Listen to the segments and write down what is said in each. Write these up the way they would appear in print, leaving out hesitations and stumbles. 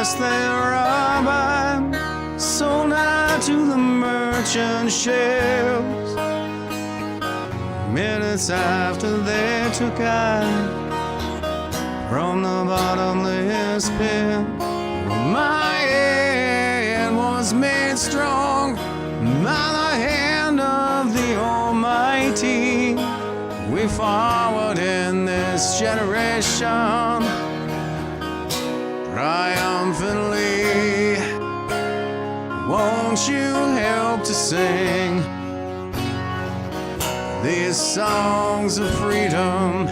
pressed their rubber, sold out to the merchant shelves. Minutes after they took out from the bottomless pit, my head was made strong by the hand of the Almighty. We forward in this generation triumphantly. Won't you help to sing these songs of freedom?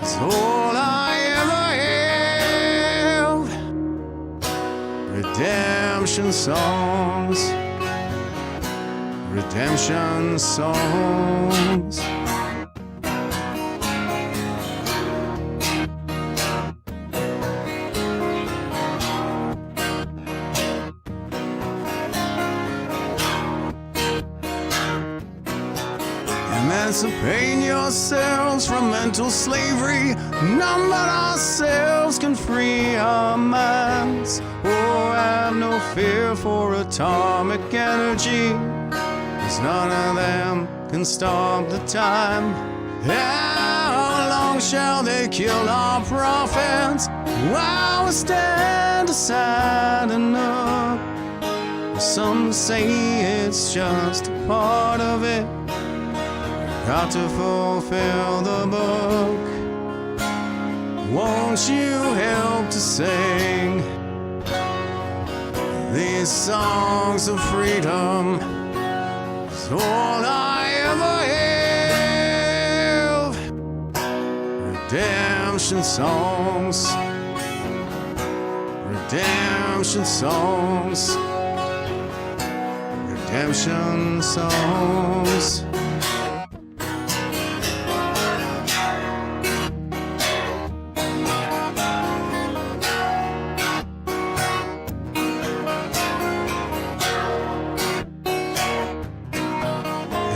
It's all I ever have. Redemption songs. Redemption songs. Emancipate yourselves from mental slavery. None but ourselves can free our minds. Oh, have no fear for atomic energy, 'cause none of them can stop the time. How long shall they kill our prophets while we stand aside and look? Some say it's just a part of it. Got to fulfill the book. Won't you help to sing these songs of freedom? It's all I ever have. Redemption songs. Redemption songs. Redemption songs.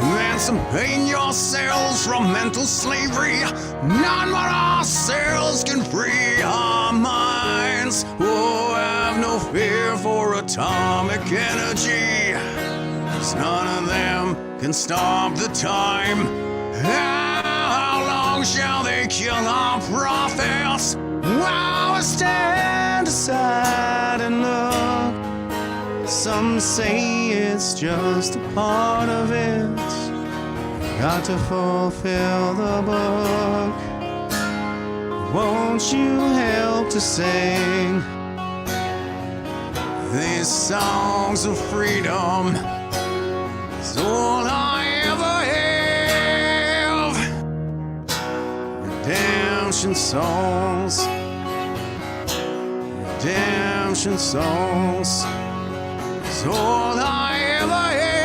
Emancipate yourselves from mental slavery. None but ourselves can free our minds. Oh, have no fear for atomic energy, 'cause none of them can stop the time. How long shall they kill our prophets while we stand aside and look? Some say it's just a part of it. Got to fulfill the book. Won't you help to sing these songs of freedom? It's all I ever have. Redemption songs. Redemption songs. It's all I ever have.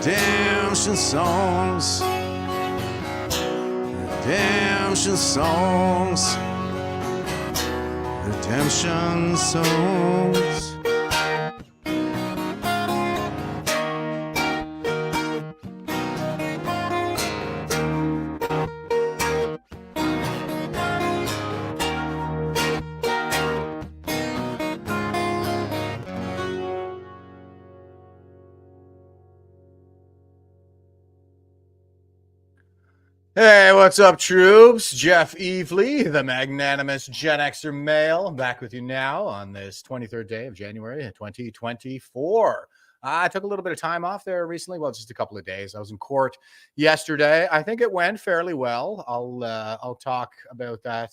Redemption songs. Redemption songs. Redemption songs. Hey, what's up, troops? Jeff Evely, the magnanimous Gen Xer male, back with you now on this 23rd day of January 2024. I took a little bit of time off there recently. Well, just a couple of days. I was in court yesterday. I think it went fairly well. I'll talk about that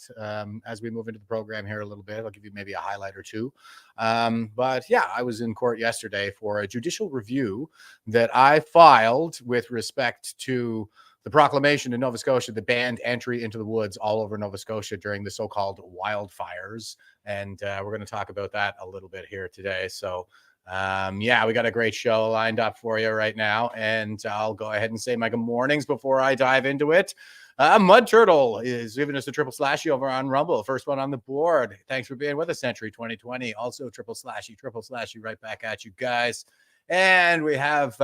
as we move into the program here a little bit. I'll give you maybe a highlight or two. But yeah, I was in court yesterday for a judicial review that I filed with respect to the proclamation in Nova Scotia that banned entry into the woods all over Nova Scotia during the so-called wildfires. And we're going to talk about that a little bit here today. So yeah, we got a great show lined up for you right now. And I'll go ahead and say my good mornings before I dive into it. Mud Turtle is giving us a triple slashy over on Rumble. First one on the board. Thanks for being with us, Century 2020. Also triple slashy right back at you guys. And we have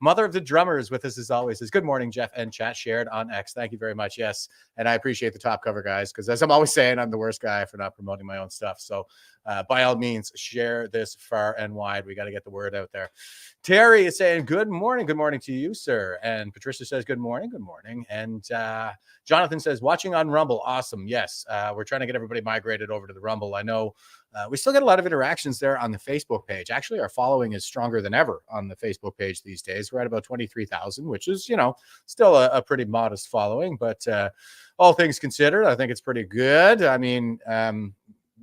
Mother of the Drummers with us as always. Says, good morning, Jeff and chat shared on X. Thank you very much. Yes. And I appreciate the top cover, guys, because as I'm always saying, I'm the worst guy for not promoting my own stuff. So by all means, share this far and wide. We got to get the word out there. Terry is saying, good morning. Good morning to you, sir. And Patricia says, good morning. Good morning. And Jonathan says, watching on Rumble. Awesome. Yes. We're trying to get everybody migrated over to the Rumble. I know we still get a lot of interactions there on the Facebook page. Actually, our following is stronger than ever on the Facebook page these days. We're at about 23,000, which is, still a pretty modest following. But all things considered, I think it's pretty good. I mean,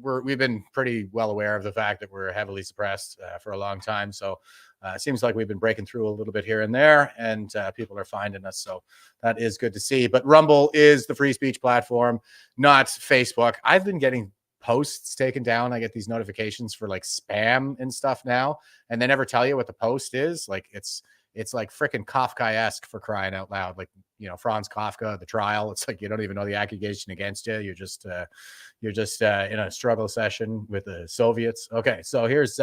we've been pretty well aware of the fact that we're heavily suppressed for a long time. So it seems like we've been breaking through a little bit here and there, and people are finding us. So that is good to see. But Rumble is the free speech platform, not Facebook. I've been getting posts taken down. I get these notifications for like spam and stuff now, and they never tell you what the post is. Like it's like freaking Kafkaesque, for crying out loud. Like, Franz Kafka, the trial. It's like you don't even know the accusation against you. You're just in a struggle session with the Soviets. Okay, so here's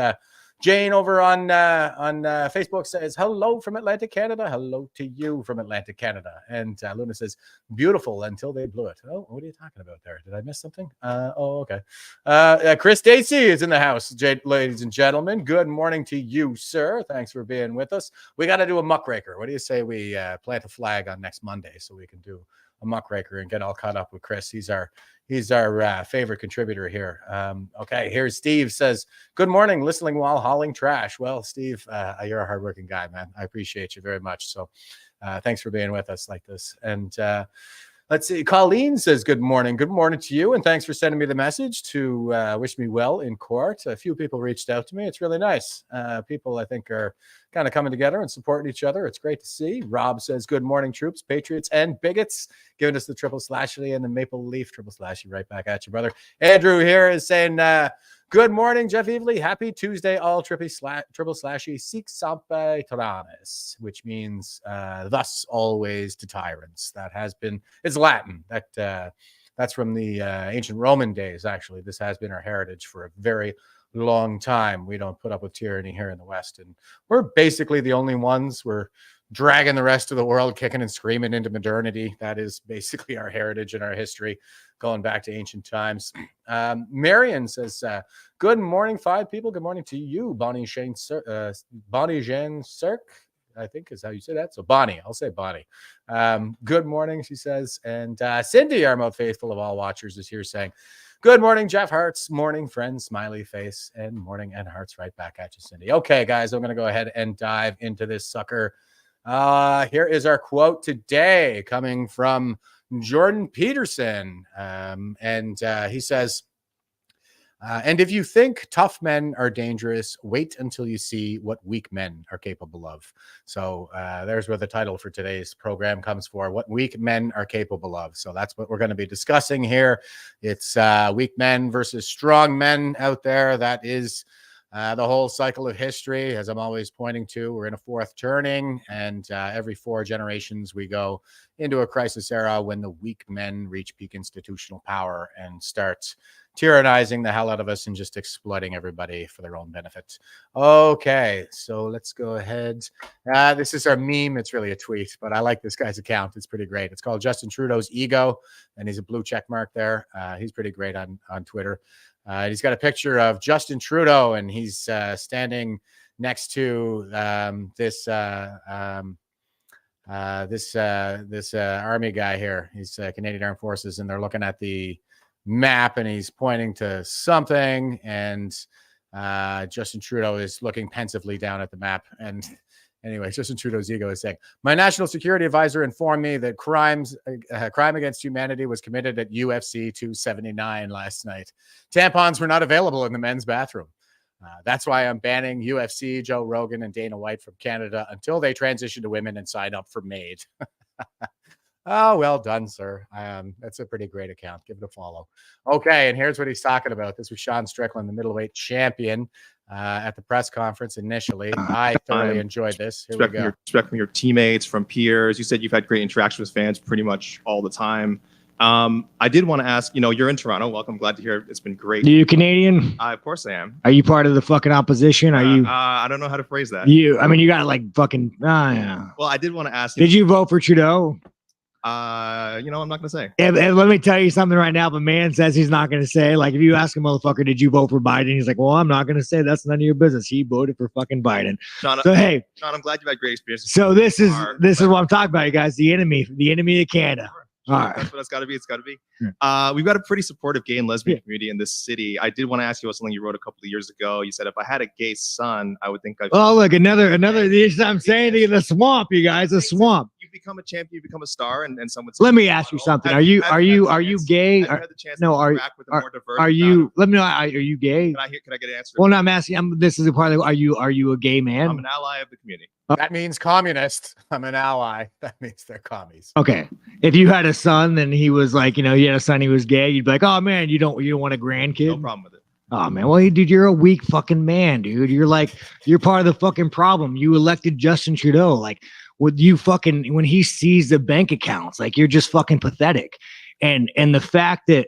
Jane over on Facebook says, hello from Atlantic Canada. Hello to you from Atlantic Canada. And Luna says, beautiful until they blew it. Oh, what are you talking about there? Did I miss something? Okay. Chris Dacey is in the house, ladies and gentlemen. Good morning to you, sir. Thanks for being with us. We got to do a muckraker. What do you say we plant a flag on next Monday so we can do a muckraker and get all caught up with Chris? He's our favorite contributor here. Okay, here's Steve says, good morning, listening while hauling trash. Well, Steve, you're a hardworking guy, man. I appreciate you very much. So thanks for being with us like this. And let's see. Colleen says, good morning. Good morning to you. And thanks for sending me the message to wish me well in court. A few people reached out to me. It's really nice. People, I think, are kind of coming together and supporting each other. It's great to see. Rob says, good morning, troops, patriots, and bigots. Giving us the triple slashy and the maple leaf triple slashy right back at you, brother. Andrew here is saying, good morning, Jeff Evely. Happy Tuesday, all triple slashy. Sic sampe tyrannis, which means thus always to tyrants. It's Latin. That's from the ancient Roman days, actually. This has been our heritage for a very long time. We don't put up with tyranny here in the West, and we're basically the only ones. We're dragging the rest of the world kicking and screaming into modernity. That is basically our heritage and our history going back to ancient times. Marion says, good morning, five people. Good morning to you, Bonnie Jane Cirque, I think is how you say that. So Bonnie, I'll say Bonnie. Good morning, she says. And Cindy, our most faithful of all watchers, is here saying, good morning, Jeff Hearts. Morning, friend, smiley face, and morning and hearts right back at you, Cindy. Okay, guys, I'm going to go ahead and dive into this sucker. Here is our quote today coming from Jordan Peterson. And he says, and if you think tough men are dangerous, wait until you see what weak men are capable of. So there's where the title for today's program comes for, what weak men are capable of. So that's what we're going to be discussing here. It's weak men versus strong men out there. That is the whole cycle of history, as I'm always pointing to. We're in a fourth turning, and every 4 generations we go into a crisis era when the weak men reach peak institutional power and start tyrannizing the hell out of us and just exploiting everybody for their own benefit. Okay, so let's go ahead. This is our meme. It's really a tweet, but I like this guy's account. It's pretty great. It's called Justin Trudeau's Ego, and he's a blue check mark there. He's pretty great on Twitter. He's got a picture of Justin Trudeau, and he's standing next to this army guy here. He's Canadian Armed Forces, and they're looking at the map, and he's pointing to something, and Justin Trudeau is looking pensively down at the map. And anyway, Justin Trudeau's Ego is saying, my national security advisor informed me that crime against humanity was committed at UFC 279 last night. Tampons were not available in the men's bathroom. That's why I'm banning UFC, Joe Rogan, and Dana White from Canada until they transition to women and sign up for MAID. Oh, well done, sir. That's a pretty great account. Give it a follow. Okay, and here's what he's talking about. This was Sean Strickland, the middleweight champion, at the press conference initially. I thoroughly enjoyed this. Here we go. Respecting your teammates, from peers. You said you've had great interaction with fans pretty much all the time. I did want to ask, you're in Toronto. Welcome. Glad to hear it. It's been great. Are you Canadian? Of course I am. Are you part of the fucking opposition? Are you? I don't know how to phrase that. I mean, you got like fucking. Yeah. Well, I did want to ask. Did you vote for Trudeau? I'm not gonna say. And let me tell you something right now. If a man says he's not gonna say, like, if you ask a motherfucker, did you vote for Biden? He's like, well, I'm not gonna say. That's none of your business. He voted for fucking Biden. Sean, so hey, Sean, I'm glad you've had great experiences. So this is what I'm talking about, you guys. The enemy of Canada. All right. That's what it's got to be. It's got to be. We've got a pretty supportive gay and lesbian community in this city. I did want to ask you about something you wrote a couple of years ago. You said, if I had a gay son, I would think I'd... Oh, look, another. I'm saying to you, the swamp, you guys, the swamp. You become a champion, you become a star, and someone... Let me ask you something. Are you gay? No, are you... Let me know. Are you gay? Can I get an answer? Well, no, I'm asking. This is a part of... Are you a gay man? I'm an ally of the community. That means communist. I'm an ally. That means they're commies. Okay. If you had a son and he was like, you had a son, he was gay, you'd be like, oh man, you don't want a grandkid? No problem with it. Oh man, well, dude, you're a weak fucking man, dude. You're part of the fucking problem. You elected Justin Trudeau. Like, when he sees the bank accounts, like, you're just fucking pathetic. And the fact that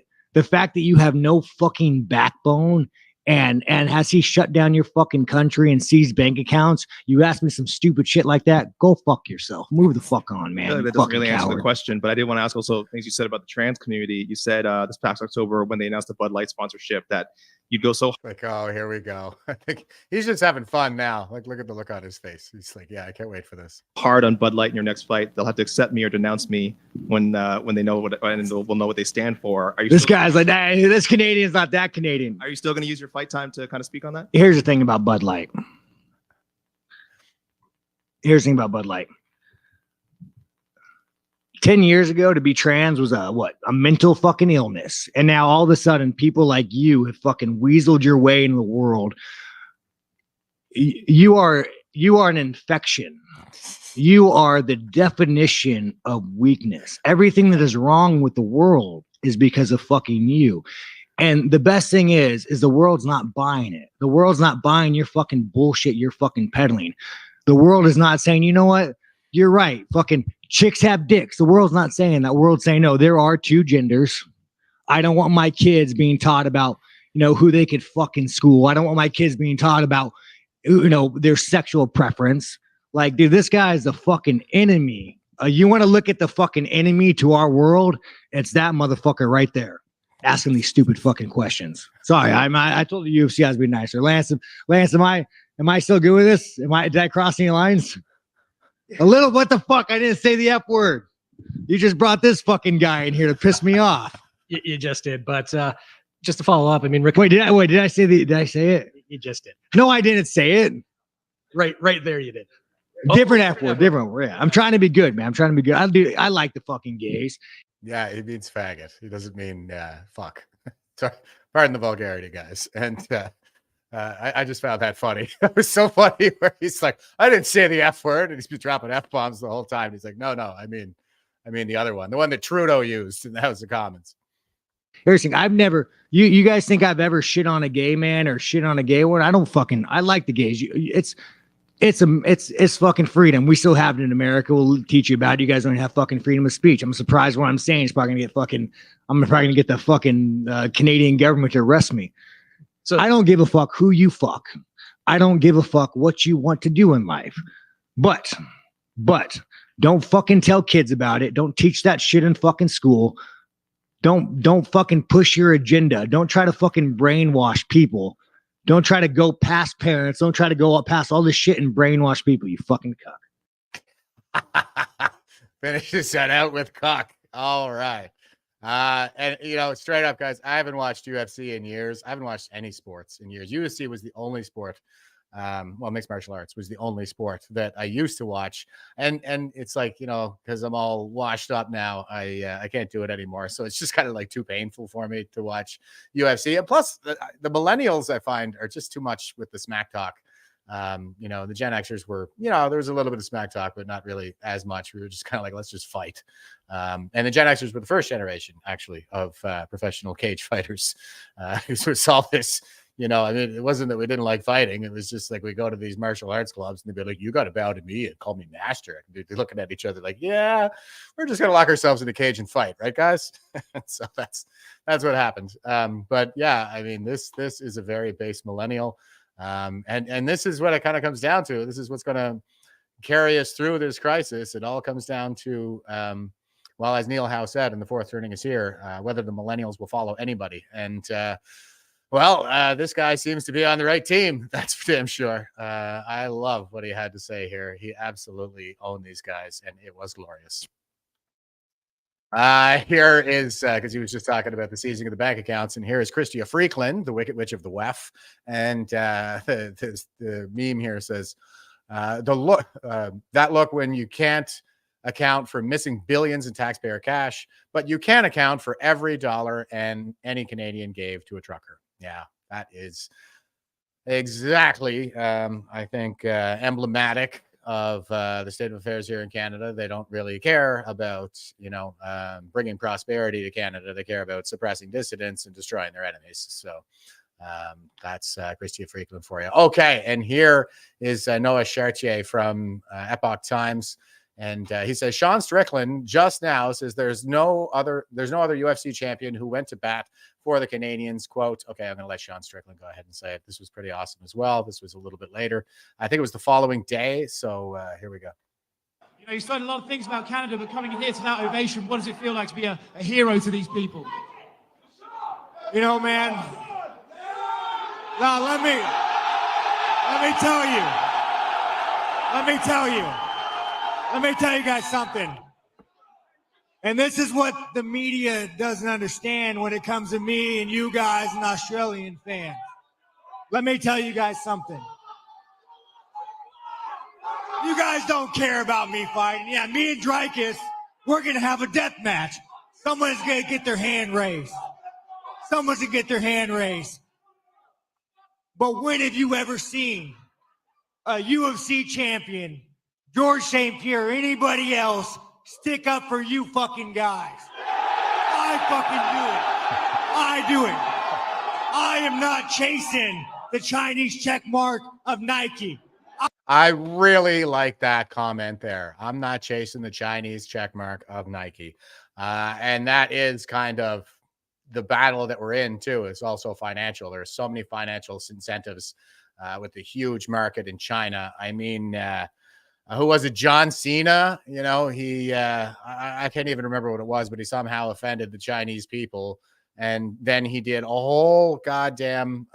you have no fucking backbone. And has he shut down your fucking country and seized bank accounts? You ask me some stupid shit like that, go fuck yourself. Move the fuck on, man. That doesn't really answer the question, but I did want to ask also things you said about the trans community. You said this past October when they announced the Bud Light sponsorship that you'd go so... Like, oh, here we go. I think he's just having fun now. Like, look at the look on his face. He's like, yeah, I can't wait for this. Hard on Bud Light in your next fight. They'll have to accept me or denounce me when they know what, and we'll know what they stand for. This guy's like, nah, this Canadian's not that Canadian. Are you still going to use your fight time to kind of speak on that? Here's the thing about Bud Light. 10 years ago, to be trans was a mental fucking illness. And now all of a sudden, people like you have fucking weaseled your way into the world. You are an infection. You are the definition of weakness. Everything that is wrong with the world is because of fucking you. And the best thing is the world's not buying it. The world's not buying your fucking bullshit you're fucking peddling. The world is not saying, you know what? You're right. Fucking chicks have dicks. The world's not saying that. The world's saying, no, there are two genders. I don't want my kids being taught about, who they could fuck in school. I don't want my kids being taught about, their sexual preference. Like, dude, this guy is the fucking enemy. You want to look at the fucking enemy to our world? It's that motherfucker right there, asking these stupid fucking questions. Sorry, I told the UFC I was being nicer. Lance, am I still good with this? Did I cross any lines? A little. What the fuck? I didn't say the F word. You just brought this fucking guy in here to piss me off. You just did, but just to follow up, I mean, Rick. Did I say it? You just did. No, I didn't say it. Right there, you did. Different F word. Different word. Yeah. I'm trying to be good, man. I'm trying to be good. I like the fucking gays. Yeah, he means faggot. He doesn't mean fuck. Sorry, pardon the vulgarity, guys. And I just found that funny. It was so funny where he's like, I didn't say the F word, and he's been dropping F bombs the whole time. He's like, no, I mean the other one, the one that Trudeau used in the House of Commons. Here's the thing. I've never. You guys think I've ever shit on a gay man or shit on a gay woman? I like the gays. It's fucking freedom. We still have it in America. We'll teach you about it. You guys don't have fucking freedom of speech. I'm surprised what I'm saying is probably gonna get the fucking Canadian government to arrest me. So I don't give a fuck who you fuck. I don't give a fuck what you want to do in life. But don't fucking tell kids about it. Don't teach that shit in fucking school. Don't fucking push your agenda. Don't try to fucking brainwash people. Don't try to go past parents. Don't try to go up past all this shit and brainwash people, you fucking cuck. Finishes that out with cuck. All right. And straight up, guys, I haven't watched UFC in years. I haven't watched any sports in years. UFC was the only sport. Mixed martial arts was the only sport that I used to watch. And it's like, because I'm all washed up now, I can't do it anymore. So it's just kind of like too painful for me to watch UFC. And plus the millennials I find are just too much with the smack talk. The Gen Xers were, there was a little bit of smack talk, but not really as much. We were just kind of like, let's just fight. And the Gen Xers were the first generation actually of professional cage fighters who saw this, You know, I mean, it wasn't that we didn't like fighting. It was just like we go to these martial arts clubs and they'd be like, you got to bow to me and call me master. And they'd be looking at each other like, yeah, we're just going to lock ourselves in a cage and fight. Right, guys? So that's what happened. But yeah, I mean, this is a very base millennial. And this is what it kind of comes down to. This is what's going to carry us through this crisis. It all comes down to, well, as Neil Howe said, and the fourth turning is here, whether the millennials will follow anybody. And this guy seems to be on the right team. That's for damn sure. I love what he had to say here. He absolutely owned these guys, and it was glorious. Here is, because he was just talking about the seizing of the bank accounts, and here is Chrystia Freeland, the Wicked Witch of the WEF. And the meme here says, that look when you can't account for missing billions in taxpayer cash, but you can account for every dollar and any Canadian gave to a trucker. Yeah, that is exactly, I think, emblematic of the state of affairs here in Canada. They don't really care about, bringing prosperity to Canada. They care about suppressing dissidents and destroying their enemies. So that's Chrystia Freeland for you. Okay, and here is Noah Chartier from Epoch Times. And he says, Sean Strickland just now says there's no other UFC champion who went to bat for the Canadians. Quote, okay, I'm going to let Sean Strickland go ahead and say it. This was pretty awesome as well. This was a little bit later. I think it was the following day. So here we go. You said a lot of things about Canada, but coming in here to that ovation, what does it feel like to be a hero to these people? Man, now let me tell you guys something. And this is what the media doesn't understand when it comes to me and you guys and Australian fans. Let me tell you guys something. You guys don't care about me fighting. Yeah, me and Dreykus, we're going to have a death match. Someone's going to get their hand raised. Someone's going to get their hand raised. But when have you ever seen a UFC champion, George St. Pierre, or anybody else stick up for you fucking guys? I fucking do it. I do it. I am not chasing the Chinese check mark of Nike. I really like that comment there. I'm not chasing the Chinese check mark of Nike. And that is kind of the battle that we're in too. It's also financial. There are so many financial incentives with the huge market in China. I mean, who was it? John Cena. I can't even remember what it was, but he somehow offended the Chinese people, and then he did a whole damn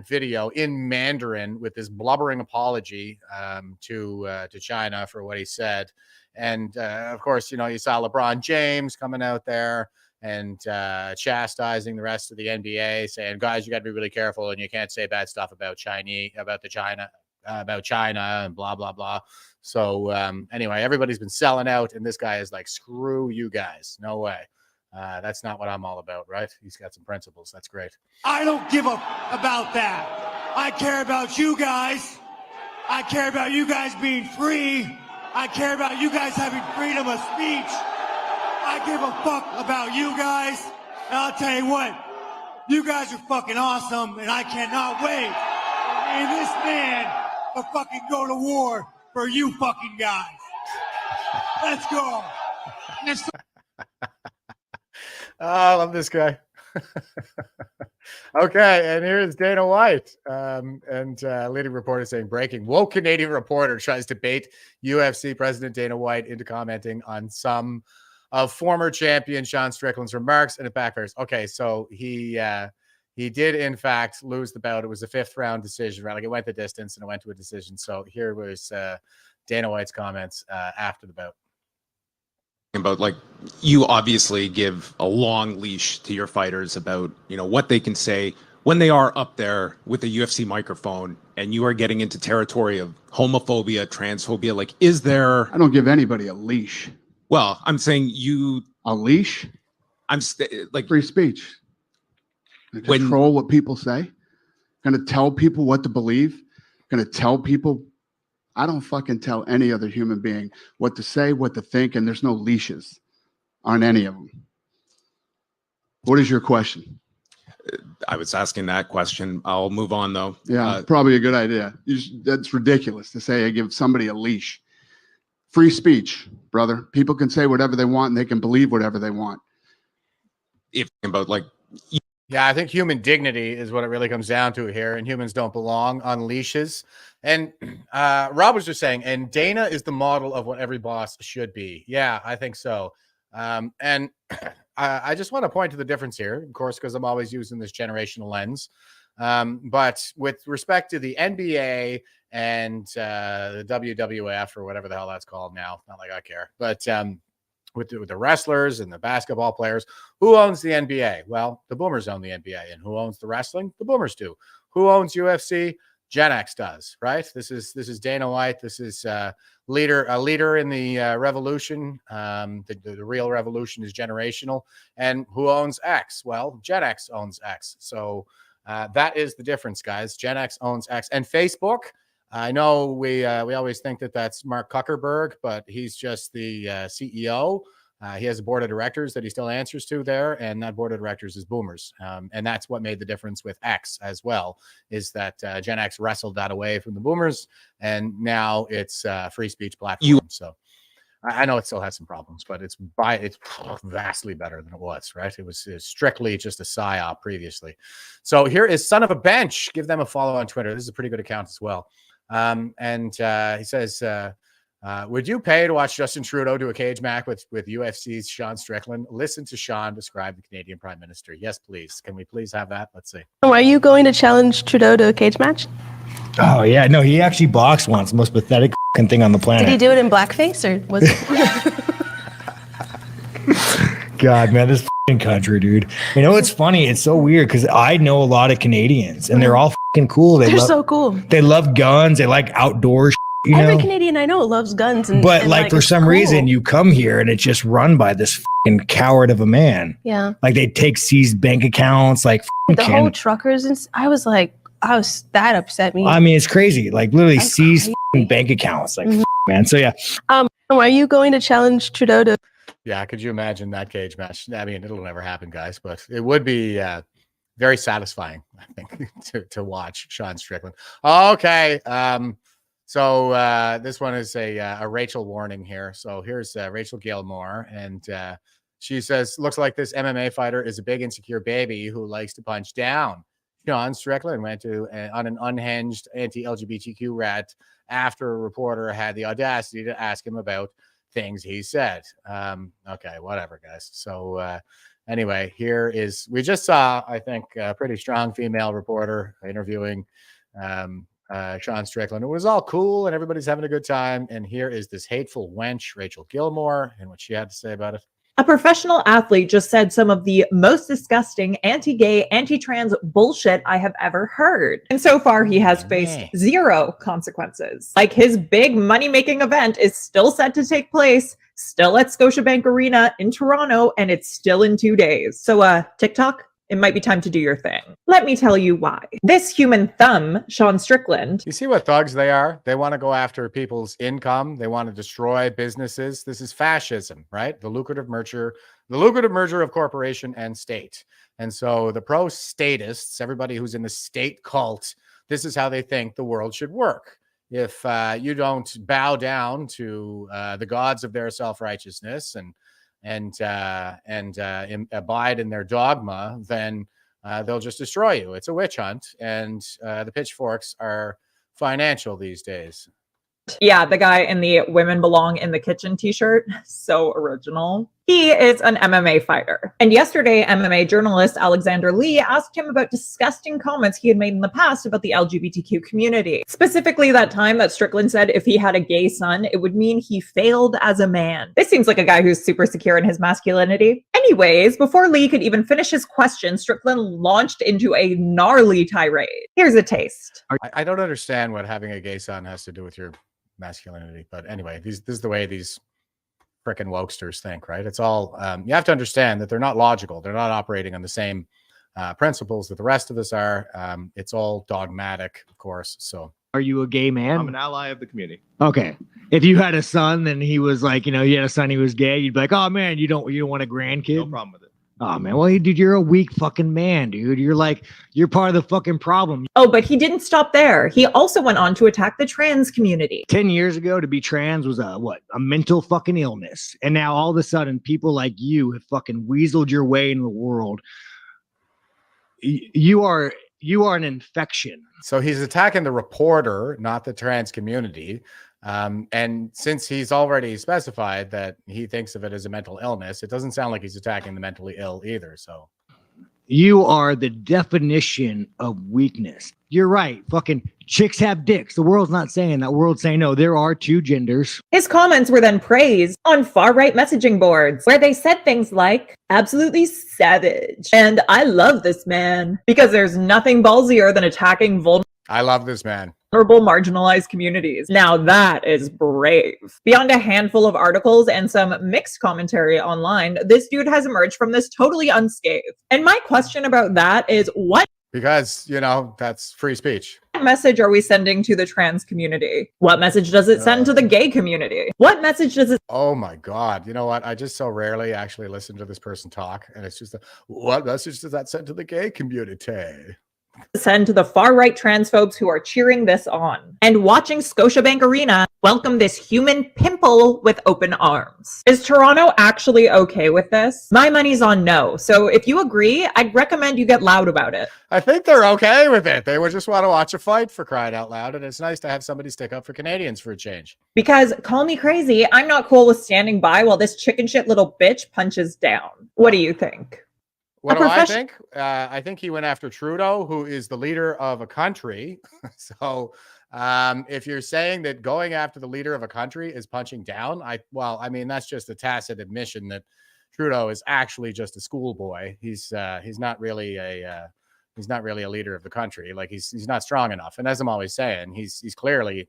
video in Mandarin with this blubbering apology to China for what he said. And of course, you saw LeBron James coming out there and chastising the rest of the NBA, saying, guys, you got to be really careful and you can't say bad stuff about China and blah, blah, blah. So anyway, everybody's been selling out, and this guy is like, screw you guys. No way. That's not what I'm all about, right? He's got some principles. That's great. I don't give a about that. I care about you guys. I care about you guys being free. I care about you guys having freedom of speech. I give a fuck about you guys. And I'll tell you what, you guys are fucking awesome, and I cannot wait for me and this man to fucking go to war for you fucking guys. Let's go. I love this guy. Okay, and here's Dana White, leading reporter saying, breaking, woke Canadian reporter tries to bait UFC President Dana White into commenting on some of former champion Sean Strickland's remarks, and it backfires. Okay, so he did in fact lose the bout. It was a 5th round decision, right? Like, it went the distance and it went to a decision. So here was Dana White's comments after the bout. About, like, you obviously give a long leash to your fighters about, what they can say when they are up there with the UFC microphone, and you are getting into territory of homophobia, transphobia. Like, is there... I don't give anybody a leash. Well, I'm saying you... A leash? Like... Free speech. Control what people say. Going to tell people what to believe. Going to tell people... I don't fucking tell any other human being what to say, what to think, and there's no leashes on any of them. What is your question? I was asking that question. I'll move on though. Yeah, probably a good idea. That's ridiculous to say I give somebody a leash. Free speech, brother. People can say whatever they want and they can believe whatever they want. If about like, Yeah, I think human dignity is what it really comes down to here, and humans don't belong on leashes. And Rob was just saying, and Dana is the model of what every boss should be. Yeah, I think so. And I just want to point to the difference here, of course, because I'm always using this generational lens. But with respect to the NBA and the WWF or whatever the hell that's called now, not like I care, but with the wrestlers and the basketball players, who owns the NBA? Well, the boomers own the NBA. And who owns the wrestling? The boomers do. Who owns UFC? Gen X does, right? This is Dana White. This is a leader in the revolution. The real revolution is generational. And who owns X? Well, Gen X owns X. So that is the difference, guys. Gen X owns X. And Facebook, I know we always think that that's Mark Zuckerberg, but he's just the CEO. He has a board of directors that he still answers to there, and that board of directors is boomers. And that's what made the difference with X as well, is that Gen X wrestled that away from the boomers, and now it's a free speech platform. So I know it still has some problems, but it's vastly better than it was, right? It was strictly just a psyop previously. So here is Son of a Bench. Give them a follow on Twitter. This is a pretty good account as well. And he says, would you pay to watch Justin Trudeau do a cage match with UFC's Sean Strickland? Listen to Sean describe the Canadian Prime Minister. Yes, please. Can we please have that? Let's see. Are you going to challenge Trudeau to a cage match? Oh yeah, no, he actually boxed once. Most pathetic thing on the planet. Did he do it in blackface or was it? God, man, this country, dude. You know what's funny? It's so weird because I know a lot of Canadians and they're all cool. They're so cool. They love guns. They like outdoor. Every Canadian I know loves guns. But like for some reason, you come here and it's just run by this coward of a man. Yeah. Like they take seized bank accounts, like the whole truckers. And that upset me. I mean, it's crazy. Like literally seized bank accounts. Like man. So yeah. Are you going to challenge Trudeau to? Yeah, could you imagine that cage match? I mean, it'll never happen, guys, but it would be very satisfying, I think, to watch Sean Strickland. Okay. So this one is a Rachel warning here. So here's Rachel Gilmore, and she says, looks like this MMA fighter is a big insecure baby who likes to punch down. Sean Strickland went on an unhinged anti-LGBTQ rant after a reporter had the audacity to ask him about things he said. Okay, whatever, guys. So anyway, we just saw, I think, a pretty strong female reporter interviewing Sean Strickland. It was all cool and everybody's having a good time. And here is this hateful wench, Rachel Gilmore, and what she had to say about it. A professional athlete just said some of the most disgusting anti-gay, anti-trans bullshit I have ever heard. And so far, he has faced 0 consequences. Like his big money-making event is still set to take place, still at Scotiabank Arena in Toronto, and it's still in 2 days. So TikTok, it might be time to do your thing. Let me tell you why. This human thumb, Sean Strickland. You see what thugs they are? They want to go after people's income. They want to destroy businesses. This is fascism, right? The lucrative merger of corporation and state. And so the pro-statists, everybody who's in the state cult, this is how they think the world should work. If you don't bow down to the gods of their self-righteousness and abide in their dogma, then they'll just destroy you. It's a witch hunt, and the pitchforks are financial these days. Yeah, the guy in the "Women Belong in the Kitchen" t-shirt. So original. He is an MMA fighter. And yesterday, MMA journalist Alexander Lee asked him about disgusting comments he had made in the past about the LGBTQ community. Specifically that time that Strickland said if he had a gay son, it would mean he failed as a man. This seems like a guy who's super secure in his masculinity. Anyways, before Lee could even finish his question, Strickland launched into a gnarly tirade. Here's a taste. I don't understand what having a gay son has to do with your masculinity, but anyway, this is the way these frickin' wokesters think, right? It's all you have to understand that they're not logical. They're not operating on the same principles that the rest of us are. It's all dogmatic, of course. So are you a gay man? I'm an ally of the community. Okay. If you had a son and he was like, you had a son, he was gay, you'd be like, oh man, you don't want a grandkid? No problem with it. Oh man, well, dude, you're a weak fucking man, dude. You're part of the fucking problem. Oh, but he didn't stop there. He also went on to attack the trans community. 10 years ago, to be trans was a mental fucking illness. And now all of a sudden, people like you have fucking weaseled your way in the world. You are an infection. So he's attacking the reporter, not the trans community. And since he's already specified that he thinks of it as a mental illness, it doesn't sound like he's attacking the mentally ill either. So you are the definition of weakness. You're right. Fucking chicks have dicks. The world's not saying that. The world's saying, no, there are two genders. His comments were then praised on far-right messaging boards, where they said things like, absolutely savage, and I love this man, because there's nothing ballsier than attacking I love this man. vulnerable, marginalized communities. Now that is brave. Beyond a handful of articles and some mixed commentary online, this dude has emerged from this totally unscathed. And my question about that is, what Because, that's free speech. message are we sending to the trans community? What message does it send to the gay community? What message does it Oh my God. You know what? I just so rarely actually listen to this person talk. And it's just, what message does that send to the gay community? send to the far-right transphobes who are cheering this on and watching Scotiabank Arena welcome this human pimple with open arms? Is Toronto actually okay with this? My money's on no. So if you agree, I'd recommend you get loud about it. I think they're okay with it. They would just want to watch a fight, for crying out loud. And it's nice to have somebody stick up for Canadians for a change. Because call me crazy, I'm not cool with standing by while this chicken shit little bitch punches down. What do you think? What do I think? I think he went after Trudeau, who is the leader of a country. So if you're saying that going after the leader of a country is punching down, that's just a tacit admission that Trudeau is actually just a schoolboy. He's not really a leader of the country. Like he's not strong enough. And as I'm always saying, he's clearly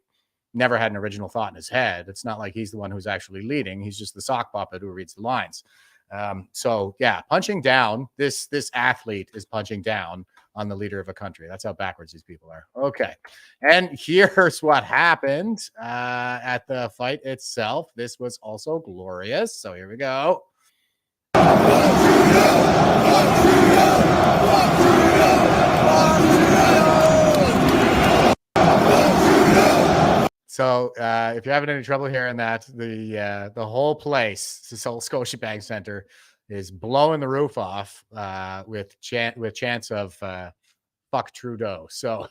never had an original thought in his head. It's not like he's the one who's actually leading. He's just the sock puppet who reads the lines. Punching down, this athlete is punching down on the leader of a country. That's how backwards these people are. Okay. And here's what happened at the fight itself. This was also glorious. So here we go. So if you're having any trouble hearing that, the whole place, this whole Scotiabank Center, is blowing the roof off with chants of fuck Trudeau. So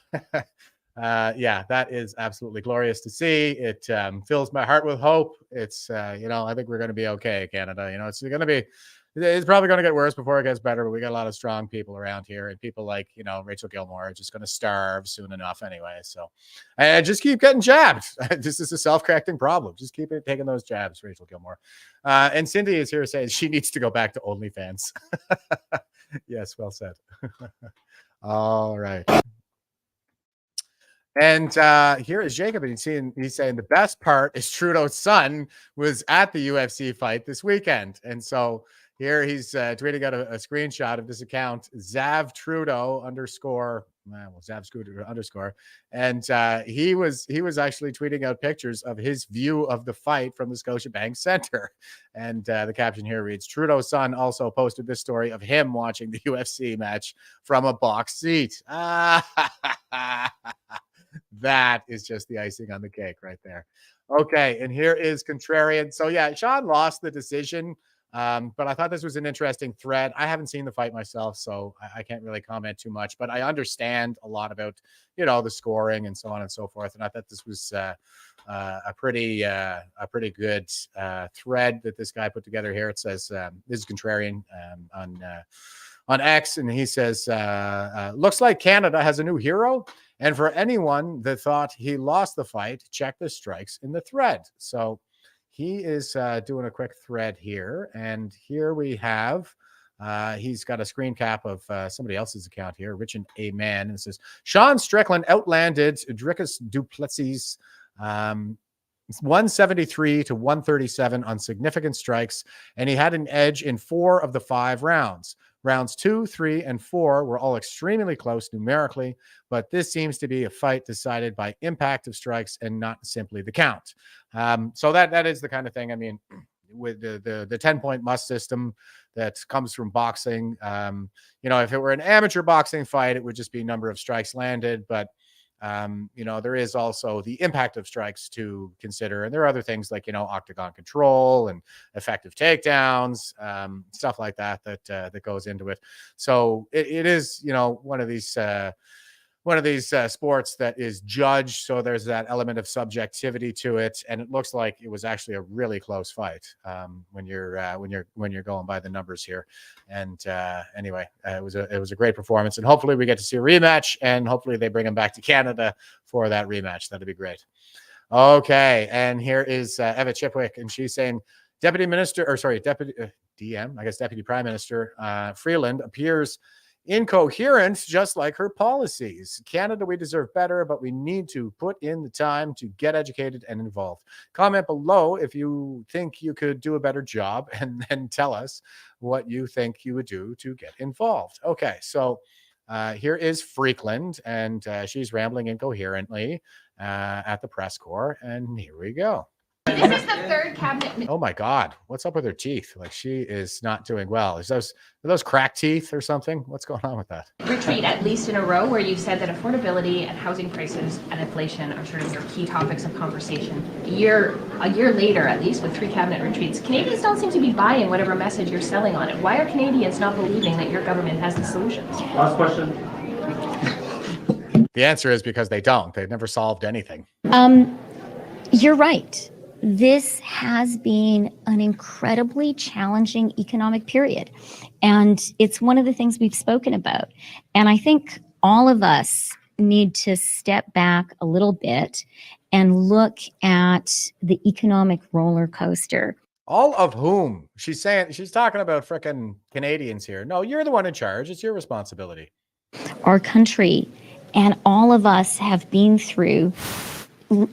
that is absolutely glorious to see. It fills my heart with hope. It's I think we're going to be okay, Canada. It's probably going to get worse before it gets better, but we got a lot of strong people around here, and people like, Rachel Gilmore are just going to starve soon enough anyway. So just keep getting jabbed. This is a self-correcting problem. Just keep taking those jabs, Rachel Gilmore. And Cindy is here saying she needs to go back to OnlyFans. Yes, well said. All right. And here is Jacob, and he's saying the best part is Trudeau's son was at the UFC fight this weekend. And so here he's tweeting out a screenshot of this account, Zav Trudeau _, Zav Scooter _, and he was actually tweeting out pictures of his view of the fight from the Scotiabank Center. And the caption here reads, Trudeau's son also posted this story of him watching the UFC match from a box seat. That is just the icing on the cake right there. Okay, and here is Contrarian. So yeah, Sean lost the decision. But I thought this was an interesting thread. I haven't seen the fight myself, so I can't really comment too much, but I understand a lot about, the scoring and so on and so forth. And I thought this was a pretty good thread that this guy put together here. It says, this is Contrarian on X, and he says, looks like Canada has a new hero. And for anyone that thought he lost the fight, check the strikes in the thread. So he is doing a quick thread here. And here we have, he's got a screen cap of somebody else's account here, Richard A. Mann. And it says, Sean Strickland outlanded Dricus Duplessis 173 to 137 on significant strikes. And he had an edge in 4 of the 5 rounds. Rounds 2, 3, and 4 were all extremely close numerically, but this seems to be a fight decided by impact of strikes and not simply the count. So that is the kind of thing. I mean, with the 10-point must system that comes from boxing. If it were an amateur boxing fight, it would just be number of strikes landed. But there is also the impact of strikes to consider. And there are other things like, octagon control and effective takedowns, stuff like that goes into it. So it is, one of these sports that is judged. So there's that element of subjectivity to it. And it looks like it was actually a really close fight when you're going by the numbers here. And anyway, it was a great performance, and hopefully we get to see a rematch, and hopefully they bring him back to Canada for that rematch. That'd be great. Okay. And here is Eva Chipwick, and she's saying Deputy Prime Minister Freeland appears incoherent, just like her policies. Canada, we deserve better, but we need to put in the time to get educated and involved. Comment below if you think you could do a better job, and then tell us what you think you would do to get involved. Okay, so here is Strickland, and she's rambling incoherently at the press corps, and here we go. This is the third cabinet. Oh my God, what's up with her teeth? Like, she is not doing well. Are those cracked teeth or something? What's going on with that? Retreat at least in a row where you've said that affordability and housing prices and inflation are sort of your key topics of conversation. A year later, at least with 3 cabinet retreats, Canadians don't seem to be buying whatever message you're selling on it. Why are Canadians not believing that your government has the solutions? Last question. The answer is because they don't. They've never solved anything. You're right. This has been an incredibly challenging economic period. And it's one of the things we've spoken about. And I think all of us need to step back a little bit and look at the economic roller coaster. All of whom? She's talking about frickin' Canadians here. No, you're the one in charge. It's your responsibility. Our country and all of us have been through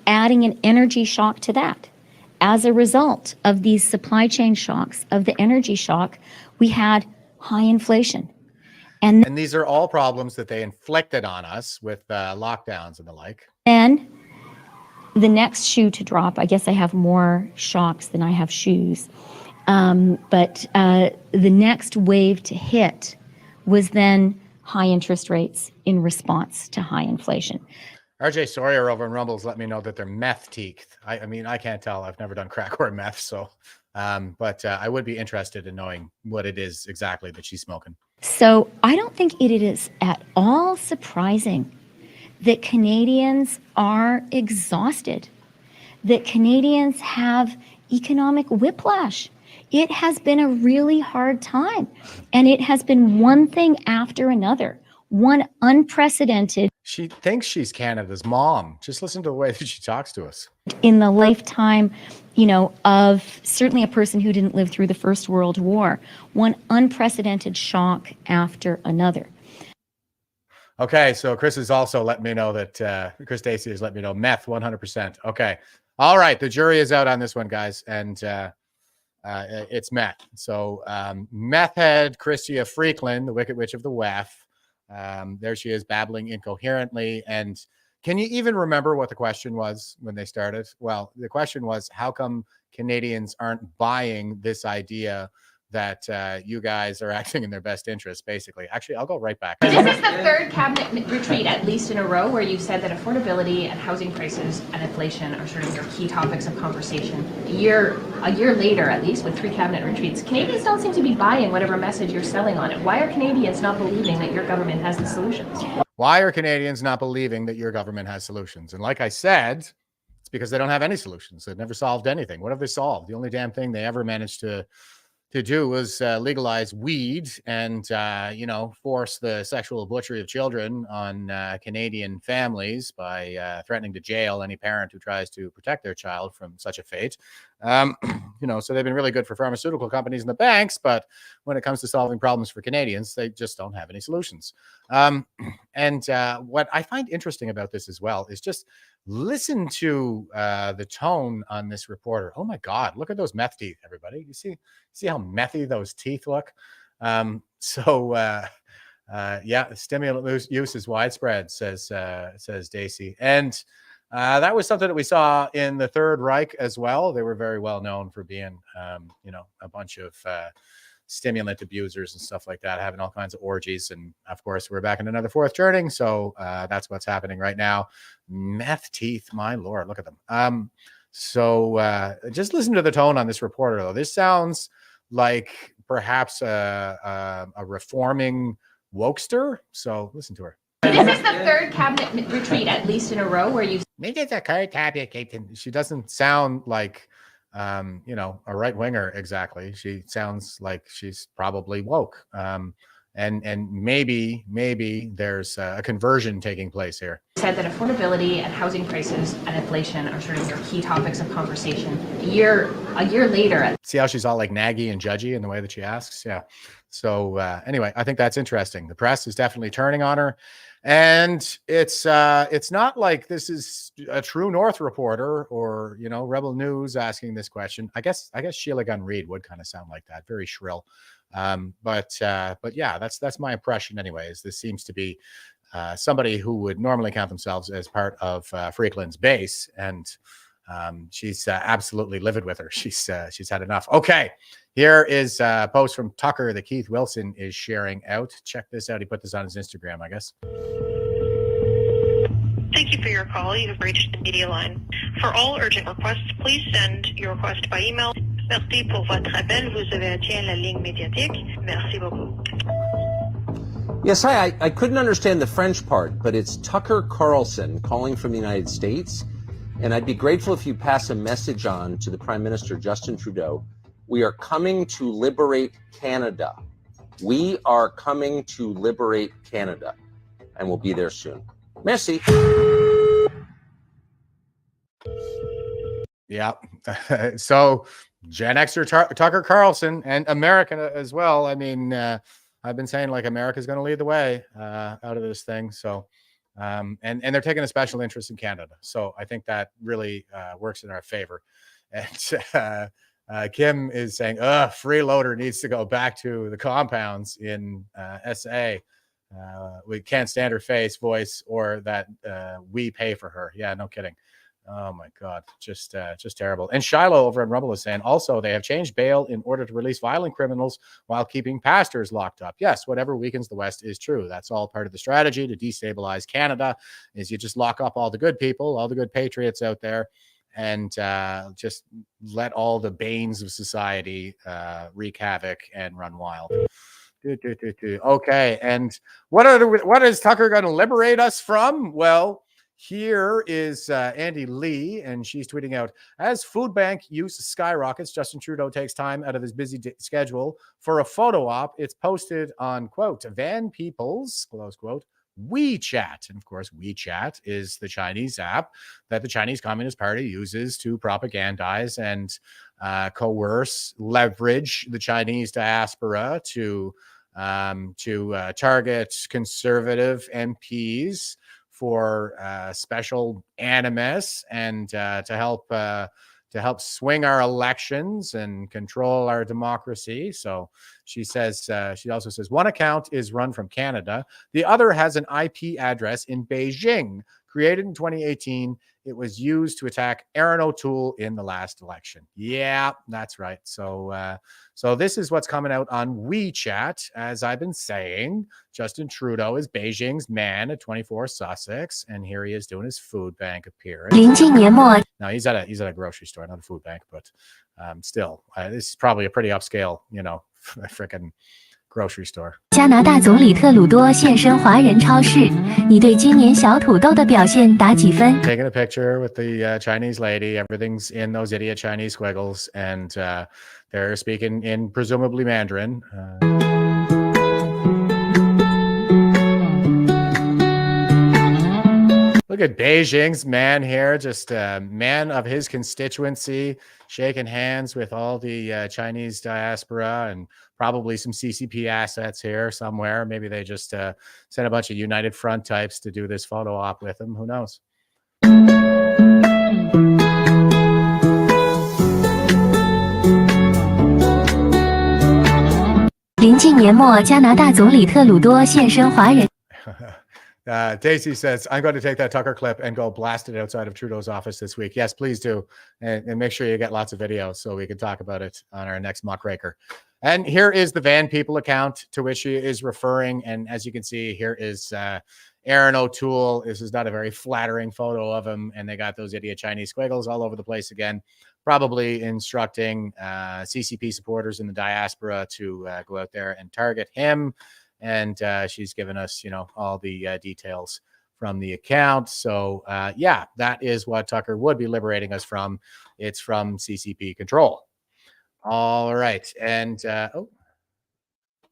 adding an energy shock to that. As a result of these supply chain shocks, of the energy shock, we had high inflation. And these are all problems that they inflicted on us with lockdowns and the like. then the next shoe to drop, I guess I have more shocks than I have shoes, but the next wave to hit was then high interest rates in response to high inflation. RJ Sawyer over in Rumbles let me know that they're meth teeth. I mean, I can't tell. I've never done crack or meth, so but I would be interested in knowing what it is exactly that she's smoking. So I don't think it is at all surprising that Canadians are exhausted, that Canadians have economic whiplash. It has been a really hard time, and it has been one thing after another. One unprecedented. She thinks she's Canada's mom. Just listen to the way that she talks to us. In the lifetime, of certainly a person who didn't live through the First World War. One unprecedented shock after another. Okay, so Chris has also let me know that Chris Dacey has let me know meth 100%. Okay, all right. The jury is out on this one, guys, and it's meth. So meth head Chrystia Strickland, the Wicked Witch of the WEF. There she is, babbling incoherently. And can you even remember what the question was when they started? Well, the question was, how come Canadians aren't buying this idea that you guys are acting in their best interest, basically? Actually, I'll go right back. This is the third cabinet retreat at least in a row where you've said that affordability and housing prices and inflation are sort of your key topics of conversation. A year later, at least with 3 cabinet retreats, Canadians don't seem to be buying whatever message you're selling on it. Why are Canadians not believing that your government has the solutions? Why are Canadians not believing that your government has solutions? And like I said, it's because they don't have any solutions. They've never solved anything. What have they solved? The only damn thing they ever managed to do was legalize weed and, force the sexual butchery of children on Canadian families by threatening to jail any parent who tries to protect their child from such a fate. So they've been really good for pharmaceutical companies and the banks, but when it comes to solving problems for Canadians, they just don't have any solutions. And what I find interesting about this as well is just listen to the tone on this reporter. Oh my God, look at those meth teeth, everybody. You see how methy those teeth look? Stimulant use is widespread, says Dacey. And That was something that we saw in the Third Reich as well. They were very well known for being, a bunch of stimulant abusers and stuff like that, having all kinds of orgies. And of course, we're back in another fourth turning. So that's what's happening right now. Meth teeth, my Lord, look at them. So just listen to the tone on this reporter, though. This sounds like perhaps a reforming wokester. So listen to her. This is the third cabinet retreat, at least in a row, where you've. Maybe it's a card cabinet. She doesn't sound like, a right winger exactly. She sounds like she's probably woke. And maybe there's a conversion taking place here. Said that affordability and housing prices and inflation are sort of your key topics of conversation. A year later. See how she's all like naggy and judgy in the way that she asks? Yeah. So anyway, I think that's interesting. The press is definitely turning on her. And it's not like this is a True North reporter or, Rebel News asking this question. I guess Sheila Gunn Reid would kind of sound like that, very shrill. But yeah, that's my impression anyways. This seems to be somebody who would normally count themselves as part of Strickland's base, and she's absolutely livid with her. She's had enough. Okay, here is a post from Tucker that Keith Wilson is sharing out. Check this out. He put this on his Instagram, I guess. Thank you for your call. You have reached the media line. For all urgent requests, please send your request by email. Merci pour votre appel. Vous avez atteint la ligne médiatique. Merci beaucoup. Yes, hi. I couldn't understand the French part, but it's Tucker Carlson calling from the United States. And I'd be grateful if you pass a message on to the Prime Minister, Justin Trudeau. We are coming to liberate Canada. We are coming to liberate Canada. And we'll be there soon. Merci. Yeah. So Gen Xer Tucker Carlson and America as well. I mean, I've been saying like America's going to lead the way out of this thing. So, and they're taking a special interest in Canada. So I think that really works in our favor. And Kim is saying, freeloader needs to go back to the compounds in SA. We can't stand her face, voice, or that we pay for her. Yeah, no kidding. Oh my God, just terrible. And Shiloh over in Rumble is saying also they have changed bail in order to release violent criminals while keeping pastors locked up. Yes, whatever weakens the West is true. That's all part of the strategy to destabilize Canada. Is you just lock up all the good people, all the good patriots out there, and just let all the banes of society wreak havoc and run wild. Okay, and what is Tucker going to liberate us from? Well, here is Andy Lee, and she's tweeting out, as food bank use skyrockets, Justin Trudeau takes time out of his busy schedule for a photo op. It's posted on, quote, Van People's, close quote, WeChat. And of course, WeChat is the Chinese app that the Chinese Communist Party uses to propagandize and coerce, leverage the Chinese diaspora to target conservative MPs for special animus and to help swing our elections and control our democracy. So she says, she also says, one account is run from Canada. The other has an IP address in Beijing. Created in 2018, it was used to attack Aaron O'Toole in the last election. Yeah, that's right. So this is what's coming out on WeChat. As I've been saying, Justin Trudeau is Beijing's man at 24 Sussex, and here he is doing his food bank appearance. Now he's at a grocery store, not a food bank, but still, this is probably a pretty upscale, freaking grocery store. 加拿大总理特鲁多现身华人超市，你对今年小土豆的表现打几分？ Taking a picture with the Chinese lady. Everything's in those idiot Chinese squiggles, and they're speaking in presumably Mandarin. Look at Beijing's man here, just a man of his constituency, shaking hands with all the Chinese diaspora and probably some CCP assets here somewhere. Maybe they just sent a bunch of United Front types to do this photo op with him. Who knows? 临近年末，加拿大总理特鲁多现身华人。Daisy says, I'm going to take that Tucker clip and go blast it outside of Trudeau's office this week. Yes, please do. And make sure you get lots of videos so we can talk about it on our next Muckraker. And here is the Van People account to which she is referring. And as you can see, here is Aaron O'Toole. This is not a very flattering photo of him. And they got those idiot Chinese squiggles all over the place again, probably instructing CCP supporters in the diaspora to go out there and target him. And she's given us, all the details from the account. So, yeah, that is what Tucker would be liberating us from. It's from CCP control. All right. And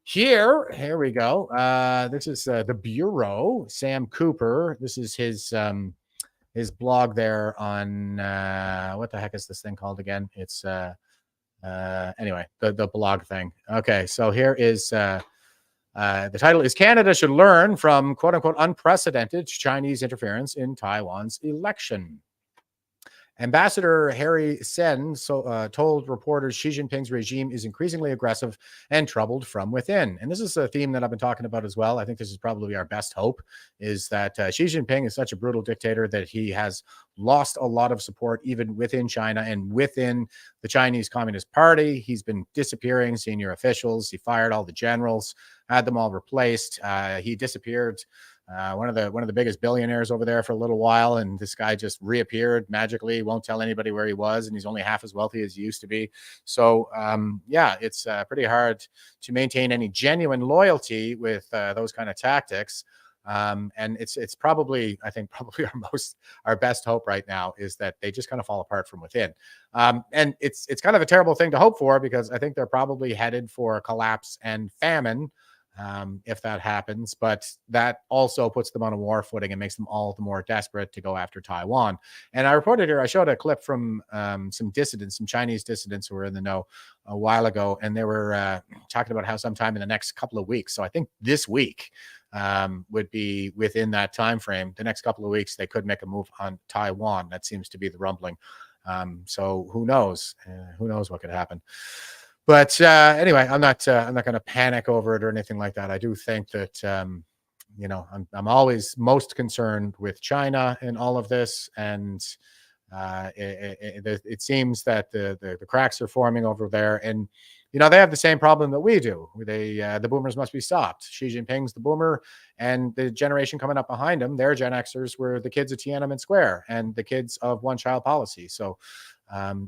here we go. This is the Bureau, Sam Cooper. This is his blog there on what the heck is this thing called again? It's anyway, the blog thing. Okay, so here is the title is Canada Should Learn from quote unquote unprecedented Chinese interference in Taiwan's election. Ambassador Harry Sen told reporters Xi Jinping's regime is increasingly aggressive and troubled from within. And this is a theme that I've been talking about as well. I think this is probably our best hope, is that Xi Jinping is such a brutal dictator that he has lost a lot of support even within China and within the Chinese Communist Party. He's been disappearing senior officials. He fired all the generals, had them all replaced. He disappeared one of the biggest billionaires over there for a little while, and this guy just reappeared magically, won't tell anybody where he was, and he's only half as wealthy as he used to be. So yeah, it's pretty hard to maintain any genuine loyalty with those kind of tactics. And it's probably, I think, probably our best hope right now is that they just kind of fall apart from within. And it's kind of a terrible thing to hope for, because I think they're probably headed for collapse and famine if that happens, but that also puts them on a war footing and makes them all the more desperate to go after Taiwan. And I reported here, I showed a clip from some dissidents, some Chinese dissidents who were in the know a while ago, and they were talking about how sometime in the next couple of weeks, so I think this week would be within that time frame, the next couple of weeks, they could make a move on Taiwan. That seems to be the rumbling. So who knows? Who knows what could happen? But anyway, I'm not going to panic over it or anything like that. I do think that I'm always most concerned with China in all of this, and it seems that the cracks are forming over there, and they have the same problem that we do. The boomers must be stopped. Xi Jinping's the boomer, and the generation coming up behind him, their Gen Xers were the kids of Tiananmen Square and the kids of one-child policy. So.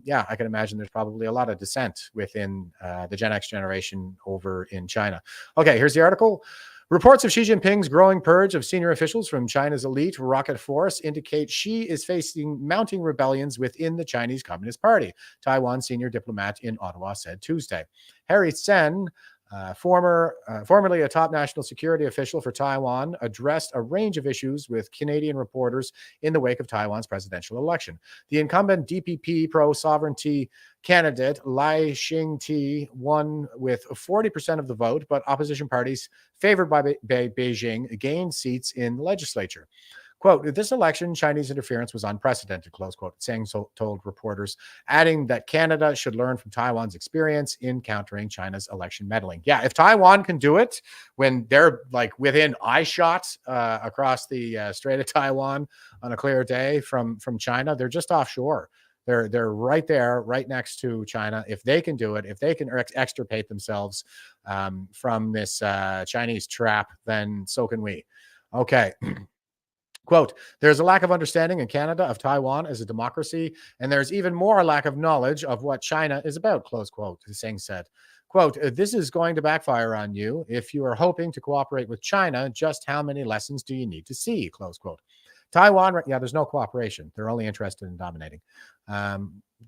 Yeah, I can imagine there's probably a lot of dissent within the Gen X generation over in China. Okay, here's the article. Reports of Xi Jinping's growing purge of senior officials from China's elite rocket force indicate Xi is facing mounting rebellions within the Chinese Communist Party, Taiwan senior diplomat in Ottawa said Tuesday. Harry Sen, formerly a top national security official for Taiwan, addressed a range of issues with Canadian reporters in the wake of Taiwan's presidential election. The incumbent DPP pro-sovereignty candidate Lai Ching-te won with 40% of the vote, but opposition parties favored by Beijing gained seats in the legislature. Quote, this election, Chinese interference was unprecedented, close quote, Tseng told reporters, adding that Canada should learn from Taiwan's experience in countering China's election meddling. Yeah, if Taiwan can do it when they're like within eye shot across the Strait of Taiwan on a clear day from China, they're just offshore. They're right there, right next to China. If they can do it, if they can extirpate themselves from this Chinese trap, then so can we. Okay. Quote, there's a lack of understanding in Canada of Taiwan as a democracy, and there's even more lack of knowledge of what China is about, close quote, Singh said. Quote, this is going to backfire on you. If you are hoping to cooperate with China, just how many lessons do you need to see, close quote. Taiwan, yeah, there's no cooperation. They're only interested in dominating.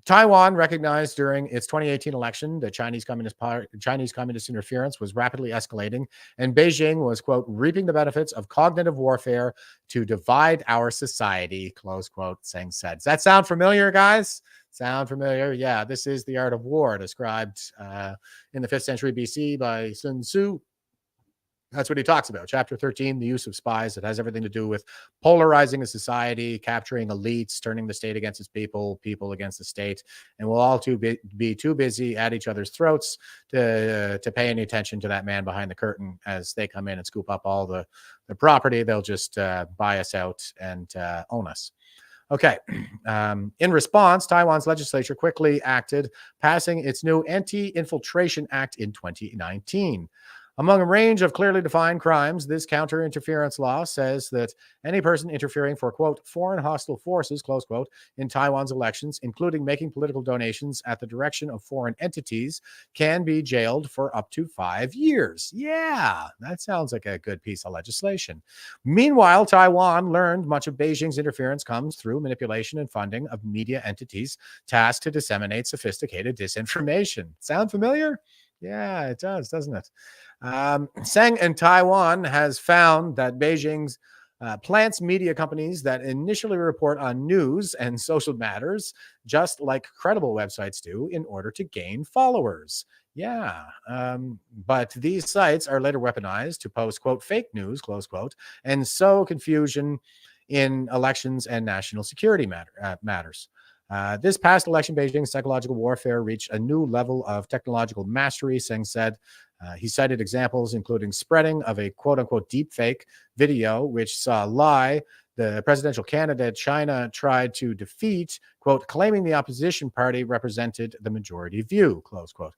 Taiwan recognized during its 2018 election that Chinese communist interference was rapidly escalating, and Beijing was, quote, reaping the benefits of cognitive warfare to divide our society, close quote, Singh said. Does that sound familiar, guys? Sound familiar? Yeah, this is the art of war described in the 5th century BC by Sun Tzu. That's what he talks about. Chapter 13, the use of spies. It has everything to do with polarizing a society, capturing elites, turning the state against its people, people against the state. And we'll all be too busy at each other's throats to pay any attention to that man behind the curtain as they come in and scoop up all the property. They'll just buy us out and own us. Okay. In response, Taiwan's legislature quickly acted, passing its new Anti-Infiltration Act in 2019. Among a range of clearly defined crimes, this counter-interference law says that any person interfering for, quote, foreign hostile forces, close quote, in Taiwan's elections, including making political donations at the direction of foreign entities, can be jailed for up to 5 years. Yeah, that sounds like a good piece of legislation. Meanwhile, Taiwan learned much of Beijing's interference comes through manipulation and funding of media entities tasked to disseminate sophisticated disinformation. Sound familiar? Yeah, it does, doesn't it? Seng in Taiwan has found that Beijing's plants media companies that initially report on news and social matters, just like credible websites do, in order to gain followers. Yeah, but these sites are later weaponized to post, quote, fake news, close quote, and sow confusion in elections and national security matters. This past election, Beijing's psychological warfare reached a new level of technological mastery, Seng said. He cited examples including spreading of a quote-unquote deepfake video, which saw Lai, the presidential candidate China tried to defeat, quote, claiming the opposition party represented the majority view, close quote.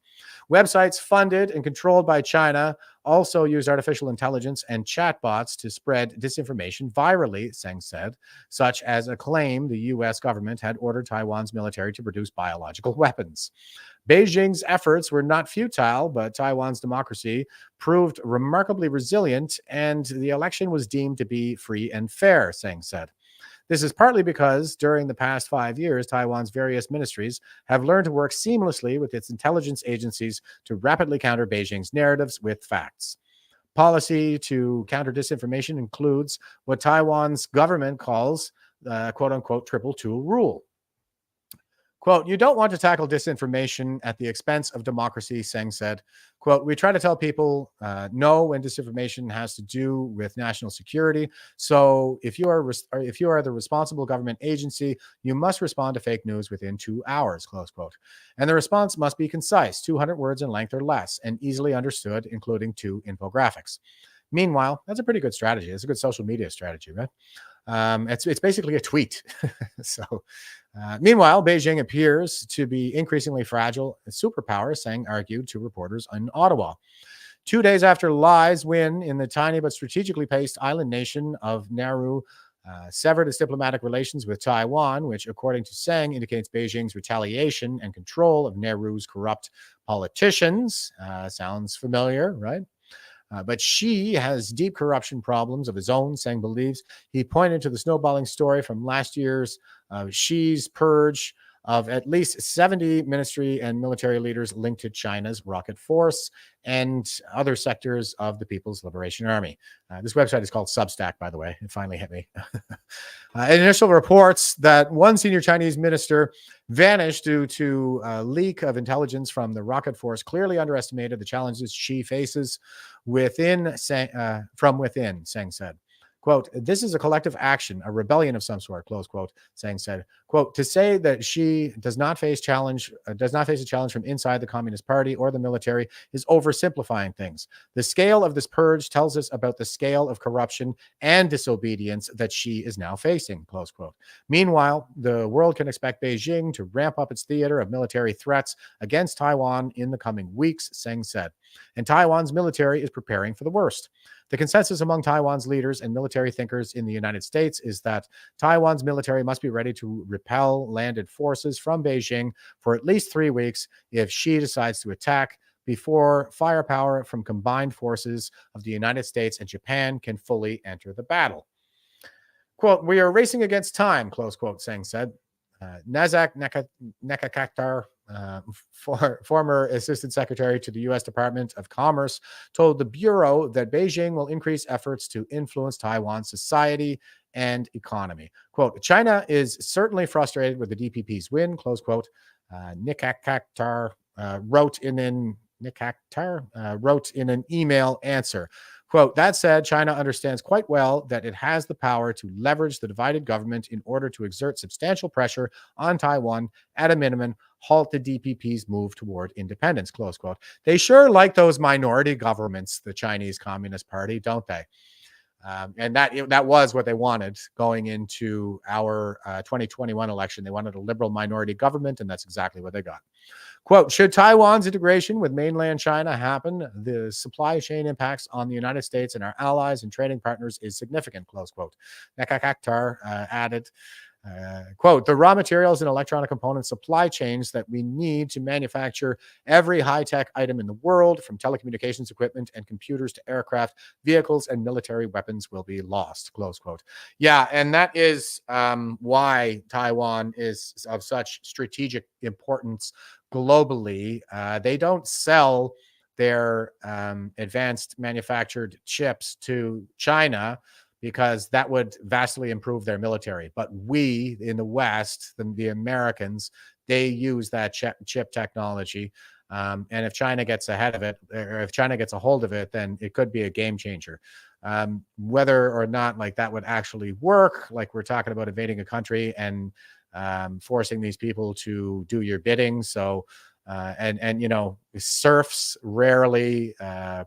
Websites funded and controlled by China also use artificial intelligence and chatbots to spread disinformation virally, Seng said, such as a claim the U.S. government had ordered Taiwan's military to produce biological weapons. Beijing's efforts were not futile, but Taiwan's democracy proved remarkably resilient, and the election was deemed to be free and fair, Seng said. This is partly because during the past 5 years, Taiwan's various ministries have learned to work seamlessly with its intelligence agencies to rapidly counter Beijing's narratives with facts. Policy to counter disinformation includes what Taiwan's government calls the quote-unquote triple tool rule. Quote, you don't want to tackle disinformation at the expense of democracy, Seng said. Quote, we try to tell people no when disinformation has to do with national security. So if you are the responsible government agency, you must respond to fake news within 2 hours, close quote. And the response must be concise, 200 words in length or less, and easily understood, including 2 infographics. Meanwhile, that's a pretty good strategy. It's a good social media strategy, right? It's basically a tweet. Meanwhile, Beijing appears to be increasingly fragile. A superpower, Seng argued to reporters in Ottawa. 2 days after Lai's win in the tiny but strategically placed island nation of Nauru severed its diplomatic relations with Taiwan, which, according to Seng, indicates Beijing's retaliation and control of Nauru's corrupt politicians. Sounds familiar, right? But Xi has deep corruption problems of his own, Seng believes. He pointed to the snowballing story from last year's Xi's purge of at least 70 ministry and military leaders linked to China's rocket force and other sectors of the People's Liberation Army. This website is called Substack, by the way. It finally hit me. Initial reports that one senior Chinese minister vanished due to a leak of intelligence from the rocket force clearly underestimated the challenges Xi faces from within, Seng said. Quote, this is a collective action, a rebellion of some sort, close quote, Seng said. Quote, to say that Xi does not face a challenge from inside the Communist Party or the military is oversimplifying things. The scale of this purge tells us about the scale of corruption and disobedience that Xi is now facing, close quote. Meanwhile, the world can expect Beijing to ramp up its theater of military threats against Taiwan in the coming weeks, Seng said. And Taiwan's military is preparing for the worst. The consensus among Taiwan's leaders and military thinkers in the United States is that Taiwan's military must be ready to repel landed forces from Beijing for at least 3 weeks if Xi decides to attack before firepower from combined forces of the United States and Japan can fully enter the battle. Quote, we are racing against time, close quote, Seng said. Nazak Nekakaktar, former assistant secretary to the U.S. Department of Commerce, told the Bureau that Beijing will increase efforts to influence Taiwan's society and economy. Quote, China is certainly frustrated with the DPP's win, close quote. Nekakaktar wrote in an email answer. Quote, that said, China understands quite well that it has the power to leverage the divided government in order to exert substantial pressure on Taiwan, at a minimum, halt the DPP's move toward independence, close quote. They sure like those minority governments, the Chinese Communist Party, don't they? And that was what they wanted going into our 2021 election. They wanted a liberal minority government, and that's exactly what they got. Quote, should Taiwan's integration with mainland China happen, the supply chain impacts on the United States and our allies and trading partners is significant, close quote. Nekak Akhtar added, quote, the raw materials and electronic component supply chains that we need to manufacture every high-tech item in the world, from telecommunications equipment and computers to aircraft, vehicles, and military weapons will be lost, close quote. Yeah, and that is why Taiwan is of such strategic importance globally. They don't sell their advanced manufactured chips to China because that would vastly improve their military. But we in the West, the Americans, they use that chip technology. And if China gets ahead of it, or if China gets a hold of it, then it could be a game changer. Whether or not like that would actually work, like we're talking about invading a country and forcing these people to do your bidding. So, and you know, serfs rarely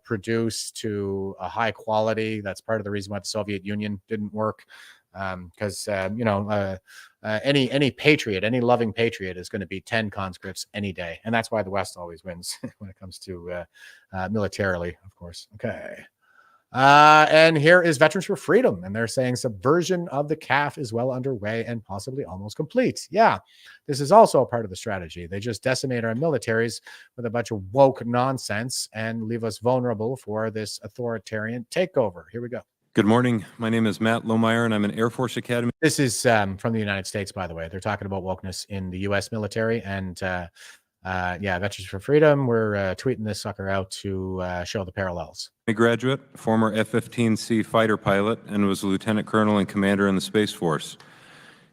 produce to a high quality. That's part of the reason why the Soviet Union didn't work, because you know, any patriot, any loving patriot is going to be 10 conscripts any day, and that's why the West always wins when it comes to militarily, of course. Okay. And here is Veterans for Freedom, and they're saying subversion of the CAF is well underway and possibly almost complete. Yeah, this is also a part of the strategy. They just decimate our militaries with a bunch of woke nonsense and leave us vulnerable for this authoritarian takeover. Here we go. Good morning. My name is Matt Lohmeyer, and I'm an Air Force Academy. This is from the United States, by the way. They're talking about wokeness in the U.S. military, and yeah, Veterans for Freedom, we're tweeting this sucker out to show the parallels. A graduate, former F-15C fighter pilot, and was a lieutenant colonel and commander in the Space Force.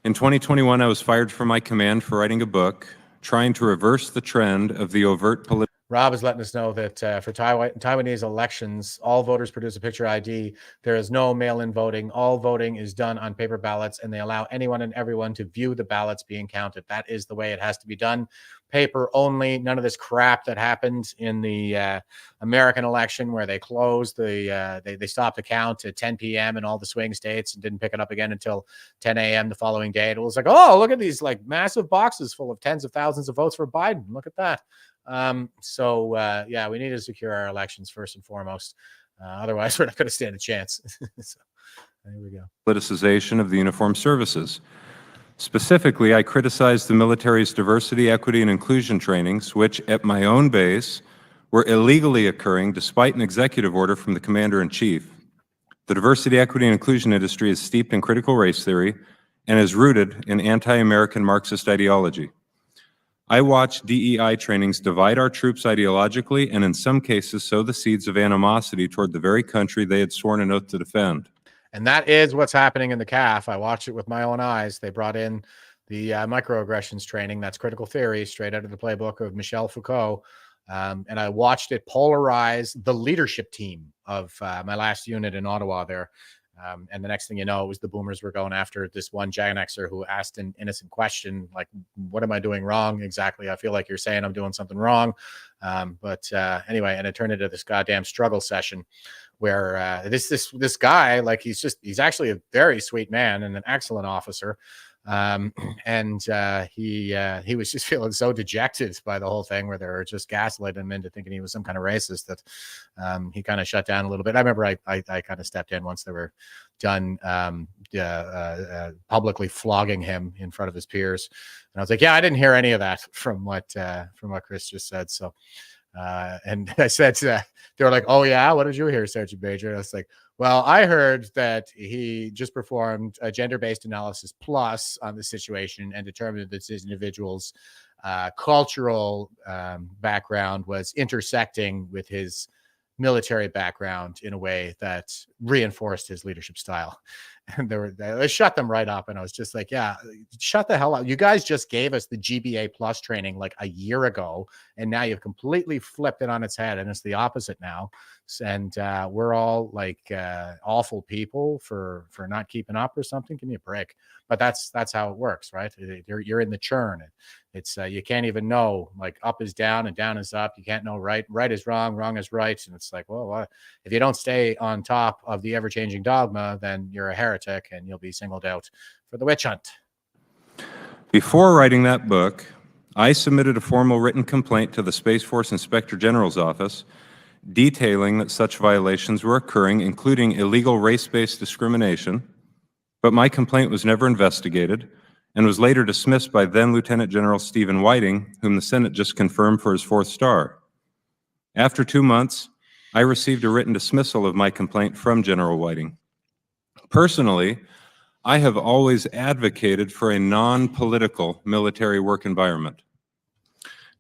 In 2021, I was fired from my command for writing a book trying to reverse the trend of the overt political. Rob is letting us know that for Taiwanese elections, all voters produce a picture ID. There is no mail-in voting. All voting is done on paper ballots, and they allow anyone and everyone to view the ballots being counted. That is the way it has to be done. Paper only. None of this crap that happened in the American election where they closed they stopped the count at 10 p.m. in all the swing states and didn't pick it up again until 10 a.m. the following day. It was like, oh, look at these like massive boxes full of tens of thousands of votes for Biden. Look at that. So yeah, we need to secure our elections first and foremost. Otherwise, we're not going to stand a chance. So, there we go. Politicization of the uniformed services. Specifically, I criticized the military's diversity, equity, and inclusion trainings, which at my own base were illegally occurring despite an executive order from the commander-in-chief. The diversity, equity, and inclusion industry is steeped in critical race theory and is rooted in anti-American Marxist ideology. I watched DEI trainings divide our troops ideologically and in some cases sow the seeds of animosity toward the very country they had sworn an oath to defend. And that is what's happening in the CAF. I watched it with my own eyes. They brought in the microaggressions training. That's critical theory, straight out of the playbook of Michel Foucault. And I watched it polarize the leadership team of my last unit in Ottawa there. And the next thing you know, it was the boomers were going after this one Gen Xer who asked an innocent question, like, what am I doing wrong? Exactly. I feel like you're saying I'm doing something wrong. But anyway, and it turned into this goddamn struggle session where this guy, like, he's actually a very sweet man and an excellent officer. And he was just feeling so dejected by the whole thing where they were just gaslighting him into thinking he was some kind of racist that he kind of shut down a little bit. I remember I kind of stepped in once they were done publicly flogging him in front of his peers, and I was like, yeah, I didn't hear any of that from what Chris just said. So and I said they were like, oh yeah, what did you hear, Sergeant Major? And I was like, well, I heard that he just performed a gender-based analysis plus on the situation and determined that this individual's cultural background was intersecting with his military background in a way that reinforced his leadership style. And they shut them right up. And I was just like, yeah, shut the hell up. You guys just gave us the GBA plus training like a year ago, and now you've completely flipped it on its head and it's the opposite now. and we're all like awful people for not keeping up or something. Give me a break. But that's how it works, right? You're in the churn. It's you can't even know, like, up is down and down is up. You can't know right is wrong, wrong is right. And it's like, well, if you don't stay on top of the ever-changing dogma, then you're a heretic and you'll be singled out for the witch hunt. Before writing that book, I submitted a formal written complaint to the Space Force Inspector General's office detailing that such violations were occurring, including illegal race-based discrimination, but my complaint was never investigated and was later dismissed by then Lieutenant General Stephen Whiting, whom the Senate just confirmed for his 4th star. After 2 months, I received a written dismissal of my complaint from General Whiting. Personally, I have always advocated for a non-political military work environment.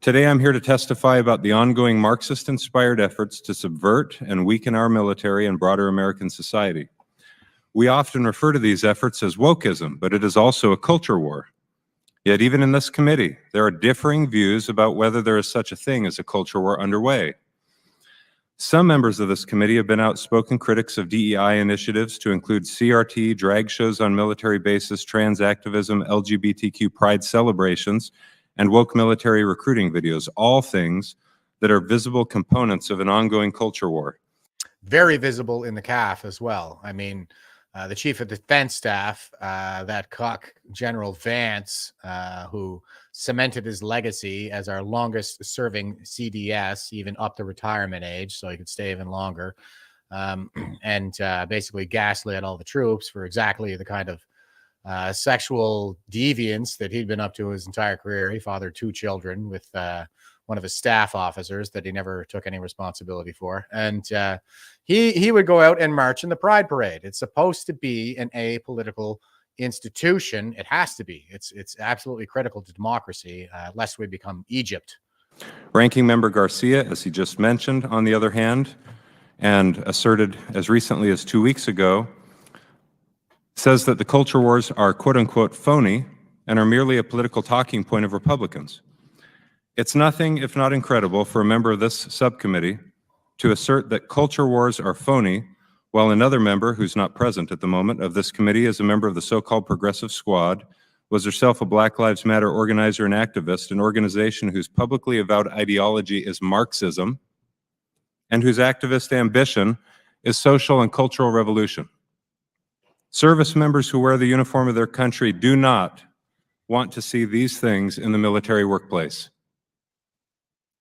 Today, I'm here to testify about the ongoing Marxist-inspired efforts to subvert and weaken our military and broader American society. We often refer to these efforts as wokeism, but it is also a culture war. Yet even in this committee, there are differing views about whether there is such a thing as a culture war underway. Some members of this committee have been outspoken critics of DEI initiatives to include CRT, drag shows on military bases, trans activism, LGBTQ pride celebrations, and woke military recruiting videos, all things that are visible components of an ongoing culture war. Very visible in the CAF as well. I mean, the chief of defense staff, that cock General Vance, who cemented his legacy as our longest serving CDS, even up to retirement age, so he could stay even longer, and basically gaslit all the troops for exactly the kind of sexual deviance that he'd been up to his entire career. He fathered 2 children with one of his staff officers that he never took any responsibility for. And he would go out and march in the Pride Parade. It's supposed to be an apolitical institution. It has to be. It's absolutely critical to democracy, lest we become Egypt. Ranking Member Garcia, as he just mentioned, on the other hand, and asserted as recently as 2 weeks ago, says that the culture wars are quote-unquote phony and are merely a political talking point of Republicans. It's nothing if not incredible for a member of this subcommittee to assert that culture wars are phony, while another member, who's not present at the moment, of this committee is a member of the so-called Progressive Squad, was herself a Black Lives Matter organizer and activist, an organization whose publicly avowed ideology is Marxism, and whose activist ambition is social and cultural revolution. Service members who wear the uniform of their country do not want to see these things in the military workplace.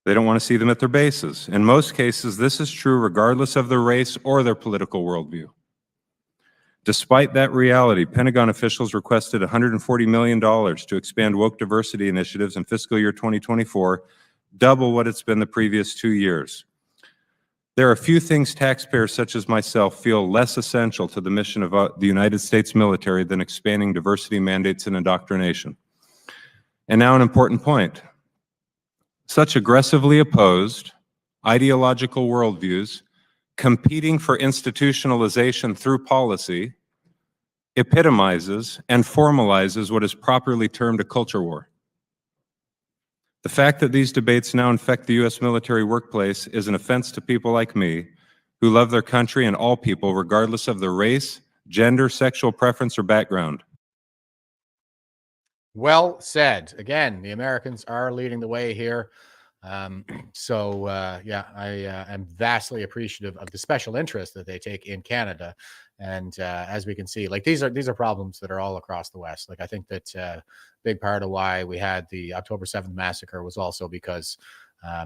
They don't want to see them at their bases. In most cases, this is true regardless of their race or their political worldview. Despite that reality, Pentagon officials requested $140 million to expand woke diversity initiatives in fiscal year 2024, double what it's been the previous 2 years. There are few things taxpayers such as myself feel less essential to the mission of the United States military than expanding diversity mandates and indoctrination. And now an important point. Such aggressively opposed ideological worldviews competing for institutionalization through policy epitomizes and formalizes what is properly termed a culture war. The fact that these debates now infect the U.S. military workplace is an offense to people like me who love their country and all people regardless of their race, gender, sexual preference, or background. Well said. Again, the Americans are leading the way here. Yeah, I am vastly appreciative of the special interest that they take in Canada. And as we can see, like these are problems that are all across the West. Like I think that a big part of why we had the October 7th massacre was also because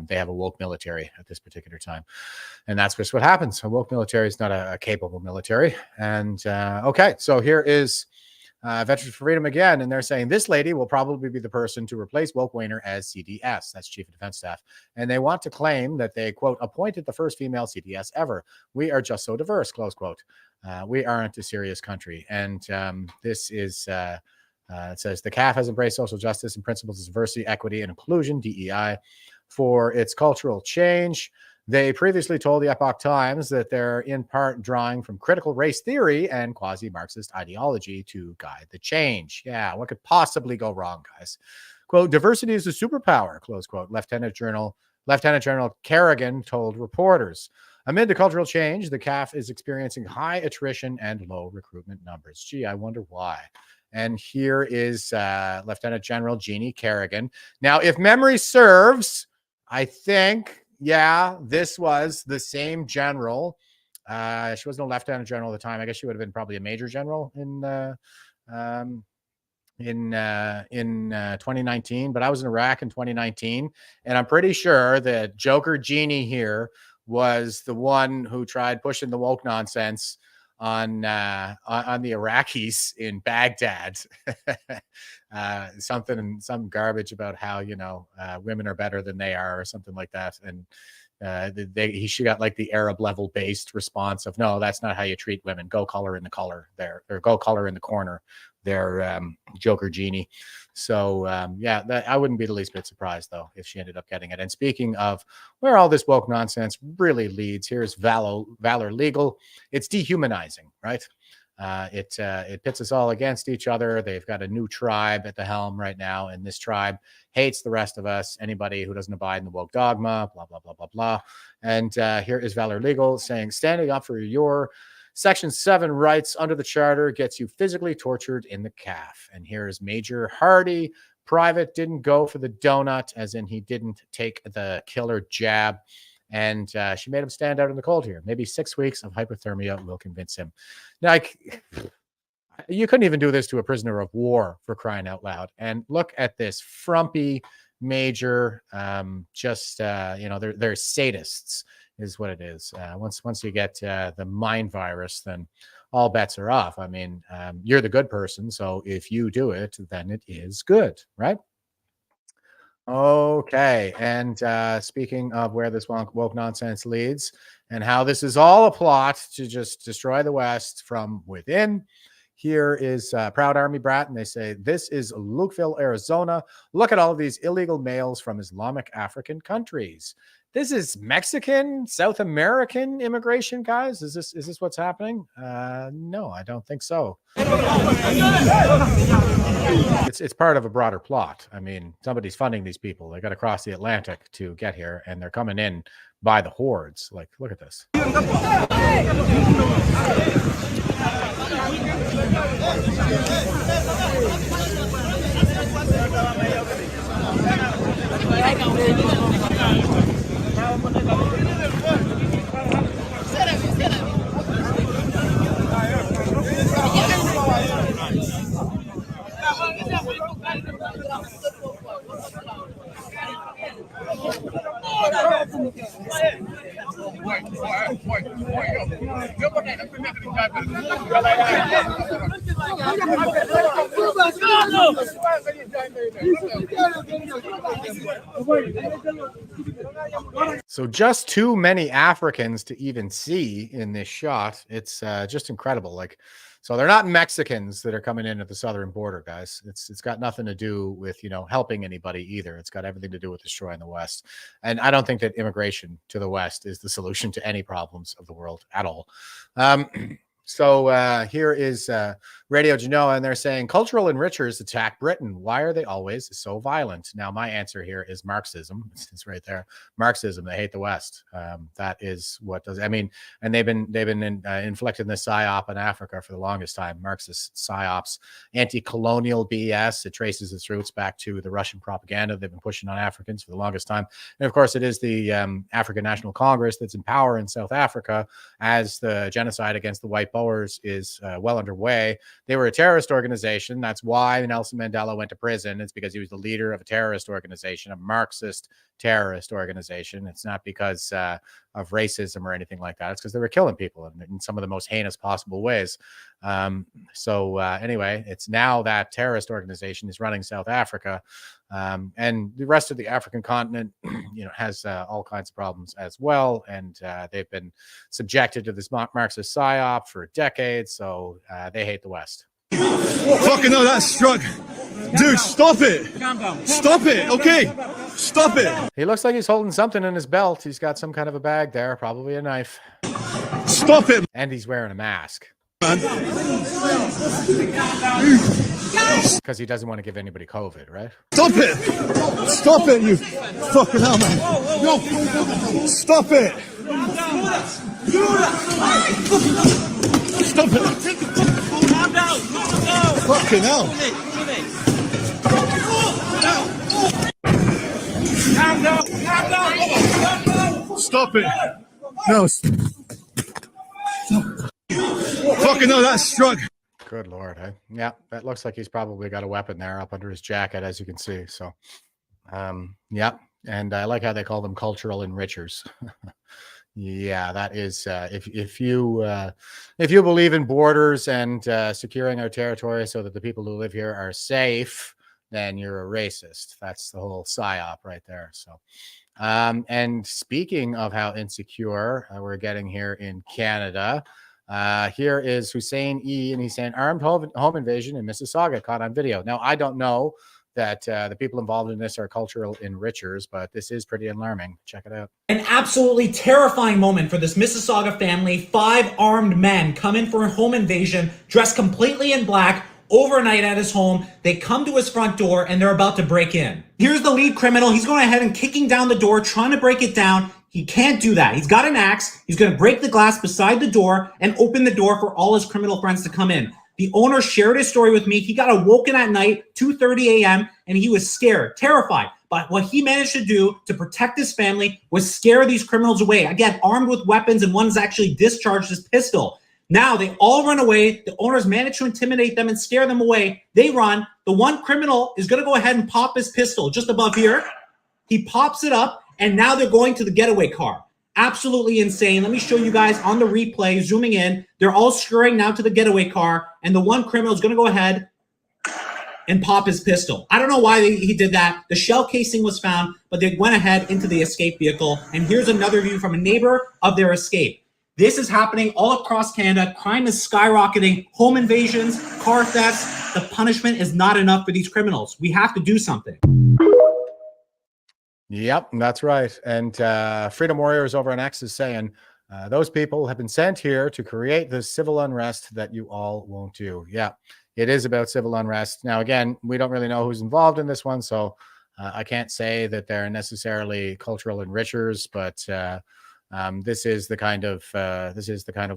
they have a woke military at this particular time. And that's just what happens. A woke military is not a capable military. And okay, so here is Veterans for Freedom again, and they're saying this lady will probably be the person to replace Woke Weiner as CDS. That's Chief of Defense Staff. And they want to claim that they, quote, appointed the first female CDS ever. We are just so diverse, close quote. We aren't a serious country. And this is, it says, the CAF has embraced social justice and principles of diversity, equity, and inclusion, DEI, for its cultural change. They previously told the Epoch Times that they're in part drawing from critical race theory and quasi-Marxist ideology to guide the change. Yeah, what could possibly go wrong, guys? Quote, diversity is a superpower, close quote, Lieutenant General Kerrigan told reporters. Amid the cultural change, the CAF is experiencing high attrition and low recruitment numbers. Gee, I wonder why. And here is Lieutenant General Jeannie Kerrigan. Now, if memory serves, I think, yeah, this was the same general. She wasn't a lieutenant general at the time. I guess she would have been probably a major general in 2019. But I was in Iraq in 2019, and I'm pretty sure that Joker Jeannie here was the one who tried pushing the woke nonsense on the Iraqis in Baghdad. Some garbage about how women are better than they are, or something like that. And she got like the Arab level based response of, no, that's not how you treat women. Go color in the color there, or go color in the corner there, Joker Jeannie. So I wouldn't be the least bit surprised though if she ended up getting it. And speaking of where all this woke nonsense really leads, here's Valor Legal. It's dehumanizing, right? It pits us all against each other. They've got a new tribe at the helm right now, and this tribe hates the rest of us, anybody who doesn't abide in the woke dogma, blah, blah, blah, blah, blah. And here is Valor Legal saying, standing up for your Section 7 rights under the charter gets you physically tortured in the CAF. And here's Major Hardy. Private didn't go for the donut, as in he didn't take the killer jab. And she made him stand out in the cold here. Maybe 6 weeks of hypothermia will convince him. Now, you couldn't even do this to a prisoner of war, for crying out loud. And look at this frumpy major. They're sadists is what it is. Once you get the mind virus, then all bets are off. I mean, you're the good person. So if you do it, then it is good, right? Okay, and speaking of where this woke nonsense leads and how this is all a plot to just destroy the West from within, here is Proud Army Brat, and they say, this is Lukeville, Arizona. Look at all of these illegal males from Islamic African countries. This is Mexican, South American immigration, guys. Is this what's happening? No, I don't think so. It's part of a broader plot. I mean, somebody's funding these people. They got to cross the Atlantic to get here, and they're coming in by the hordes. Like, look at this. So just too many Africans to even see in this shot. It's just incredible. Like, so they're not Mexicans that are coming in at the southern border, guys. It's got nothing to do with, helping anybody either. It's got everything to do with destroying the West. And I don't think that immigration to the West is the solution to any problems of the world at all. So here is Radio Genoa, and they're saying cultural enrichers attack Britain. Why are they always so violent? Now, my answer here is Marxism. It's right there. Marxism. They hate the West. That is what does. I mean, and they've been inflicting this psyop in Africa for the longest time. Marxist psyops, anti-colonial BS. It traces its roots back to the Russian propaganda they've been pushing on Africans for the longest time. And of course, it is the African National Congress that's in power in South Africa as the genocide against the white Boers is well underway. They were a terrorist organization. That's why Nelson Mandela went to prison. It's because he was the leader of a terrorist organization, a Marxist terrorist organization. It's not because of racism or anything like that. It's because they were killing people in some of the most heinous possible ways. Anyway, it's now that terrorist organization is running South Africa. And the rest of the African continent, has all kinds of problems as well. And they've been subjected to this Marxist psyop for decades. So they hate the West. Fucking no, that struck. Dude, stop it. Stop it. Okay. Stop it. He looks like he's holding something in his belt. He's got some kind of a bag there, probably a knife. Stop it. And he's wearing a mask. Man. Because he doesn't want to give anybody COVID, right? Stop it! Stop it, you fucking hell, man! No! Stop it! Stop it! Fucking hell! Stop it! No! Fucking hell, that struck! Good Lord. Yeah, that looks like he's probably got a weapon there up under his jacket, as you can see. So, yeah. And I like how they call them cultural enrichers. Yeah, that is, if you believe in borders and securing our territory so that the people who live here are safe, then you're a racist. That's the whole psyop right there. So, and speaking of how insecure we're getting here in Canada, here is Hussein E. and he's saying armed home invasion in Mississauga caught on video. Now, I don't know that the people involved in this are cultural enrichers, but this is pretty alarming. Check it out. An absolutely terrifying moment for this Mississauga family. 5 armed men come in for a home invasion, dressed completely in black, overnight at his home. They come to his front door and they're about to break in. Here's the lead criminal. He's going ahead and kicking down the door, trying to break it down. He can't do that. He's got an axe. He's going to break the glass beside the door and open the door for all his criminal friends to come in. The owner shared his story with me. He got awoken at night, 2:30 a.m., and he was scared, terrified. But what he managed to do to protect his family was scare these criminals away. Again, armed with weapons, and one's actually discharged his pistol. Now they all run away. The owners managed to intimidate them and scare them away. They run. The one criminal is going to go ahead and pop his pistol just above here. He pops it up, and now they're going to the getaway car. Absolutely insane. Let me show you guys on the replay, zooming in. They're all scurrying now to the getaway car, and the one criminal is going to go ahead and pop his pistol. I don't know why he did that. The shell casing was found, but they went ahead into the escape vehicle. And here's another view from a neighbor of their escape. This is happening all across Canada. Crime is skyrocketing. Home invasions, car thefts. The punishment is not enough for these criminals. We have to do something. Yep, that's right. And Freedom Warriors over on X is saying, those people have been sent here to create the civil unrest that you all won't do. Yeah, it is about civil unrest. Now, again, we don't really know who's involved in this one, so I can't say that they're necessarily cultural enrichers, but this is the kind of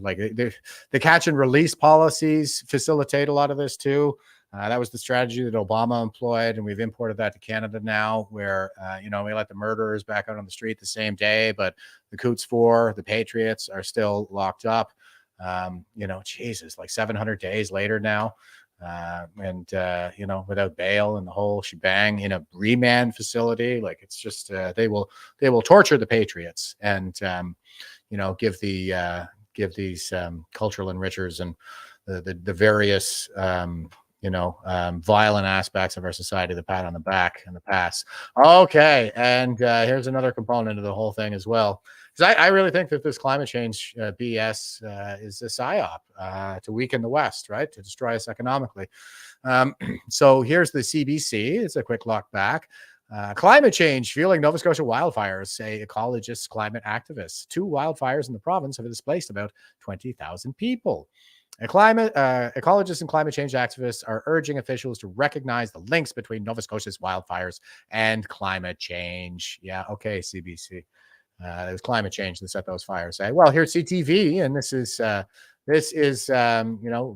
like the catch and release policies facilitate a lot of this too. That was the strategy that Obama employed, and we've imported that to Canada now, where we let the murderers back out on the street the same day, but the Coots 4, the Patriots, are still locked up. Jesus, like 700 days later now, and without bail and the whole shebang in a remand facility. Like, it's just they will torture the Patriots and give these cultural enrichers and the various violent aspects of our society, the pat on the back and the pass. Okay, and here's another component of the whole thing as well, because I really think that this climate change BS is a psyop to weaken the West, right, to destroy us economically. So here's the CBC. It's a quick look back. Climate change fueling Nova Scotia wildfires, say ecologists, climate activists. 2 wildfires in the province have displaced about 20,000 people. Ecologists and climate change activists are urging officials to recognize the links between Nova Scotia's wildfires and climate change. Yeah, okay, CBC. It was climate change that set those fires. Well, here's CTV, and this is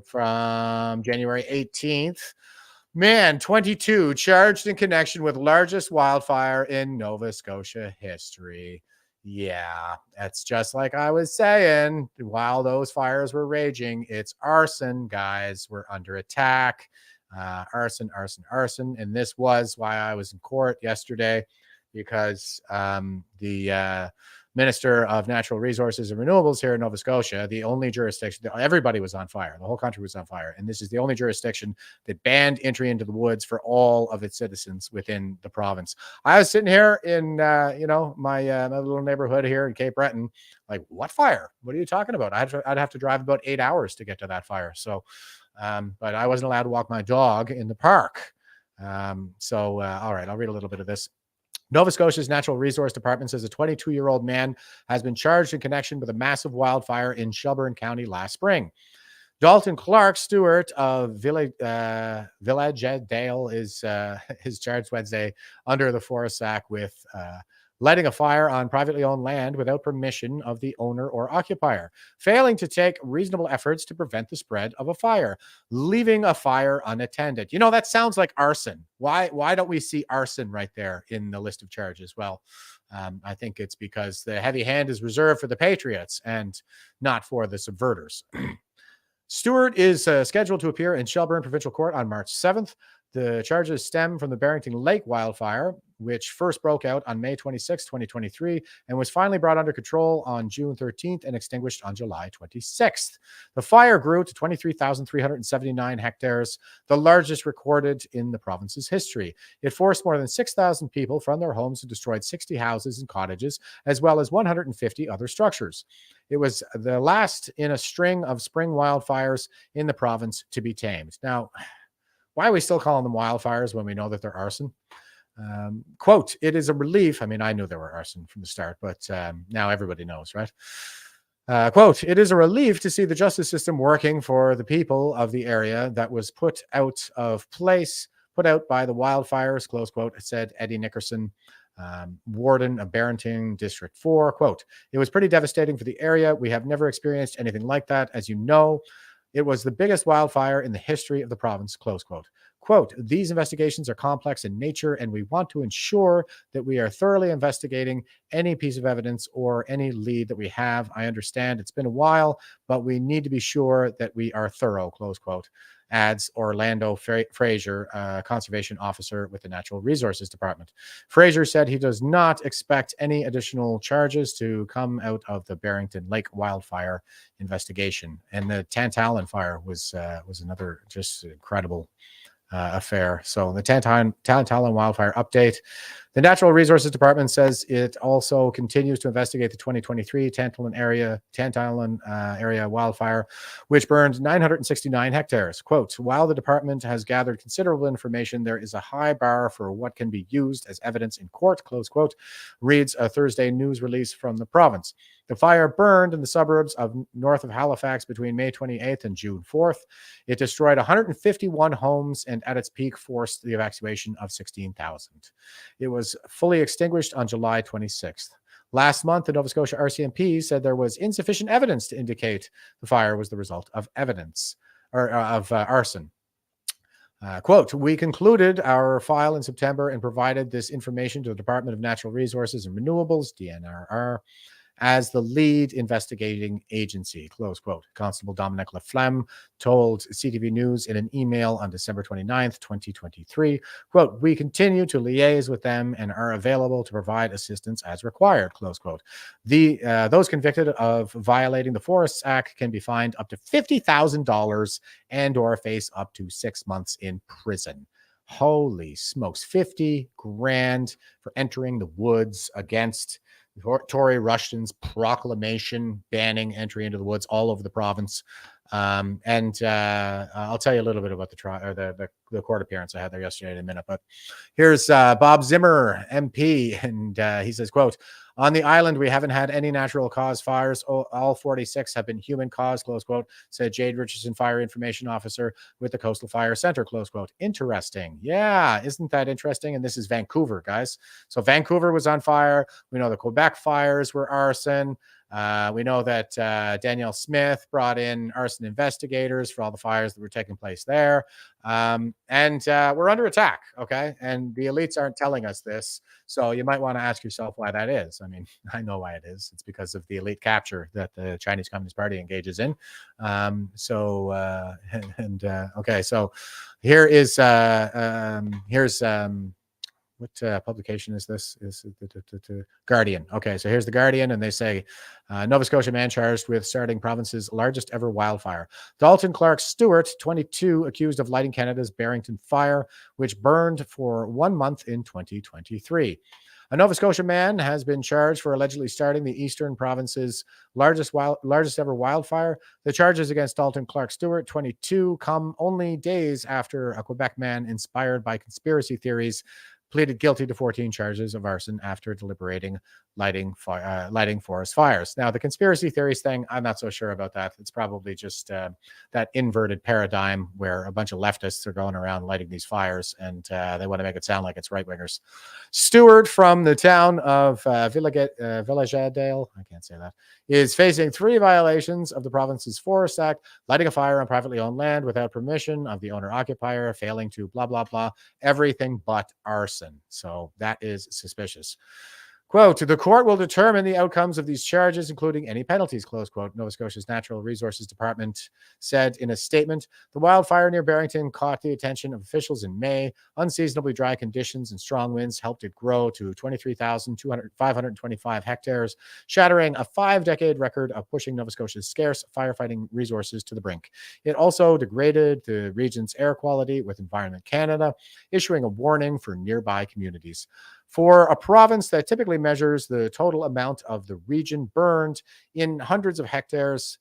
from January 18th. Man, 22 charged in connection with largest wildfire in Nova Scotia history. Yeah, that's just like I was saying. While those fires were raging, it's arson, guys. We're under attack. Arson. And this was why I was in court yesterday, because the Minister of Natural Resources and Renewables here in Nova Scotia, the only jurisdiction, everybody was on fire. The whole country was on fire. And this is the only jurisdiction that banned entry into the woods for all of its citizens within the province. I was sitting here in, my little neighborhood here in Cape Breton, like, what fire? What are you talking about? I'd have to drive about 8 hours to get to that fire. So, but I wasn't allowed to walk my dog in the park. All right, I'll read a little bit of this. Nova Scotia's Natural Resource Department says a 22-year-old man has been charged in connection with a massive wildfire in Shelburne County last spring. Dalton Clark Stewart of Village Dale is charged Wednesday under the Forest Act with lighting a fire on privately owned land without permission of the owner or occupier, failing to take reasonable efforts to prevent the spread of a fire, leaving a fire unattended. You know, that sounds like arson. Why don't we see arson right there in the list of charges? Well, I think it's because the heavy hand is reserved for the patriots and not for the subverters. Stewart is scheduled to appear in Shelburne Provincial Court on March 7th. The charges stem from the Barrington Lake wildfire, which first broke out on May 26, 2023, and was finally brought under control on June 13th and extinguished on July 26th. The fire grew to 23,379 hectares, the largest recorded in the province's history. It forced more than 6,000 people from their homes and destroyed 60 houses and cottages, as well as 150 other structures. It was the last in a string of spring wildfires in the province to be tamed. Now, why are we still calling them wildfires when we know that they're arson? Quote, it is a relief. I mean, I knew they were arson from the start, but now everybody knows, right? Quote, it is a relief to see the justice system working for the people of the area that was put out by the wildfires, close quote, said Eddie Nickerson, warden of Barrington District 4. Quote, it was pretty devastating for the area. We have never experienced anything like that. As you know, it was the biggest wildfire in the history of the province, close quote. Quote, these investigations are complex in nature, and we want to ensure that we are thoroughly investigating any piece of evidence or any lead that we have. I understand it's been a while, but we need to be sure that we are thorough, close quote, adds Orlando Fraser, conservation officer with the Natural Resources Department. Fraser said he does not expect any additional charges to come out of the Barrington Lake wildfire investigation. And the Tantalon fire was another just incredible affair. So the Tantalon wildfire update. The Natural Resources Department says it also continues to investigate the 2023 Tantalon area wildfire, which burned 969 hectares. Quote, while the department has gathered considerable information, there is a high bar for what can be used as evidence in court, close quote, reads a Thursday news release from the province. The fire burned in the suburbs of north of Halifax between May 28th and June 4th. It destroyed 151 homes and at its peak forced the evacuation of 16,000. It was fully extinguished on July 26th. Last month, the Nova Scotia RCMP said there was insufficient evidence to indicate the fire was the result of arson. Quote, we concluded our file in September and provided this information to the Department of Natural Resources and Renewables, DNRR, as the lead investigating agency, close quote. Constable Dominic Laflemme told CTV News in an email on December 29th, 2023, quote, we continue to liaise with them and are available to provide assistance as required, close quote. Those convicted of violating the Forests Act can be fined up to $50,000 and or face up to 6 months in prison. Holy smokes, 50 grand for entering the woods against Tory Rushton's proclamation banning entry into the woods all over the province. I'll tell you a little bit about the court appearance I had there yesterday in a minute. But here's Bob Zimmer, MP, and he says, quote, on the island, we haven't had any natural cause fires. All 46 have been human caused, close quote, said Jade Richardson, Fire Information Officer with the Coastal Fire Center, close quote. Interesting. Yeah, isn't that interesting? And this is Vancouver, guys. So Vancouver was on fire. We know the Quebec fires were arson. We know that Danielle Smith brought in arson investigators for all the fires that were taking place there. And we're under attack, okay? And the elites aren't telling us this. So you might want to ask yourself why that is. I mean, I know why it is. It's because of the elite capture that the Chinese Communist Party engages in. Okay, so here's what publication is this? Is it Guardian? Okay, so here's the Guardian, and they say Nova Scotia man charged with starting province's largest ever wildfire. Dalton Clark Stewart, 22, accused of lighting Canada's Barrington fire, which burned for 1 month in 2023. A Nova Scotia man has been charged for allegedly starting the Eastern Province's largest ever wildfire. The charges against Dalton Clark Stewart, 22, come only days after a Quebec man inspired by conspiracy theories pleaded guilty to 14 charges of arson after deliberating lighting forest fires. Now, the conspiracy theories thing, I'm not so sure about that. It's probably just that inverted paradigm where a bunch of leftists are going around lighting these fires, and they want to make it sound like it's right-wingers. Stewart from the town of Villagedale, I can't say that, is facing 3 violations of the province's Forest Act: lighting a fire on privately owned land without permission of the owner-occupier, failing to blah, blah, blah, everything but arson. So that is suspicious. Quote, the court will determine the outcomes of these charges, including any penalties, close quote. Nova Scotia's Natural Resources Department said in a statement. The wildfire near Barrington caught the attention of officials in May. Unseasonably dry conditions and strong winds helped it grow to 23,525 hectares, shattering a 5-decade record of pushing Nova Scotia's scarce firefighting resources to the brink. It also degraded the region's air quality, with Environment Canada issuing a warning for nearby communities. For a province that typically measures the total amount of the region burned in hundreds of hectares,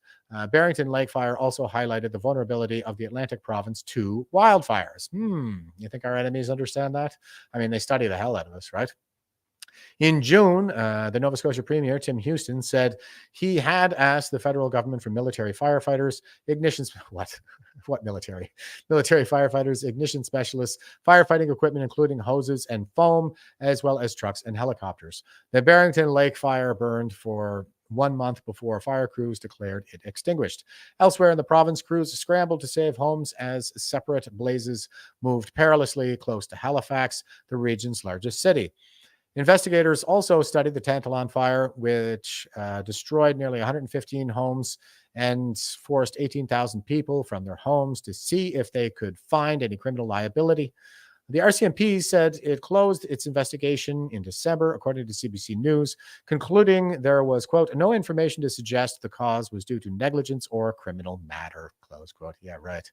Barrington Lake Fire also highlighted the vulnerability of the Atlantic province to wildfires. You think our enemies understand that? I mean, they study the hell out of us, right? In June, the Nova Scotia Premier, Tim Houston, said he had asked the federal government for military firefighters, military firefighters, ignition specialists, firefighting equipment, including hoses and foam, as well as trucks and helicopters. The Barrington Lake Fire burned for 1 month before fire crews declared it extinguished. Elsewhere in the province, crews scrambled to save homes as separate blazes moved perilously close to Halifax, the region's largest city. Investigators also studied the Tantalon fire, which destroyed nearly 115 homes and forced 18,000 people from their homes, to see if they could find any criminal liability. The RCMP said it closed its investigation in December, according to CBC News, concluding there was, quote, no information to suggest the cause was due to negligence or criminal matter, close quote. Yeah, right.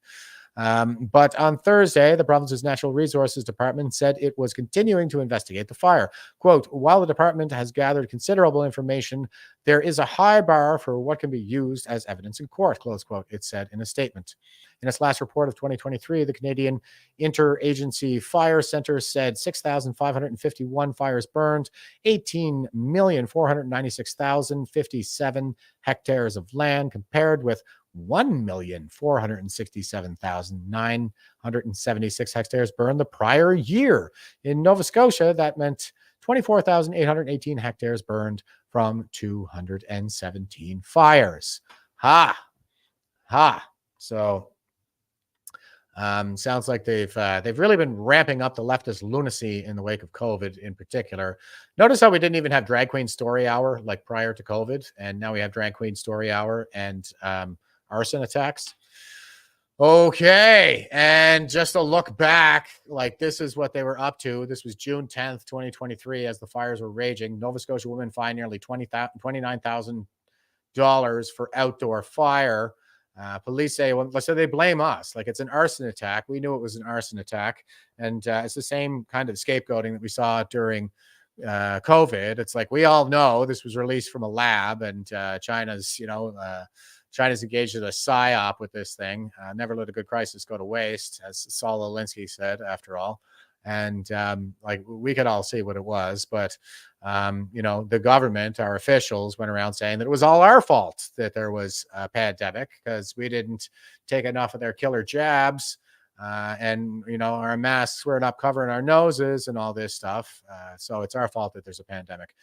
But on Thursday, the province's Natural Resources Department said it was continuing to investigate the fire. Quote, while the department has gathered considerable information, there is a high bar for what can be used as evidence in court, close quote, it said in a statement. In its last report of 2023, the Canadian Interagency Fire Centre said 6,551 fires burned, 18,496,057 hectares of land, compared with 1,467,976 hectares burned the prior year. In Nova Scotia, that meant 24,818 hectares burned from 217 fires. Ha! So sounds like they've really been ramping up the leftist lunacy in the wake of COVID in particular. Notice how we didn't even have Drag Queen Story Hour like prior to COVID, and now we have Drag Queen Story Hour and arson attacks. Okay, and just a look back, like this is what they were up to. This was June 10th, 2023, as the fires were raging. Nova Scotia women fined nearly $29,000 for outdoor fire. Police say, so they blame us, like it's an arson attack. We knew it was an arson attack, and it's the same kind of scapegoating that we saw during COVID. It's like, we all know this was released from a lab, and China's engaged in a psyop with this thing. Never let a good crisis go to waste, as Saul Alinsky said, after all. And like we could all see what it was, but the government, our officials, went around saying that it was all our fault that there was a pandemic because we didn't take enough of their killer jabs, and our masks weren't up covering our noses and all this stuff. So it's our fault that there's a pandemic.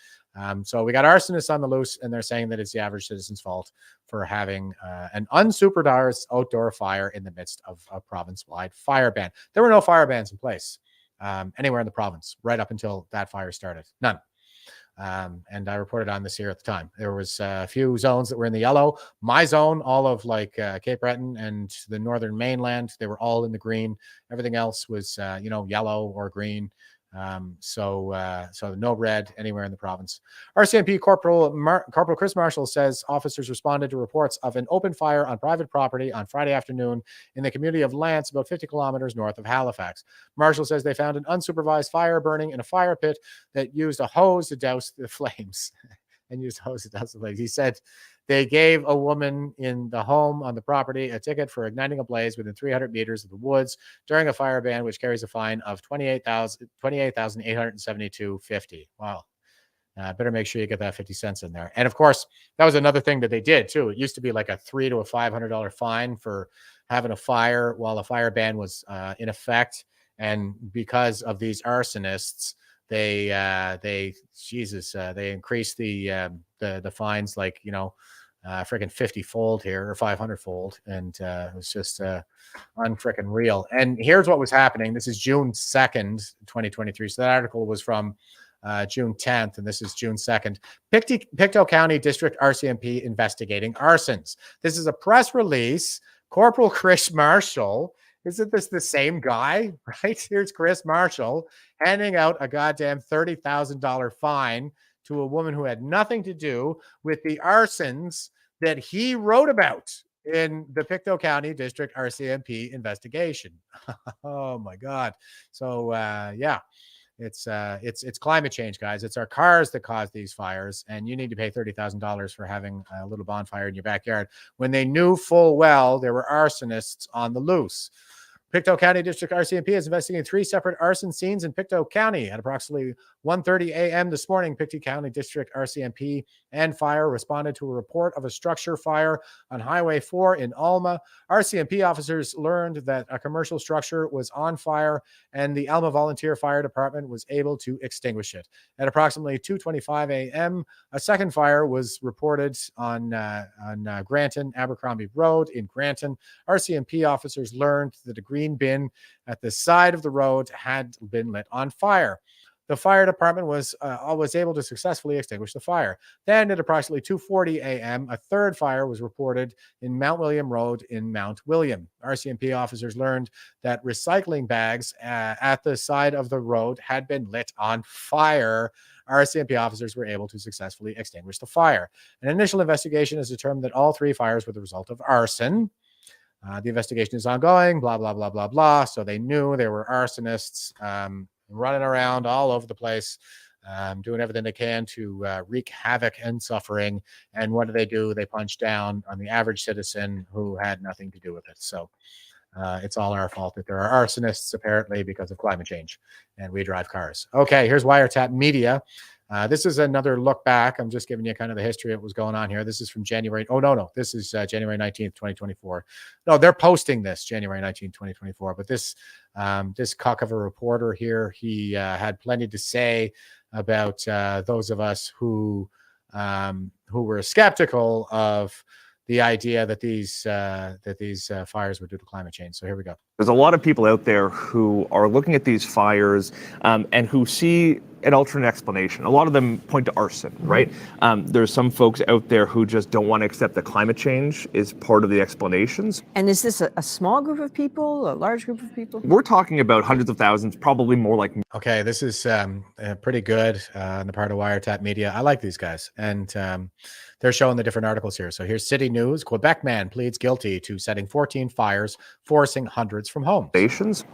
So we got arsonists on the loose, and they're saying that it's the average citizen's fault for having an unsupervised outdoor fire in the midst of a province-wide fire ban. There were no fire bans in place anywhere in the province right up until that fire started. None. And I reported on this here at the time. There was a few zones that were in the yellow. My zone, all of Cape Breton and the northern mainland, they were all in the green. Everything else was yellow or green. So no red anywhere in the province. RCMP Corporal Chris Marshall says officers responded to reports of an open fire on private property on Friday afternoon in the community of Lance, about 50 kilometers north of Halifax. Marshall says they found an unsupervised fire burning in a fire pit that used a hose to douse the flames. He said they gave a woman in the home on the property a ticket for igniting a blaze within 300 meters of the woods during a fire ban, which carries a fine of $28,872.50. Wow. Better make sure you get that 50 cents in there. And of course, that was another thing that they did too. It used to be like a $300 to $500 fine for having a fire while a fire ban was in effect. And because of these arsonists, they increased the fines, like, freaking 50-fold here, or 500-fold, and it was just unfreaking real. And here's what was happening. This is June 2nd, 2023. So that article was from June 10th, and this is June 2nd. Pictou County District RCMP investigating arsons. This is a press release. Corporal Chris Marshall. Isn't this the same guy? Right? Here's Chris Marshall handing out a goddamn $30,000 fine to a woman who had nothing to do with the arsons that he wrote about in the Pictou County District RCMP investigation. Oh my God. So yeah, it's climate change, guys. It's our cars that cause these fires, and you need to pay $30,000 for having a little bonfire in your backyard when they knew full well there were arsonists on the loose. Pictou County District RCMP is investigating 3 separate arson scenes in Pictou County. At approximately 1:30 a.m. this morning, Pictou County District RCMP and fire responded to a report of a structure fire on Highway 4 in Alma. RCMP officers learned that a commercial structure was on fire, and the Alma Volunteer Fire Department was able to extinguish it. At approximately 2:25 a.m., a second fire was reported on Granton Abercrombie Road in Granton. RCMP officers learned that a green bin at the side of the road had been lit on fire. The fire department was able to successfully extinguish the fire. Then at approximately 2:40 a.m., a third fire was reported in Mount William Road in Mount William. RCMP officers learned that recycling bags at the side of the road had been lit on fire. RCMP officers were able to successfully extinguish the fire. An initial investigation has determined that all 3 fires were the result of arson. The investigation is ongoing, blah, blah, blah, blah, blah. So they knew there were arsonists running around all over the place, doing everything they can to wreak havoc and suffering. And what do? They punch down on the average citizen who had nothing to do with it. So it's all our fault that there are arsonists, apparently, because of climate change, and we drive cars. Okay, here's Wiretap Media. This is another look back. I'm just giving you kind of the history of what was going on here. This is from January. Oh, no. This is January 19th, 2024. No, they're posting this January 19th, 2024. But this cock of a reporter here, he had plenty to say about those of us who were skeptical of the idea that these fires were due to climate change. So here we go. There's a lot of people out there who are looking at these fires and who see an alternate explanation. A lot of them point to arson, right? There's some folks out there who just don't want to accept that climate change is part of the explanations. And is this a small group of people, a large group of people? We're talking about hundreds of thousands, probably more like... Okay, this is pretty good on the part of Wiretap Media. I like these guys. And they're showing the different articles here. So here's City News. Quebec man pleads guilty to setting 14 fires, forcing hundreds from home.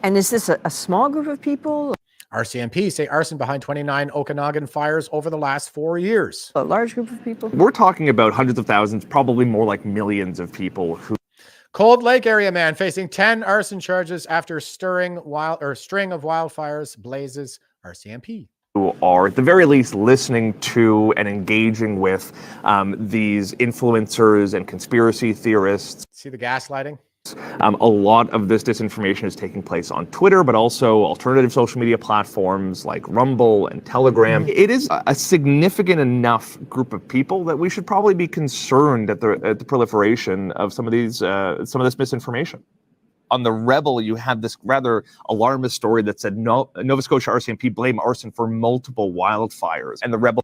And is this a small group of people? RCMP say arson behind 29 Okanagan fires over the last 4 years. A large group of people? We're talking about hundreds of thousands, probably more like millions of people who... Cold Lake area man facing 10 arson charges after string of wildfires blazes RCMP. Who are at the very least listening to and engaging with these influencers and conspiracy theorists. See the gaslighting? A lot of this disinformation is taking place on Twitter, but also alternative social media platforms like Rumble and Telegram. It is a significant enough group of people that we should probably be concerned at the proliferation of some of this misinformation. On the Rebel, you had this rather alarmist story that said Nova Scotia RCMP blame arson for multiple wildfires, and the Rebel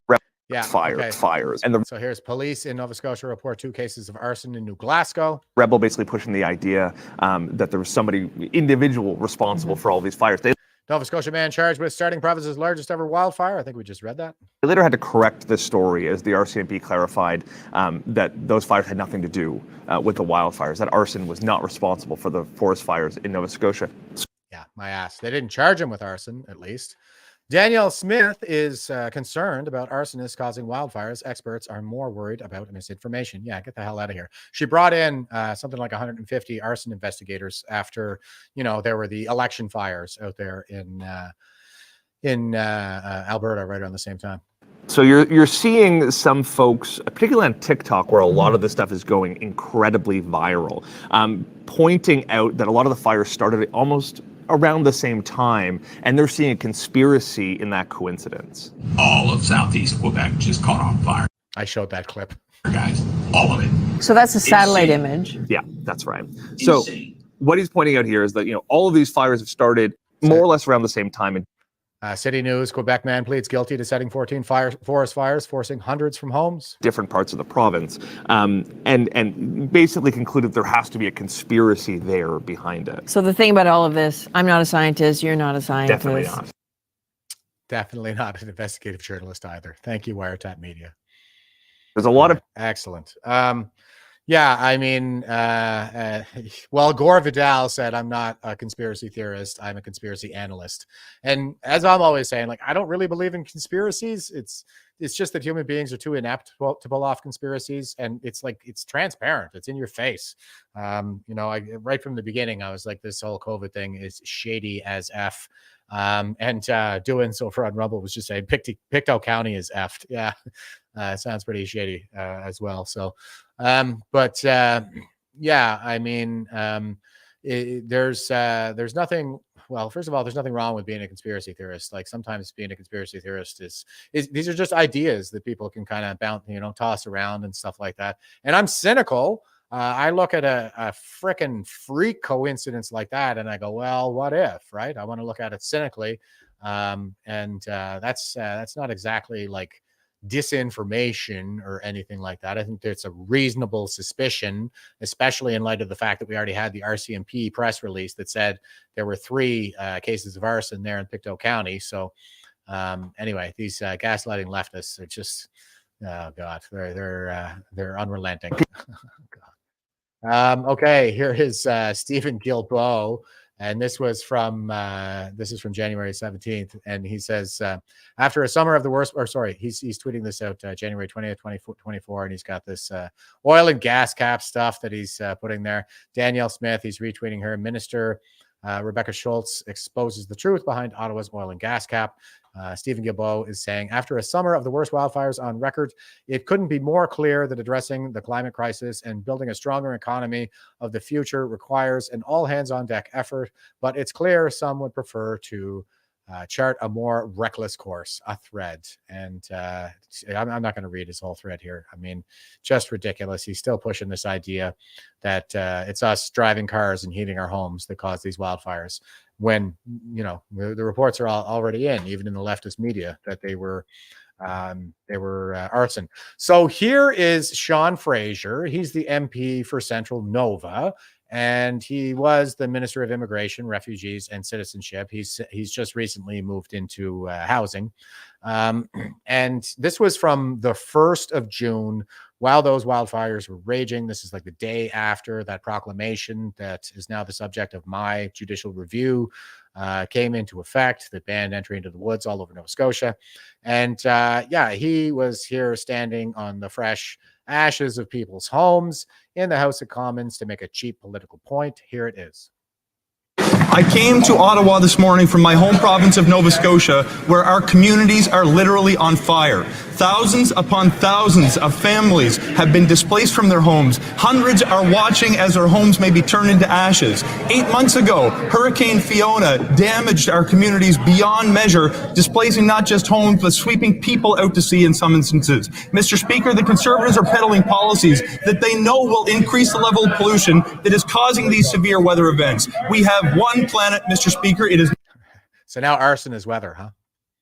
fires. And so here's police in Nova Scotia report 2 cases of arson in New Glasgow. Rebel basically pushing the idea that there was somebody individual responsible for all these fires. Nova Scotia man charged with starting province's largest ever wildfire. I think we just read that. They later had to correct this story as the RCMP clarified that those fires had nothing to do with the wildfires, that arson was not responsible for the forest fires in Nova Scotia. Yeah, my ass. They didn't charge him with arson, at least. Danielle Smith is concerned about arsonists causing wildfires. Experts are more worried about misinformation. Yeah, get the hell out of here. She brought in something like 150 arson investigators after, there were the election fires out there in Alberta right around the same time. So you're seeing some folks, particularly on TikTok, where a lot of this stuff is going incredibly viral, pointing out that a lot of the fires started almost around the same time, and they're seeing a conspiracy in that coincidence. All of Southeast Quebec just caught on fire. I showed that clip. Guys, all of it. So that's a satellite Insane. image. Yeah, that's right. So what he's pointing out here is that, all of these fires have started more or less around the same time. City News, Quebec man pleads guilty to setting 14 forest fires, forcing hundreds from homes. Different parts of the province, and basically concluded there has to be a conspiracy there behind it. So the thing about all of this, I'm not a scientist, you're not a scientist. Definitely not. Definitely not an investigative journalist either. Thank you, Wiretap Media. There's a lot of excellent. Yeah, I mean, well, Gore Vidal said, I'm not a conspiracy theorist. I'm a conspiracy analyst. And as I'm always saying, like, I don't really believe in conspiracies. It's just that human beings are too inept to pull off conspiracies. And it's like, it's transparent. It's in your face. Right from the beginning, I was like, this whole COVID thing is shady as F. Doing so for on Rumble was just saying Pictou County is effed. Yeah. It sounds pretty shady as well. So, yeah, I mean, there's nothing. Well, first of all, there's nothing wrong with being a conspiracy theorist. Like sometimes being a conspiracy theorist is these are just ideas that people can kind of bounce, toss around and stuff like that. And I'm cynical. I look at a frickin' freak coincidence like that, and I go, well, what if, right? I want to look at it cynically, that's not exactly like disinformation or anything like that. I think there's a reasonable suspicion, especially in light of the fact that we already had the RCMP press release that said there were 3 cases of arson there in Pictou County. So anyway, these gaslighting leftists are just, oh God, they're unrelenting. God. Okay, here is Stephen Guilbeault. And this is from January 17th. And he says, after a summer of the worst, he's tweeting this out January 20th, 2024. And he's got this oil and gas cap stuff that he's putting there. Danielle Smith, he's retweeting her. Minister Rebecca Schultz exposes the truth behind Ottawa's oil and gas cap. Stephen Guilbeault is saying, after a summer of the worst wildfires on record, it couldn't be more clear that addressing the climate crisis and building a stronger economy of the future requires an all-hands-on-deck effort, but it's clear some would prefer to chart a more reckless course, a thread. And I'm not going to read his whole thread here. I mean, just ridiculous. He's still pushing this idea that it's us driving cars and heating our homes that cause these wildfires, when the reports are already even in the leftist media, that they were arson. So here is Sean Fraser. He's the MP for Central Nova, and he was the Minister of Immigration, Refugees, and Citizenship. He's just recently moved into housing, and this was from the 1st of June. While those wildfires were raging, this is like the day after that proclamation that is now the subject of my judicial review came into effect, that banned entry into the woods all over Nova Scotia. And he was here standing on the fresh ashes of people's homes in the House of Commons to make a cheap political point. Here it is. I came to Ottawa this morning from my home province of Nova Scotia, where our communities are literally on fire. Thousands upon thousands of families have been displaced from their homes. Hundreds are watching as their homes may be turned into ashes. 8 months ago, Hurricane Fiona damaged our communities beyond measure, displacing not just homes, but sweeping people out to sea in some instances. Mr. Speaker, the Conservatives are peddling policies that they know will increase the level of pollution that is causing these severe weather events. We have one planet, Mr. Speaker. It is. So now arson is weather, huh?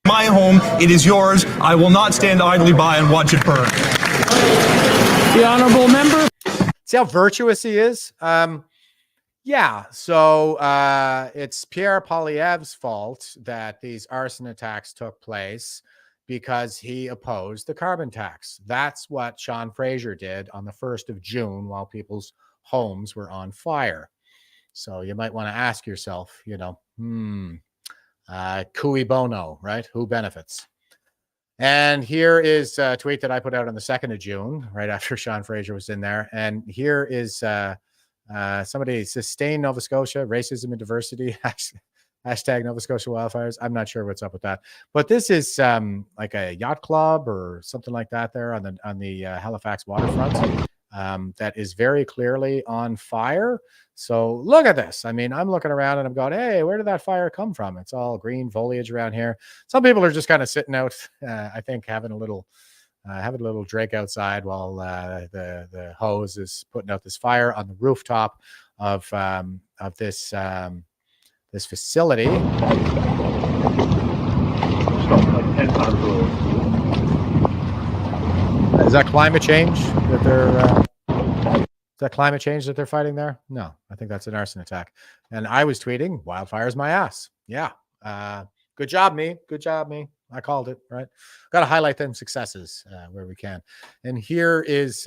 My home, it is yours. I will not stand idly by and watch it burn. The honourable member. See how virtuous he is? So it's Pierre Poilievre's fault that these arson attacks took place because he opposed the carbon tax. That's what Sean Fraser did on the 1st of June while people's homes were on fire. So you might want to ask yourself, cui bono, right? Who benefits? And here is a tweet that I put out on the 2nd of June, right after Sean Fraser was in there. And here is somebody, sustain Nova Scotia, racism and diversity. Hashtag Nova Scotia wildfires. I'm not sure what's up with that, but this is like a yacht club or something like that there on the Halifax waterfront. That is very clearly on fire. So look at this. I mean, I'm looking around and I'm going, hey, where did that fire come from? It's all green foliage around here. Some people are just kind of sitting out, I think, having a little drink outside while the hose is putting out this fire on the rooftop of this this facility. Is that climate change that they're fighting there? No, I think that's an arson attack. And I was tweeting, "Wildfire's my ass." Yeah, good job, me. Good job, me. I called it right. Got to highlight them successes where we can. And here is,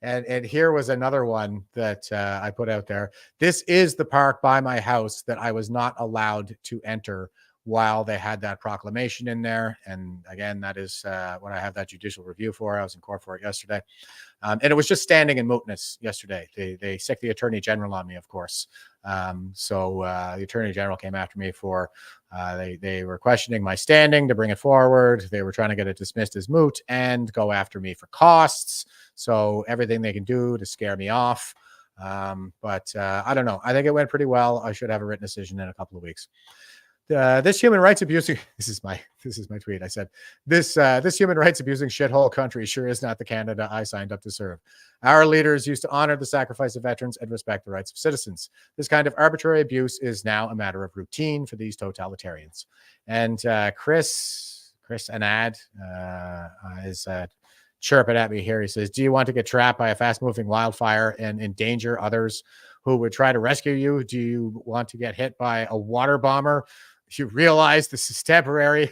and here was another one that I put out there. This is the park by my house that I was not allowed to enter while they had that proclamation in there. And again, that is what I have that judicial review for. I was in court for it yesterday. And it was just standing in mootness yesterday. They sicked the attorney general on me, of course. So the attorney general came after me for, they were questioning my standing to bring it forward. They were trying to get it dismissed as moot and go after me for costs. So everything they can do to scare me off. But I don't know. I think it went pretty well. I should have a written decision in a couple of weeks. This human rights abusing, this is my tweet. I said, this human rights abusing shithole country sure is not the Canada I signed up to serve. Our leaders used to honor the sacrifice of veterans and respect the rights of citizens. This kind of arbitrary abuse is now a matter of routine for these totalitarians. And Chris Anad is chirping at me here. He says, do you want to get trapped by a fast-moving wildfire and endanger others who would try to rescue you? Do you want to get hit by a water bomber? You realize this is temporary.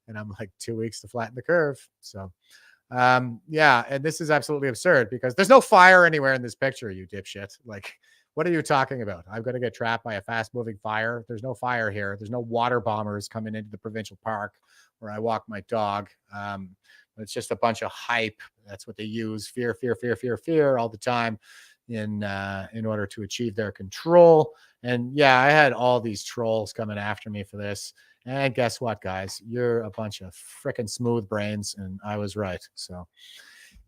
And I'm like, 2 weeks to flatten the curve. So yeah, and this is absolutely absurd because there's no fire anywhere in this picture, you dipshit. Like, what are you talking about? I'm going to get trapped by a fast-moving fire. There's no fire here. There's no water bombers coming into the provincial park where I walk my dog. It's just a bunch of hype. That's what they use. Fear, fear, fear, fear, fear all the time in order to achieve their control. And yeah, I had all these trolls coming after me for this. And guess what, guys? You're a bunch of freaking smooth brains, and I was right. So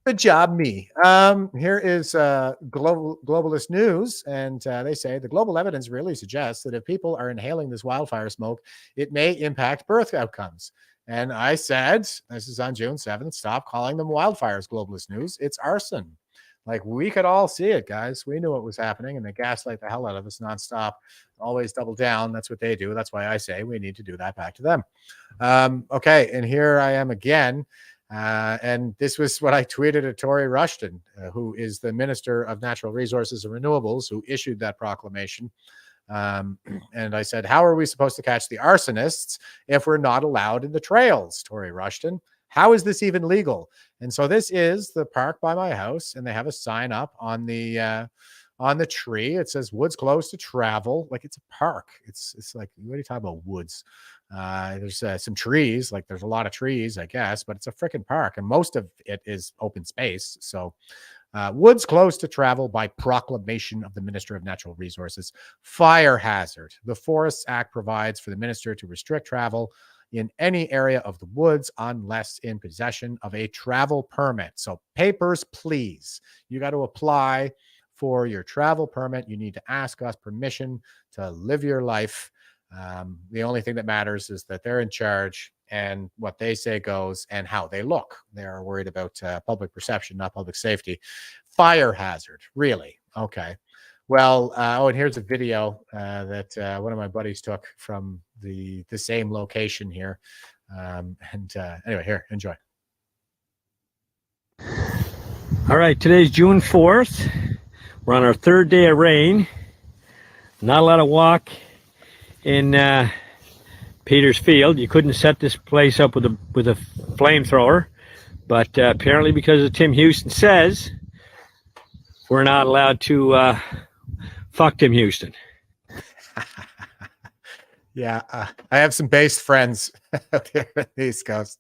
good job, me. Here is globalist news, and they say the global evidence really suggests that if people are inhaling this wildfire smoke, it may impact birth outcomes. And I said, this is on June 7th, stop calling them wildfires, globalist news. It's arson. Like, we could all see it, guys. We knew what was happening, and they gaslight the hell out of us nonstop. Always double down. That's what they do. That's why I say we need to do that back to them. Okay, and here I am again. And this was what I tweeted at Tory Rushton, who is the Minister of Natural Resources and Renewables, who issued that proclamation. And I said, how are we supposed to catch the arsonists if we're not allowed in the trails, Tory Rushton? How is this even legal? And so this is the park by my house, and they have a sign up on the tree. It says woods closed to travel. Like, it's a park. It's like, what are you talking about, woods? There's some trees, like there's a lot of trees, I guess, but it's a freaking park, and most of it is open space. So woods closed to travel by proclamation of the Minister of Natural Resources. Fire hazard. The Forests Act provides for the minister to restrict travel in any area of the woods unless in possession of a travel permit. So papers, please. You got to apply for your travel permit. You need to ask us permission to live your life. The only thing that matters is that they're in charge, and what they say goes, and how they look. They're worried about public perception, not public safety. Fire hazard, really? Okay. Well, and here's a video that one of my buddies took from the same location here. Anyway, here, enjoy. All right, today's June 4th. We're on our third day of rain. Not a lot of walk in Peters Field. You couldn't set this place up with a flamethrower, but apparently because of Tim Houston says, we're not allowed to fuck Tim Houston. Yeah, I have some based friends out here on the East Coast.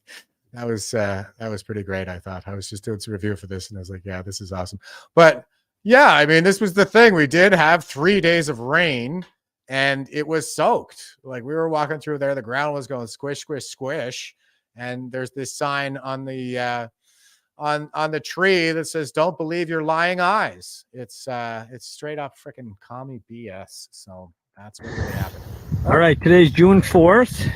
That was pretty great, I thought. I was just doing some review for this, and I was like, yeah, this is awesome. But yeah, I mean, this was the thing. We did have 3 days of rain, and it was soaked. Like we were walking through there, the ground was going squish, squish, squish, and there's this sign on the on the tree that says, "Don't believe your lying eyes." It's straight up freaking commie BS. So that's what really happened. All right, today's June 4th.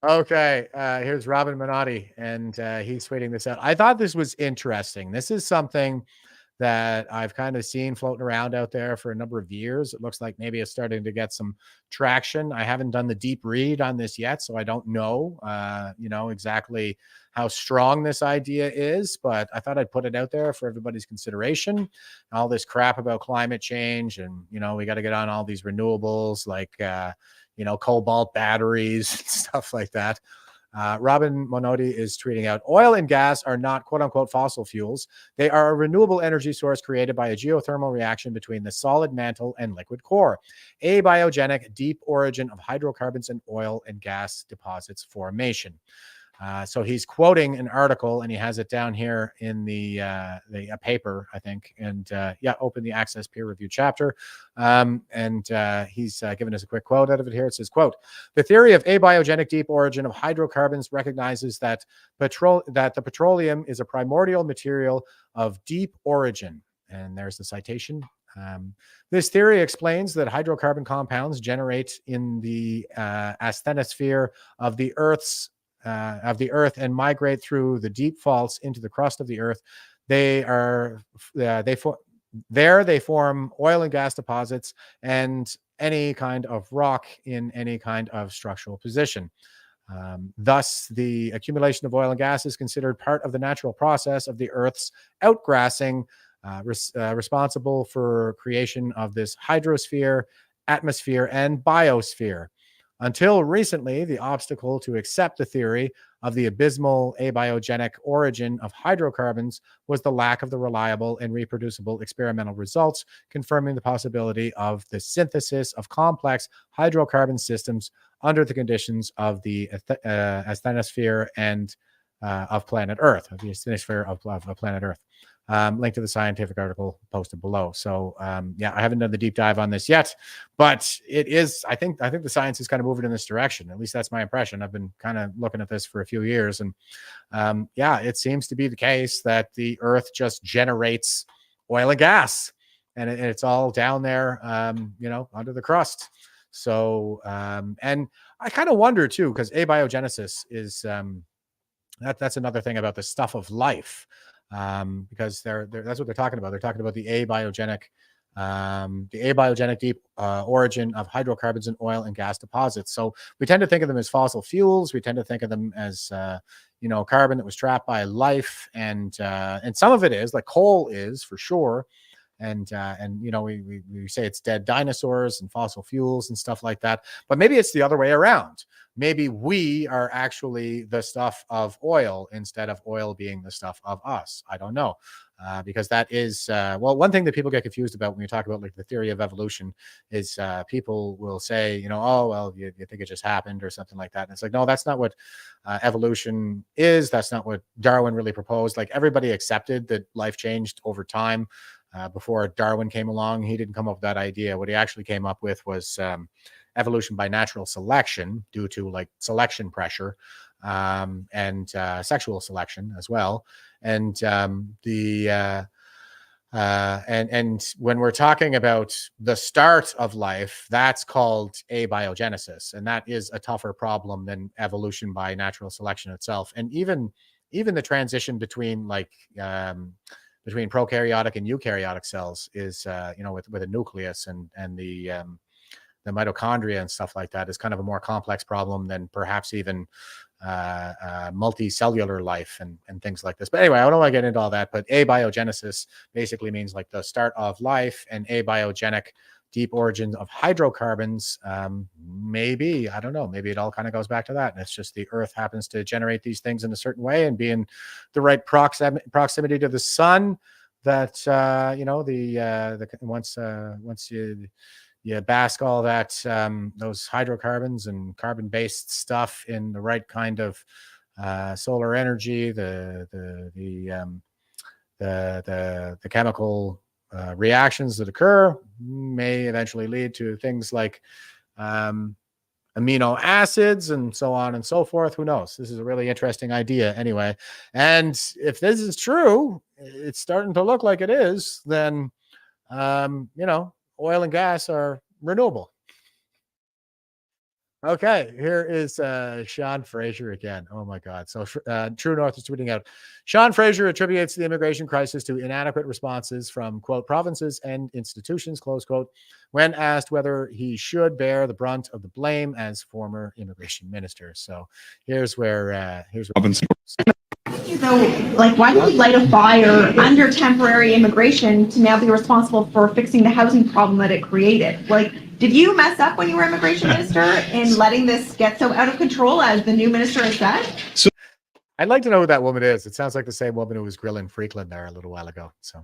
Okay, here's Robin Minotti, and he's tweeting this out. I thought this was interesting. This is something that I've kind of seen floating around out there for a number of years. It looks like maybe it's starting to get some traction. I haven't done the deep read on this yet, so I don't know, exactly how strong this idea is, but I thought I'd put it out there for everybody's consideration. All this crap about climate change, and, we got to get on all these renewables like, cobalt batteries and stuff like that. Robin Minotti is tweeting out, oil and gas are not quote unquote fossil fuels. They are a renewable energy source created by a geothermal reaction between the solid mantle and liquid core, abiogenic deep origin of hydrocarbons and oil and gas deposits formation. So he's quoting an article, and he has it down here in the paper, I think. And open the Access peer review chapter. He's given us a quick quote out of it here. It says, quote, "The theory of abiogenic deep origin of hydrocarbons recognizes that the petroleum is a primordial material of deep origin." And there's the citation. This theory explains that hydrocarbon compounds generate in the asthenosphere of the Earth and migrate through the deep faults into the crust of the Earth. They form oil and gas deposits and any kind of rock in any kind of structural position. Thus, the accumulation of oil and gas is considered part of the natural process of the Earth's outgassing, responsible for creation of this hydrosphere, atmosphere, and biosphere. Until recently, the obstacle to accept the theory of the abysmal abiogenic origin of hydrocarbons was the lack of the reliable and reproducible experimental results confirming the possibility of the synthesis of complex hydrocarbon systems under the conditions of the asthenosphere and of planet Earth, of the asthenosphere of planet Earth. Link to the scientific article posted below. So I haven't done the deep dive on this yet, but it is, I think the science is kind of moving in this direction. At least that's my impression. I've been kind of looking at this for a few years, and it seems to be the case that the Earth just generates oil and gas, and it's all down there, under the crust. So, and I kind of wonder too, because abiogenesis is that's another thing about the stuff of life. Because that's what they're talking about. They're talking about the abiogenic deep origin of hydrocarbons and oil and gas deposits. So we tend to think of them as fossil fuels. We tend to think of them as carbon that was trapped by life, and some of it is, like coal is for sure. And we say it's dead dinosaurs and fossil fuels and stuff like that. But maybe it's the other way around. Maybe we are actually the stuff of oil instead of oil being the stuff of us. I don't know. Because that is, one thing that people get confused about when you talk about like the theory of evolution is people will say, you think it just happened or something like that. And it's like, no, that's not what evolution is. That's not what Darwin really proposed. Like everybody accepted that life changed over time. Before Darwin came along, he didn't come up with that idea. What he actually came up with was evolution by natural selection due to like selection pressure and sexual selection as well. And and when we're talking about the start of life, that's called abiogenesis, and that is a tougher problem than evolution by natural selection itself. And even the transition between between prokaryotic and eukaryotic cells is, with a nucleus and the mitochondria and stuff like that is kind of a more complex problem than perhaps even multicellular life and things like this. But anyway, I don't want to get into all that, but abiogenesis basically means like the start of life, and abiogenic deep origins of hydrocarbons. Maybe, I don't know, maybe it all kind of goes back to that. And it's just the Earth happens to generate these things in a certain way and be in the right proximity to the sun that, once you bask all that, those hydrocarbons and carbon-based stuff in the right kind of solar energy, the chemical reactions that occur may eventually lead to things like amino acids and so on and so forth. Who knows? This is a really interesting idea anyway. And if this is true, it's starting to look like it is, then, oil and gas are renewable. Okay, here is Sean Fraser again. Oh my God. So True North is tweeting out, Sean Fraser attributes the immigration crisis to inadequate responses from, quote, provinces and institutions, close quote, when asked whether he should bear the brunt of the blame as former immigration minister. So here's where why would you light a fire under temporary immigration to now be responsible for fixing the housing problem that it created? Did you mess up when you were immigration minister in letting this get so out of control, as the new minister has said? I'd like to know who that woman is. It sounds like the same woman who was grilling Strickland there a little while ago. So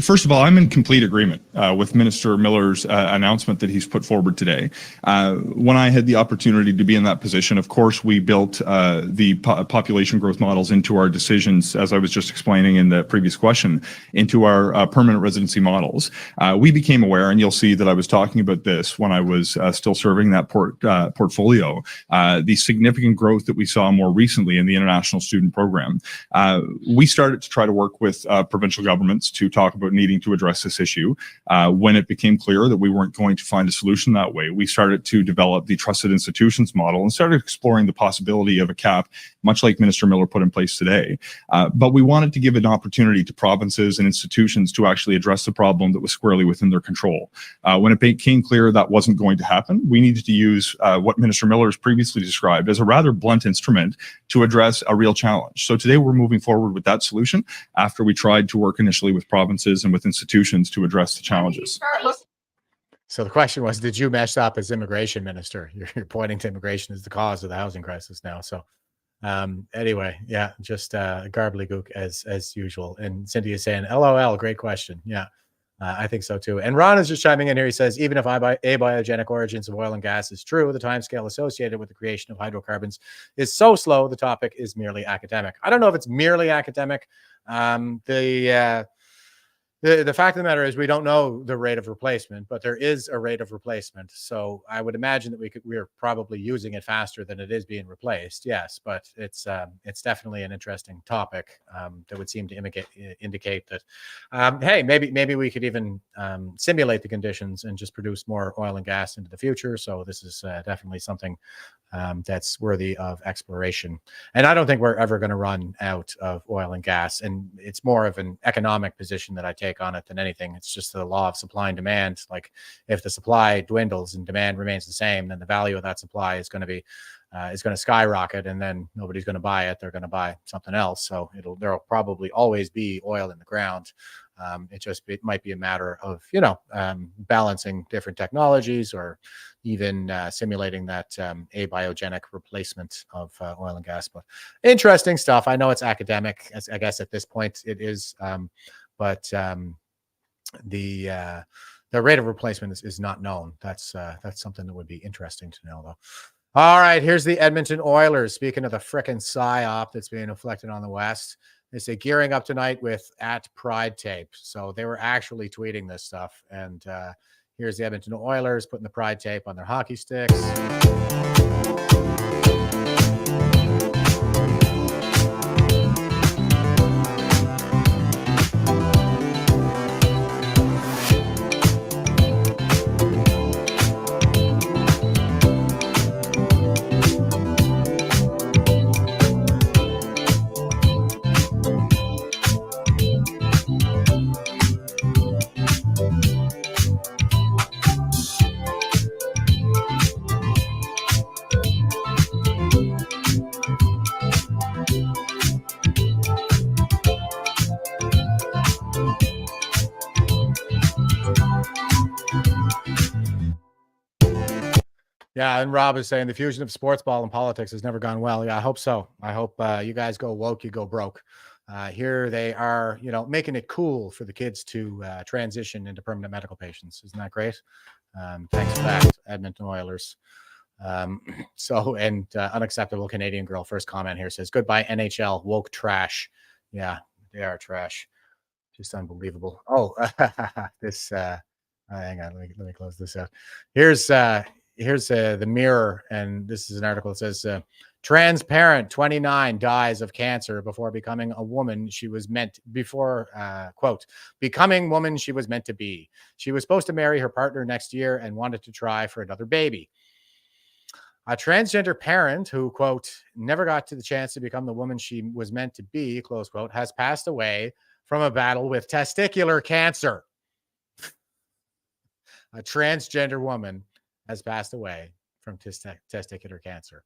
first of all, I'm in complete agreement with Minister Miller's announcement that he's put forward today. When I had the opportunity to be in that position, of course, we built the population growth models into our decisions, as I was just explaining in the previous question, into our permanent residency models. We became aware, and you'll see that I was talking about this when I was still serving that portfolio, the significant growth that we saw more recently in the international student program. We started to try to work with provincial governments to talk about needing to address this issue. When it became clear that we weren't going to find a solution that way, we started to develop the trusted institutions model and started exploring the possibility of a cap, much like Minister Miller put in place today. But we wanted to give an opportunity to provinces and institutions to actually address the problem that was squarely within their control. When it became clear that wasn't going to happen, we needed to use what Minister Miller has previously described as a rather blunt instrument to address a real challenge. So today we're moving forward with that solution after we tried to work initially with provinces and with institutions to address the challenges. So the question was, did you mess up as immigration minister? You're pointing to immigration as the cause of the housing crisis now. So anyway, yeah, just garbly-gook as usual. And Cynthia is saying, LOL, great question. Yeah, I think so too. And Ron is just chiming in here. He says, even if abiogenic origins of oil and gas is true, the timescale associated with the creation of hydrocarbons is so slow, the topic is merely academic. I don't know if it's merely academic. The fact of the matter is we don't know the rate of replacement, but there is a rate of replacement. So I would imagine that we're probably using it faster than it is being replaced. Yes, but it's definitely an interesting topic that would seem to indicate that, hey, maybe we could even simulate the conditions and just produce more oil and gas into the future. So this is definitely something that's worthy of exploration. And I don't think we're ever going to run out of oil and gas. And it's more of an economic position that I take on it than anything. It's just the law of supply and demand. Like if the supply dwindles and demand remains the same, then the value of that supply is going to skyrocket, and then nobody's going to buy it. They're going to buy something else. So there'll probably always be oil in the ground. It might be a matter of, balancing different technologies or even simulating that abiogenic replacement of oil and gas. But interesting stuff. I know it's academic, I guess at this point it is, but the rate of replacement is not known. That's something that would be interesting to know, though. All right, here's the Edmonton Oilers. Speaking of the frickin' psyop that's being inflicted on the West, they say gearing up tonight with @Pride tape. So they were actually tweeting this stuff. And here's the Edmonton Oilers putting the Pride tape on their hockey sticks. Yeah, and Rob is saying the fusion of sports ball and politics has never gone well. Yeah, I hope so. I hope you guys go woke, you go broke. Here they are, making it cool for the kids to transition into permanent medical patients. Isn't that great? Thanks for that, Edmonton Oilers. Unacceptable Canadian girl. First comment here says, goodbye NHL, woke trash. Yeah, they are trash. Just unbelievable. Oh, this. Hang on. Let me close this out. Here's the Mirror, and this is an article that says trans parent 29 dies of cancer before becoming a woman she was meant quote, becoming woman she was meant to be. She was supposed to marry her partner next year and wanted to try for another baby. A transgender parent who, quote, never got to the chance to become the woman she was meant to be, close quote, has passed away from a battle with testicular cancer. A transgender woman has passed away from testicular cancer.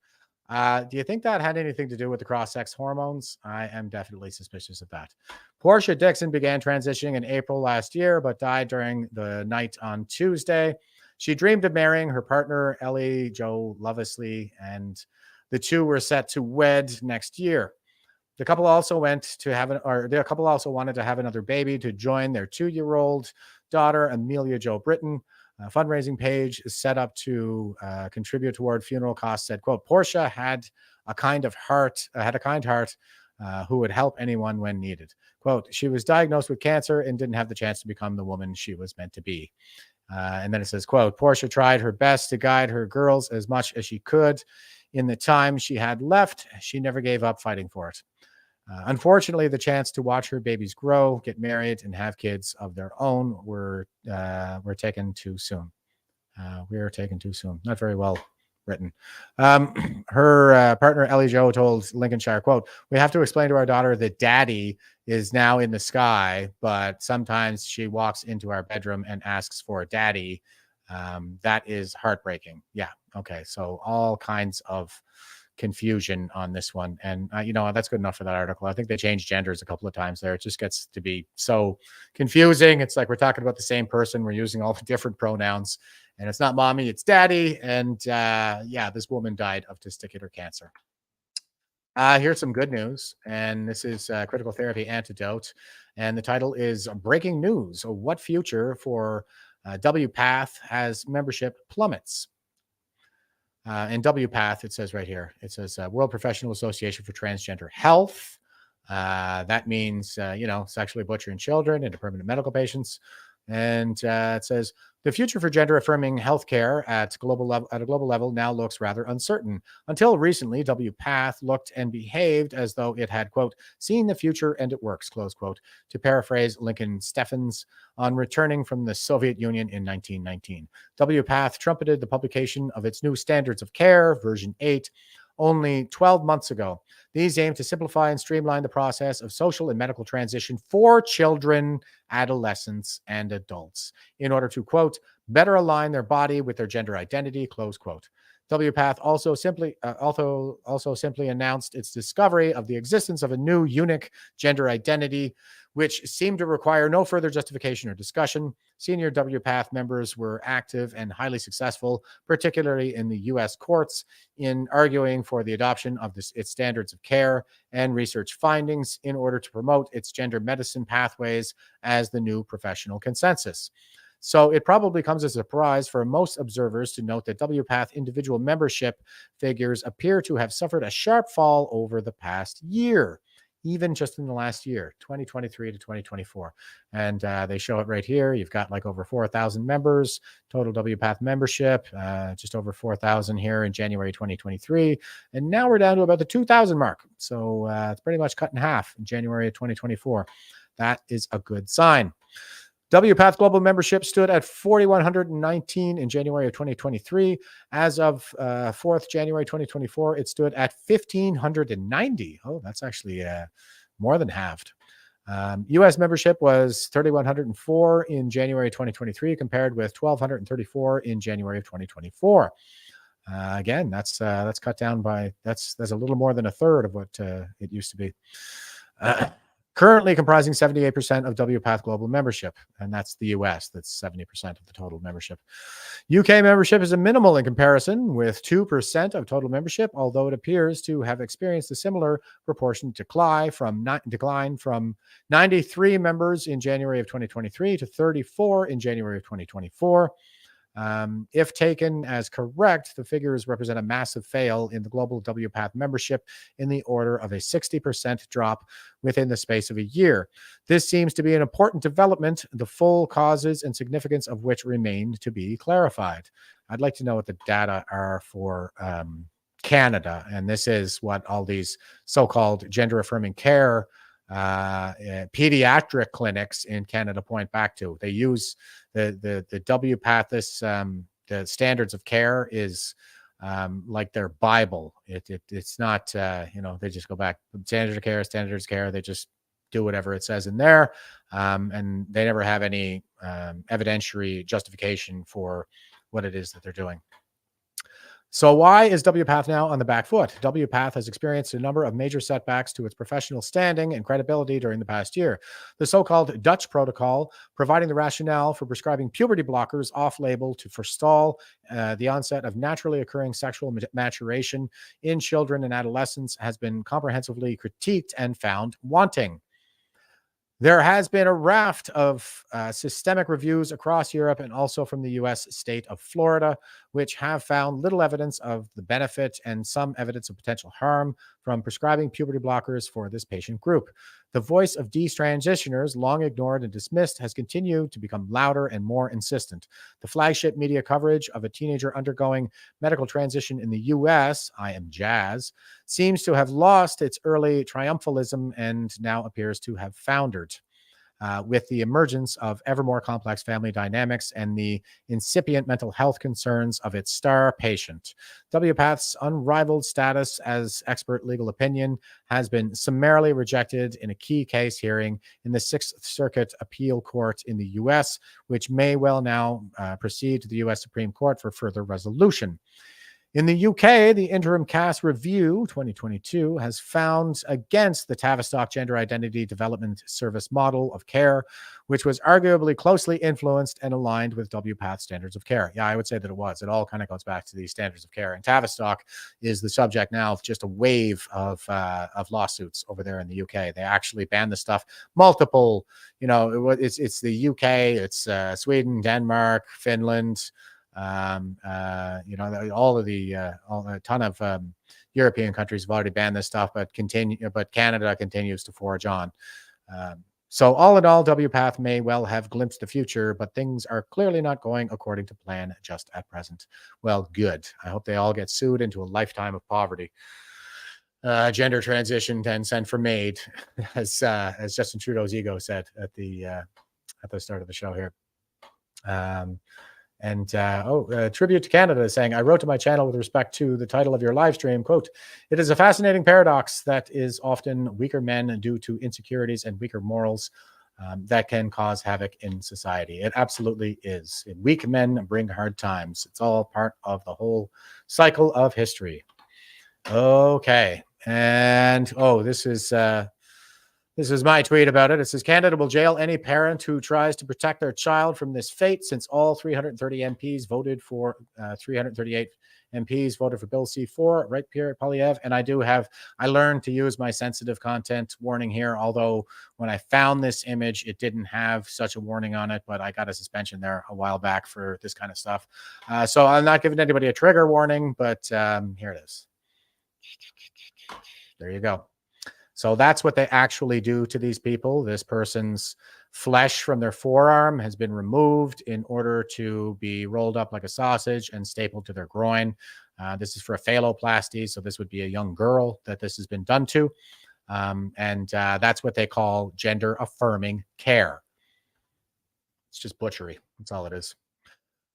Do you think that had anything to do with the cross-sex hormones? I am definitely suspicious of that. Portia Dixon began transitioning in April last year, but died during the night on Tuesday. She dreamed of marrying her partner, Ellie Jo Lovesley, and the two were set to wed next year. The couple also wanted to have another baby to join their 2-year-old daughter, Amelia Jo Britton. A fundraising page is set up to contribute toward funeral costs. Said, quote, Portia had a kind heart who would help anyone when needed. Quote, she was diagnosed with cancer and didn't have the chance to become the woman she was meant to be. And then it says, quote, Portia tried her best to guide her girls as much as she could. In the time she had left, she never gave up fighting for it. Unfortunately, the chance to watch her babies grow, get married, and have kids of their own were taken too soon. We were taken too soon. Not very well written. Her partner, Ellie Jo, told Lincolnshire, quote, we have to explain to our daughter that daddy is now in the sky, but sometimes she walks into our bedroom and asks for daddy. That is heartbreaking. Yeah. Okay. So all kinds of confusion on this one. And, that's good enough for that article. I think they changed genders a couple of times there. It just gets to be so confusing. It's like we're talking about the same person. We're using all the different pronouns. And it's not mommy, it's daddy. And this woman died of testicular cancer. Here's some good news. And this is Critical Therapy Antidote. And the title is Breaking News. What future for WPATH as membership plummets? In WPATH, it says right here, it says World Professional Association for Transgender Health. That means, sexually butchering children and permanent medical patients. And it says the future for gender affirming healthcare at a global level now looks rather uncertain. Until recently, WPATH looked and behaved as though it had, quote, seen the future and it works, close quote, to paraphrase Lincoln Steffens on returning from the Soviet Union in 1919. WPATH trumpeted the publication of its new standards of care, version 8, only 12 months ago. These aim to simplify and streamline the process of social and medical transition for children, adolescents, and adults in order to, quote, better align their body with their gender identity, close quote. WPATH also simply announced its discovery of the existence of a new unique gender identity, which seemed to require no further justification or discussion. Senior WPATH members were active and highly successful, particularly in the U.S. courts, in arguing for the adoption of its standards of care and research findings in order to promote its gender medicine pathways as the new professional consensus. So it probably comes as a surprise for most observers to note that WPATH individual membership figures appear to have suffered a sharp fall over the past year, even just in the last year, 2023 to 2024. And they show it right here. You've got like over 4,000 members, total WPATH membership, just over 4,000 here in January 2023. And now we're down to about the 2,000 mark. So it's pretty much cut in half in January of 2024. That is a good sign. WPATH global membership stood at 4,119 in January of 2023. As of 4th January 2024, it stood at 1,590. Oh, that's actually more than halved. U.S. membership was 3,104 in January 2023, compared with 1,234 in January of 2024. Again, that's cut down by that's a little more than a third of what it used to be. Currently comprising 78% of WPATH global membership, and that's the US. That's 70% of the total membership. UK membership is a minimal in comparison, with 2% of total membership, although it appears to have experienced a similar proportionate decline from 93 members in January of 2023 to 34 in January of 2024. If taken as correct, the figures represent a massive fail in the global WPATH membership in the order of a 60% drop within the space of a year. This seems to be an important development, the full causes and significance of which remain to be clarified. I'd like to know what the data are for Canada, and this is what all these so-called gender-affirming care pediatric clinics in Canada point back to. They use the WPATH, the standards of care is like their Bible. It's not, they just go back, standards of care, they just do whatever it says in there. And they never have any evidentiary justification for what it is that they're doing. So why is WPATH now on the back foot? WPATH has experienced a number of major setbacks to its professional standing and credibility during the past year. The so-called Dutch protocol, providing the rationale for prescribing puberty blockers off-label to forestall the onset of naturally occurring sexual maturation in children and adolescents, has been comprehensively critiqued and found wanting. There has been a raft of systemic reviews across Europe and also from the U.S. state of Florida, which have found little evidence of the benefit and some evidence of potential harm from prescribing puberty blockers for this patient group. The voice of detransitioners, long ignored and dismissed, has continued to become louder and more insistent. The flagship media coverage of a teenager undergoing medical transition in the U.S., I Am Jazz, seems to have lost its early triumphalism and now appears to have foundered. With the emergence of ever more complex family dynamics and the incipient mental health concerns of its star patient. WPATH's unrivaled status as expert legal opinion has been summarily rejected in a key case hearing in the Sixth Circuit Appeal Court in the U.S., which may well now proceed to the U.S. Supreme Court for further resolution. In the UK, the Interim Cass Review 2022 has found against the Tavistock Gender Identity Development Service model of care, which was arguably closely influenced and aligned with WPATH standards of care. Yeah, I would say that it was. It all kind of goes back to these standards of care. And Tavistock is the subject now of just a wave of lawsuits over there in the UK. They actually banned the stuff. Multiple, it's the UK, it's Sweden, Denmark, Finland, a ton of European countries have already banned this stuff, but Canada continues to forge on. So all in all, WPATH may well have glimpsed the future, but things are clearly not going according to plan just at present. Well, good. I hope they all get sued into a lifetime of poverty. Gender transition and sent for maid, as Justin Trudeau's ego said at the start of the show here. Tribute to Canada is saying, I wrote to my channel with respect to the title of your live stream, quote, it is a fascinating paradox that is often weaker men due to insecurities and weaker morals that can cause havoc in society. It absolutely is. Weak men bring hard times. It's all part of the whole cycle of history. Okay. And, this is my tweet about it. It says, Canada will jail any parent who tries to protect their child from this fate, since all 330 MPs voted for 338 MPs voted for Bill C4, right, Pierre Polyev? And I learned to use my sensitive content warning here, although when I found this image, it didn't have such a warning on it, but I got a suspension there a while back for this kind of stuff. So I'm not giving anybody a trigger warning, but here it is. There you go. So that's what they actually do to these people. This person's flesh from their forearm has been removed in order to be rolled up like a sausage and stapled to their groin. This is for a phalloplasty, so this would be a young girl that this has been done to. That's what they call gender-affirming care. It's just butchery. That's all it is.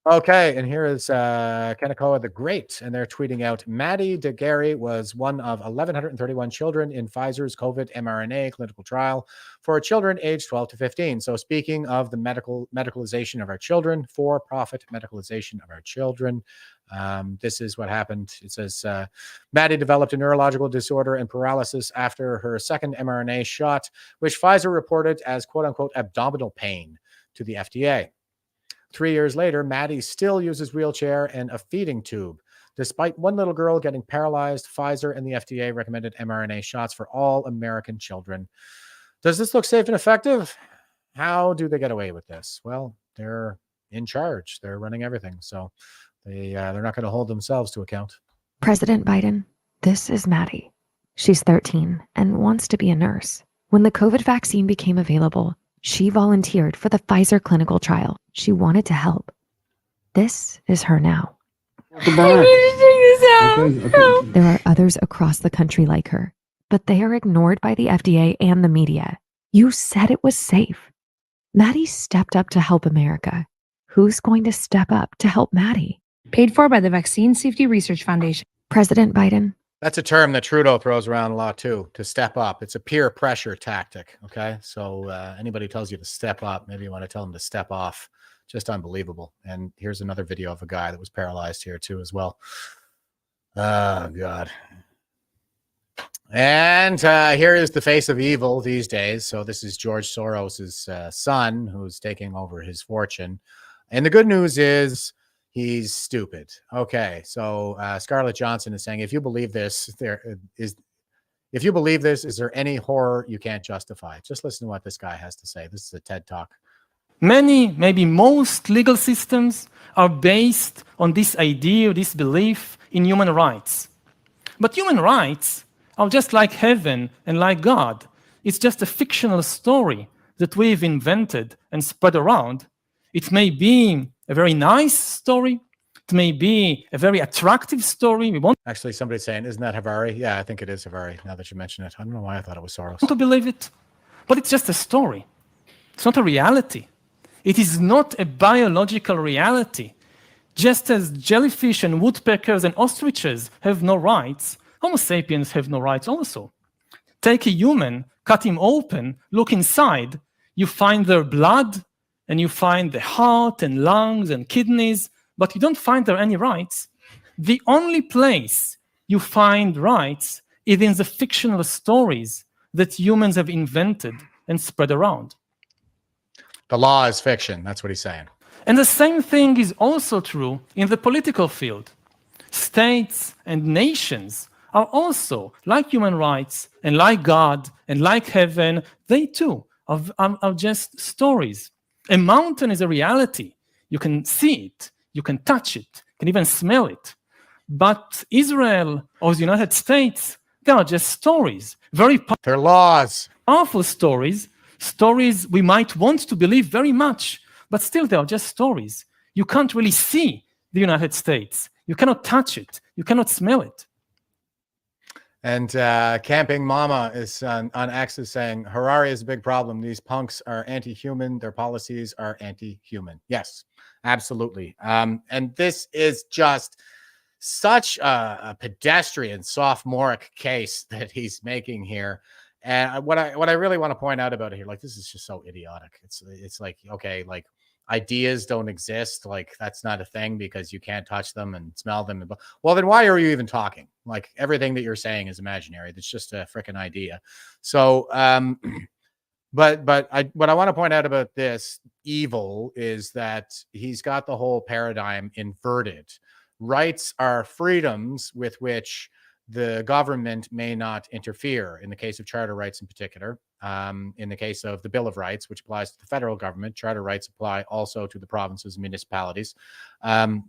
Okay, and here is Kanekoa the Great, and they're tweeting out, Maddie de Gary was one of 1,131 children in Pfizer's COVID mRNA clinical trial for children aged 12 to 15. So speaking of the medicalization of our children, for-profit medicalization of our children, this is what happened. It says, Maddie developed a neurological disorder and paralysis after her second mRNA shot, which Pfizer reported as quote-unquote abdominal pain to the FDA. 3 years later, Maddie still uses wheelchair and a feeding tube. Despite one little girl getting paralyzed, Pfizer and the FDA recommended mRNA shots for all American children. Does this look safe and effective? How do they get away with this? Well, they're in charge. They're running everything. So they're not going to hold themselves to account. President Biden, this is Maddie. She's 13 and wants to be a nurse. When the COVID vaccine became available, she volunteered for the Pfizer clinical trial. She wanted to help. This is her now. I need to take this out. There are others across the country like her, but they are ignored by the FDA and the media. You said it was safe. Maddie stepped up to help America. Who's going to step up to help Maddie? Paid for by the Vaccine Safety Research Foundation. President Biden. That's a term that Trudeau throws around a lot too, to step up. It's a peer pressure tactic, okay? So anybody tells you to step up, maybe you want to tell them to step off. Just unbelievable. And here's another video of a guy that was paralyzed here too as well. Oh, God. And here is the face of evil these days. So this is George Soros's son who's taking over his fortune. And the good news is he's stupid. Okay, so Scarlett Johnson is saying, if you believe this, is there any horror you can't justify? Just listen to what this guy has to say. This is a TED Talk. Many, maybe most legal systems are based on this idea, this belief in human rights. But human rights are just like heaven and like God. It's just a fictional story that we've invented and spread around. It may be a very nice story. It may be a very attractive story. We want Actually, somebody's saying, isn't that Havari? Yeah, I think it is Havari, now that you mention it. I don't know why I thought it was Soros. to believe it, but it's just a story. It's not a reality. It is not a biological reality. Just as jellyfish and woodpeckers and ostriches have no rights, Homo sapiens have no rights also. Take a human, cut him open, look inside, you find their blood, and you find the heart and lungs and kidneys, but you don't find there any rights. The only place you find rights is in the fictional stories that humans have invented and spread around. The law is fiction. That's what he's saying. And the same thing is also true in the political field. States and nations are also, like human rights and like God and like heaven, they too are just stories. A mountain is a reality. You can see it, you can touch it, you can even smell it. But Israel or the United States, they are just stories. They're laws. Powerful stories we might want to believe very much, but still they are just stories. You can't really see the United States. You cannot touch it. You cannot smell it. And Camping Mama is on X is saying, Harari is a big problem. These punks are anti-human. Their policies are anti-human. Yes, absolutely. And this is just such a pedestrian, sophomoric case that he's making here. And what I really want to point out about it here, like, this is just so idiotic. It's like, okay, like, ideas don't exist. Like, that's not a thing because you can't touch them and smell them. Well, then why are you even talking? Like, everything that you're saying is imaginary. That's just a freaking idea. So, but what I want to point out about this evil is that he's got the whole paradigm inverted. Rights are freedoms with which the government may not interfere. In the case of charter rights in particular, in the case of the Bill of Rights, which applies to the federal government, charter rights apply also to the provinces and municipalities. And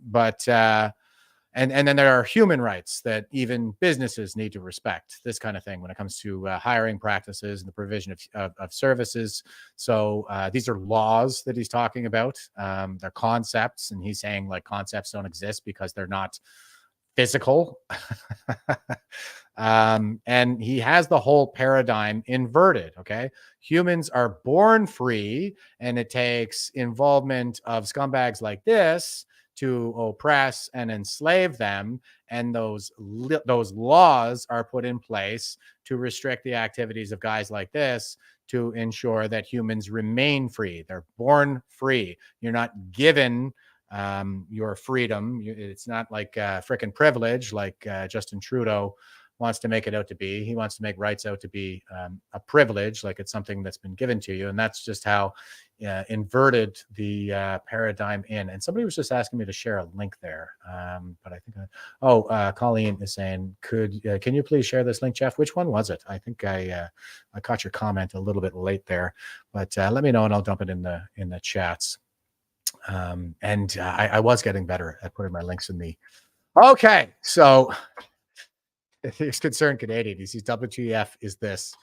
then there are human rights that even businesses need to respect, this kind of thing when it comes to hiring practices and the provision of services. So these are laws that he's talking about. They're concepts, and he's saying, like, concepts don't exist because they're not physical. And he has the whole paradigm inverted. Okay, humans are born free, and it takes involvement of scumbags like this to oppress and enslave them, and those laws are put in place to restrict the activities of guys like this to ensure that humans remain free. They're born free. You're not given your freedom. It's not like frickin' privilege like Justin Trudeau wants to make it out to be. He wants to make rights out to be a privilege, like it's something that's been given to you. And that's just how inverted the paradigm in. And somebody was just asking me to share a link there. But I think, Colleen is saying, can you please share this link, Jeff? Which one was it? I think I caught your comment a little bit late there, but let me know and I'll dump it in the chats. And I was getting better at putting my links in the. Okay, so he's concerned Canadian. He sees WTF is this.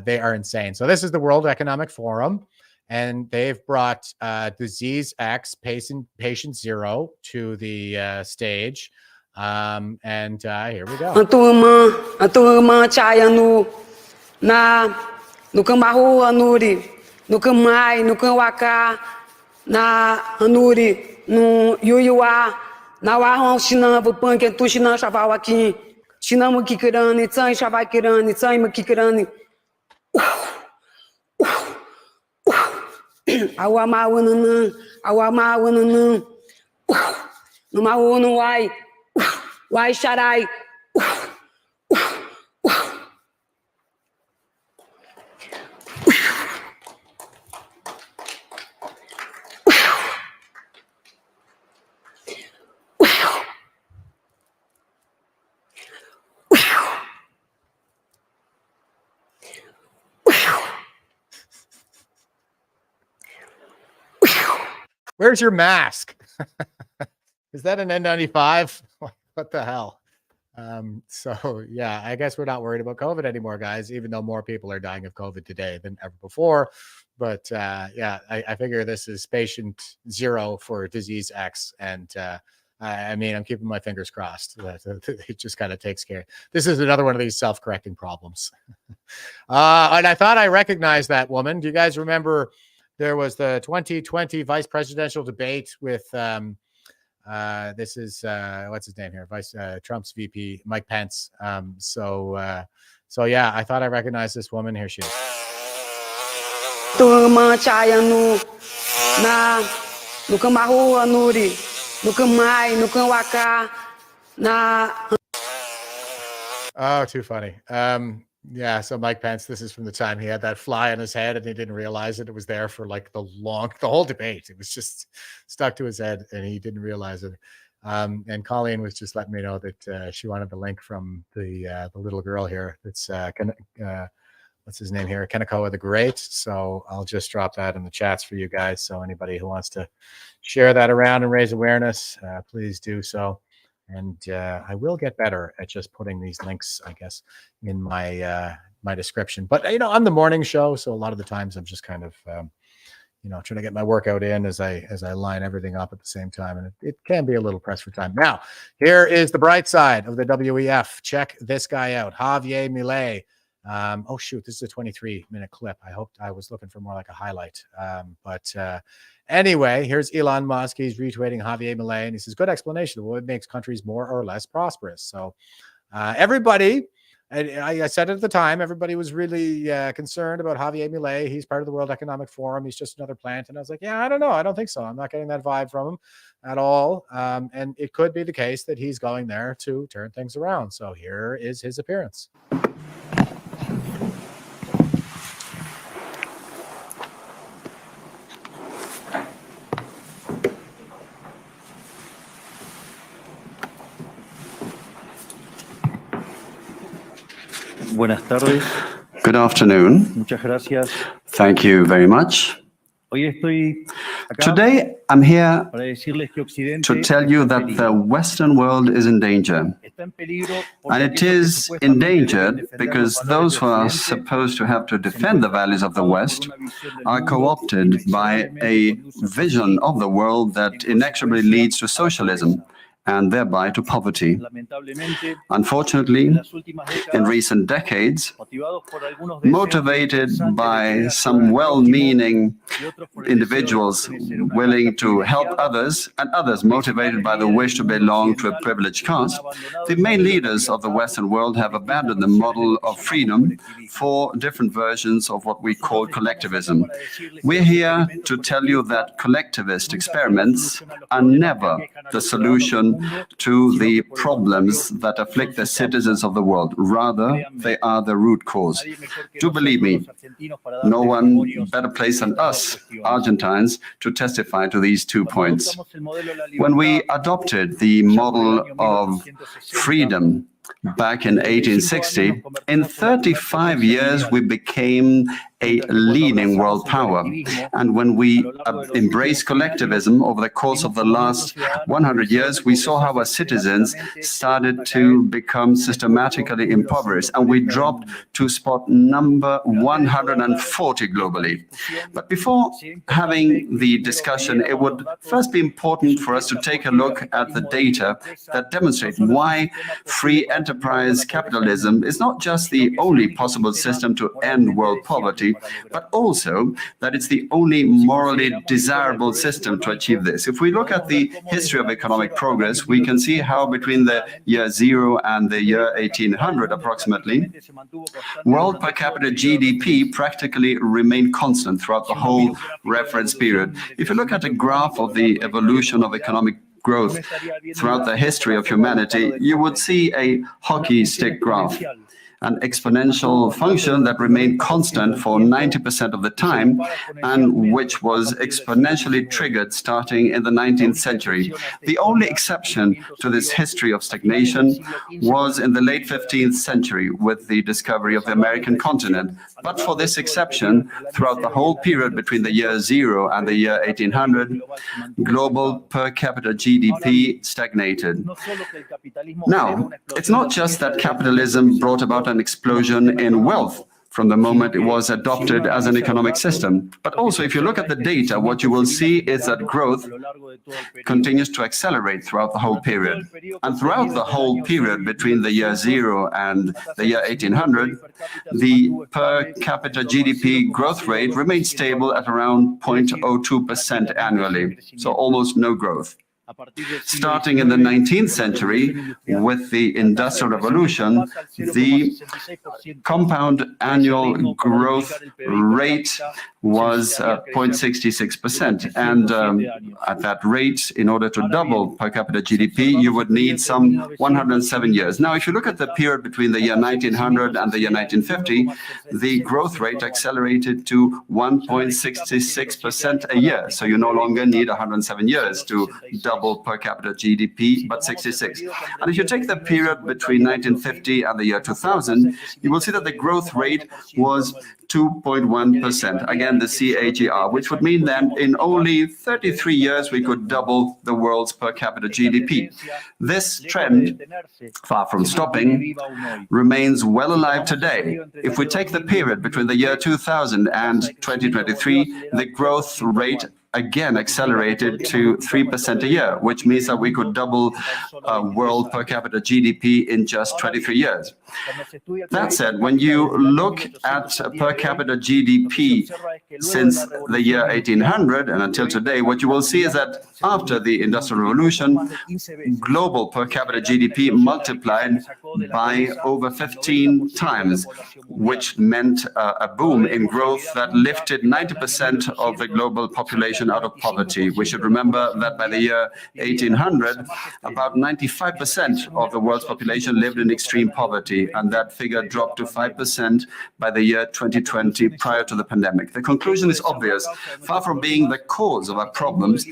They are insane. So this is the World Economic Forum, and they've brought Disease X, Patient Zero to the stage. And here we go. Na hanuri no yuyua na wa china bu panke tu china chava aqui china mu kikirani tsai chava kirani tsai mu kikirani awa ma wonana no ma wono why sharai Where's your mask? Is that an N95? What the hell? So yeah, I guess we're not worried about COVID anymore, guys, even though more people are dying of COVID today than ever before. But yeah, I figure this is patient zero for disease X. And I mean, I'm keeping my fingers crossed that it just kind of takes care. This is another one of these self-correcting problems. And I thought I recognized that woman. Do you guys remember there was the 2020 vice presidential debate with this is what's his name here, Trump's VP Mike Pence. So yeah, I thought I recognized this woman. Here she is. Oh, too funny. Yeah, so Mike Pence, this is from the time he had that fly on his head and he didn't realize it. It was there for like the whole debate. It was just stuck to his head and he didn't realize it. And Colleen was just letting me know that she wanted the link from the little girl here. It's what's his name here? Kanekoa the Great. So I'll just drop that in the chats for you guys. So anybody who wants to share that around and raise awareness, please do so. And I will get better at just putting these links, I guess, in my my description. But you know, I'm the morning show, so a lot of the times I'm just kind of you know, trying to get my workout in as I line everything up at the same time, and it can be a little pressed for time. Now, here is the bright side of the WEF. Check this guy out, Javier Milei. Oh shoot, this is a 23-minute clip. I was looking for more like a highlight. But anyway, here's Elon Musk. He's retweeting Javier Milei, and he says, good explanation of what makes countries more or less prosperous. So everybody, I said it at the time, everybody was really concerned about Javier Milei. He's part of the World Economic Forum. He's just another plant. And I was like, yeah, I don't know. I don't think so. I'm not getting that vibe from him at all. And it could be the case that he's going there to turn things around. So here is his appearance. Buenas tardes. Good afternoon. Muchas gracias. Thank you very much. Hoy estoy acá Today, I'm here para decirles que Occidente to tell you that the Western world is in danger. está en peligro And it is endangered because those who are supposed to have to defend the values of the West are co-opted by a vision of the world that inexorably leads to socialism and thereby to poverty. Unfortunately, in recent decades, motivated by some well-meaning individuals willing to help others, and others motivated by the wish to belong to a privileged caste, the main leaders of the Western world have abandoned the model of freedom for different versions of what we call collectivism. We're here to tell you that collectivist experiments are never the solution to the problems that afflict the citizens of the world. Rather, they are the root cause. Do believe me, no one better placed than us, Argentines, to testify to these 2 points. When we adopted the model of freedom back in 1860, in 35 years we became a leading world power. And when we embrace collectivism over the course of the last 100 years, we saw how our citizens started to become systematically impoverished, and we dropped to spot number 140 globally. But before having the discussion, it would first be important for us to take a look at the data that demonstrate why free enterprise capitalism is not just the only possible system to end world poverty, but also that it's the only morally desirable system to achieve this. If we look at the history of economic progress, we can see how between the year 0 and the year 1800 approximately, world per capita GDP practically remained constant throughout the whole reference period. If you look at a graph of the evolution of economic growth throughout the history of humanity, you would see a hockey stick graph, an exponential function that remained constant for 90% of the time and which was exponentially triggered starting in the 19th century. The only exception to this history of stagnation was in the late 15th century with the discovery of the American continent. But for this exception, throughout the whole period between the year 0 and the year 1800, global per capita GDP stagnated. Now, it's not just that capitalism brought about an explosion in wealth from the moment it was adopted as an economic system. But also, if you look at the data, what you will see is that growth continues to accelerate throughout the whole period. And throughout the whole period between the year 0 and the year 1800, the per capita GDP growth rate remained stable at around 0.02% annually, so almost no growth. Starting in the 19th century, with the Industrial Revolution, the compound annual growth rate was 0.66%. And at that rate, in order to double per capita GDP, you would need some 107 years. Now, if you look at the period between the year 1900 and the year 1950, the growth rate accelerated to 1.66% a year. So you no longer need 107 years to double per capita GDP, but 66. And if you take the period between 1950 and the year 2000, you will see that the growth rate was 2.1%. Again, the CAGR, which would mean that in only 33 years, we could double the world's per capita GDP. This trend, far from stopping, remains well alive today. If we take the period between the year 2000 and 2023, the growth rate again accelerated to 3% a year, which means that we could double world per capita GDP in just 23 years. That said, when you look at per capita GDP since the year 1800 and until today, what you will see is that after the Industrial Revolution, global per capita GDP multiplied by over 15 times, which meant a boom in growth that lifted 90% of the global population out of poverty. We should remember that by the year 1800, about 95% of the world's population lived in extreme poverty, and that figure dropped to 5% by the year 2020, prior to the pandemic. The conclusion is obvious. Far from being the cause of our problems,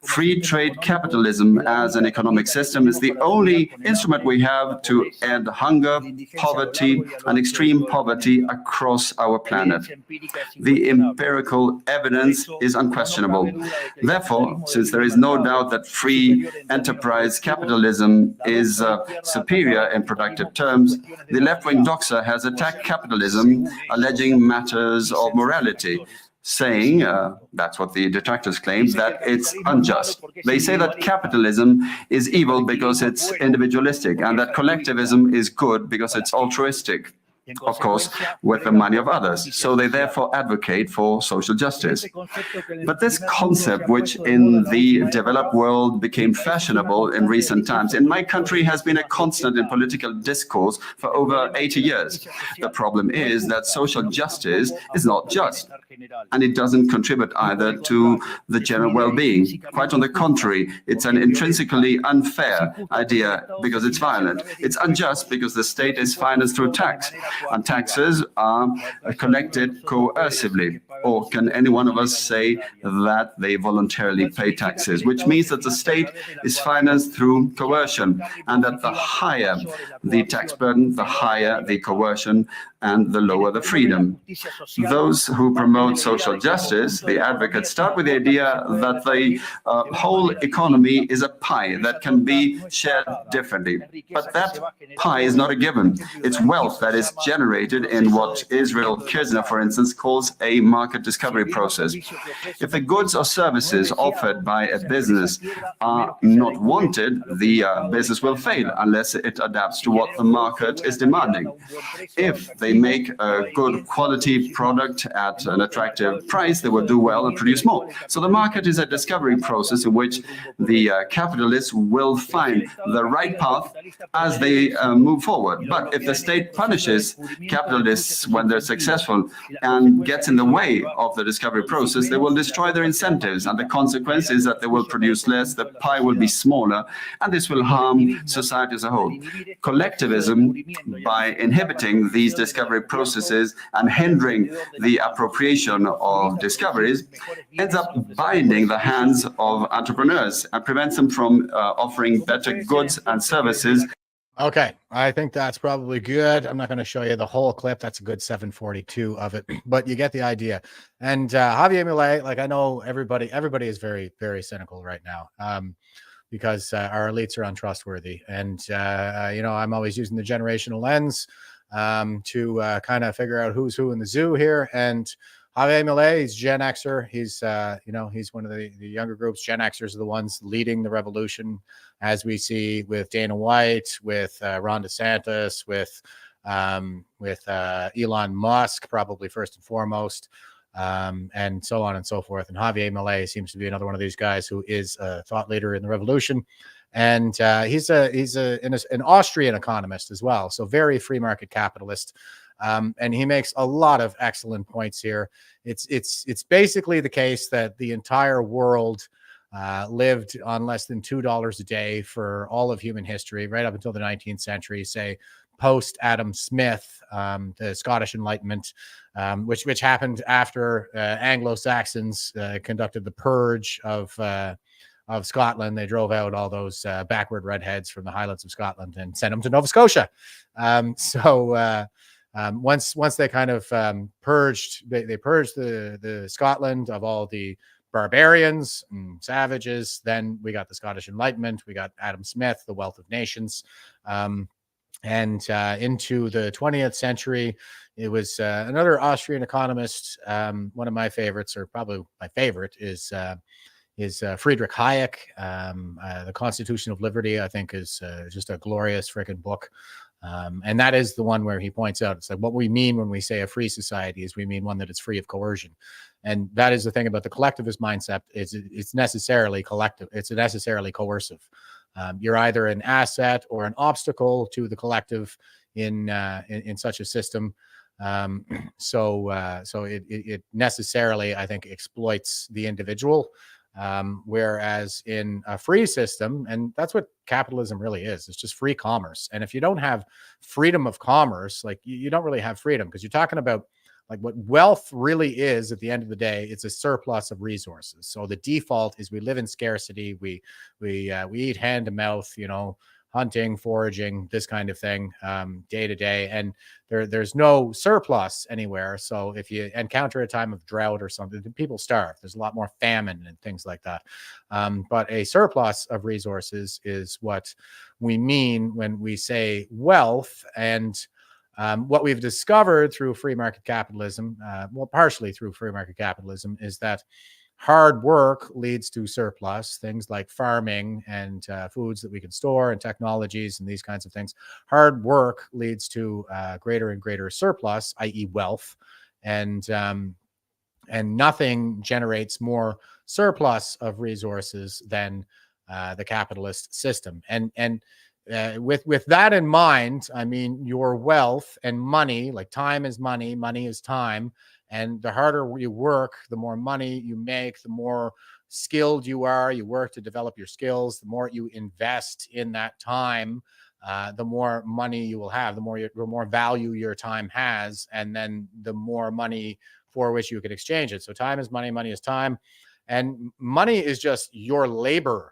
free trade capitalism as an economic system is the only instrument we have to end hunger, poverty, and extreme poverty across our planet. The empirical evidence is unquestionable. Therefore, since there is no doubt that free enterprise capitalism is superior in productive terms, the left-wing doxa has attacked capitalism, alleging matters of morality, saying, that's what the detractors claim, that it's unjust. They say that capitalism is evil because it's individualistic, and that collectivism is good because it's altruistic, of course, with the money of others. So they therefore advocate for social justice. But this concept, which in the developed world became fashionable in recent times, in my country has been a constant in political discourse for over 80 years. The problem is that social justice is not just, and it doesn't contribute either to the general well-being. Quite on the contrary, it's an intrinsically unfair idea because it's violent. It's unjust because the state is financed through tax, and taxes are collected coercively. or can any one of us say that they voluntarily pay taxes, which means that the state is financed through coercion, and that the higher the tax burden, the higher the coercion, and the lower the freedom. Those who promote social justice, the advocates, start with the idea that the whole economy is a pie that can be shared differently. But that pie is not a given. It's wealth that is generated in what Israel Kirzner, for instance, calls a market discovery process. If the goods or services offered by a business are not wanted, the business will fail unless it adapts to what the market is demanding. If they make a good quality product at an attractive price, they will do well and produce more. So the market is a discovery process in which the capitalists will find the right path as they move forward. But if the state punishes capitalists when they're successful and gets in the way of the discovery process, they will destroy their incentives, and the consequence is that they will produce less, the pie will be smaller, and this will harm society as a whole. Collectivism, by inhibiting these discovery processes and hindering the appropriation of discoveries, ends up binding the hands of entrepreneurs and prevents them from offering better goods and services. Okay, I think that's probably good. I'm not going to show you the whole clip. That's a good 742 of it, but you get the idea. And Javier Milei, like, I know everybody is very, very cynical right now, because our elites are untrustworthy. And, I'm always using the generational lens to kind of figure out who's who in the zoo here. And Javier Milei, he's Gen Xer. He's, he's one of the younger groups. Gen Xers are the ones leading the revolution, as we see with Dana White, with Ron DeSantis, with Elon Musk, probably first and foremost, and so on and so forth. And Javier Milei seems to be another one of these guys who is a thought leader in the revolution. And he's an Austrian economist as well, so very free market capitalist. And he makes a lot of excellent points here. It's basically the case that the entire world lived on less than $2 a day for all of human history, right up until the 19th century, say post Adam Smith, the Scottish Enlightenment, which happened after Anglo-Saxons conducted the purge of Scotland. They drove out all those backward redheads from the Highlands of Scotland and sent them to Nova Scotia. Once they kind of purged, they purged the Scotland of all the barbarians and savages. Then we got the Scottish Enlightenment. We got Adam Smith, the Wealth of Nations. And into the 20th century, it was another Austrian economist. One of my favorites, or probably my favorite, is Friedrich Hayek. The Constitution of Liberty, I think, is just a glorious freaking book. And that is the one where he points out, it's like, what we mean when we say a free society is we mean one that is free of coercion. And that is the thing about the collectivist mindset, is it's necessarily collective. It's necessarily coercive. You're either an asset or an obstacle to the collective in such a system. So it necessarily, I think, exploits the individual. Whereas in a free system, and that's what capitalism really is, it's just free commerce. And if you don't have freedom of commerce, like you don't really have freedom, because you're talking about like what wealth really is at the end of the day. It's a surplus of resources. So the default is we live in scarcity. We eat hand to mouth, hunting, foraging, this kind of thing, day to day. And there's no surplus anywhere. So if you encounter a time of drought or something, people starve. There's a lot more famine and things like that. But a surplus of resources is what we mean when we say wealth. And what we've discovered through free market capitalism, partially through free market capitalism, is that hard work leads to surplus, things like farming and foods that we can store and technologies and these kinds of things. Hard work leads to greater and greater surplus, i.e. wealth, and nothing generates more surplus of resources than the capitalist system. And with that in mind, I mean, your wealth and money, like time is money, money is time. And the harder you work, the more money you make, the more skilled you are. You work to develop your skills. The more you invest in that time, the more money you will have, the more value your time has. And then the more money for which you can exchange it. So time is money, money is time, and money is just your labor.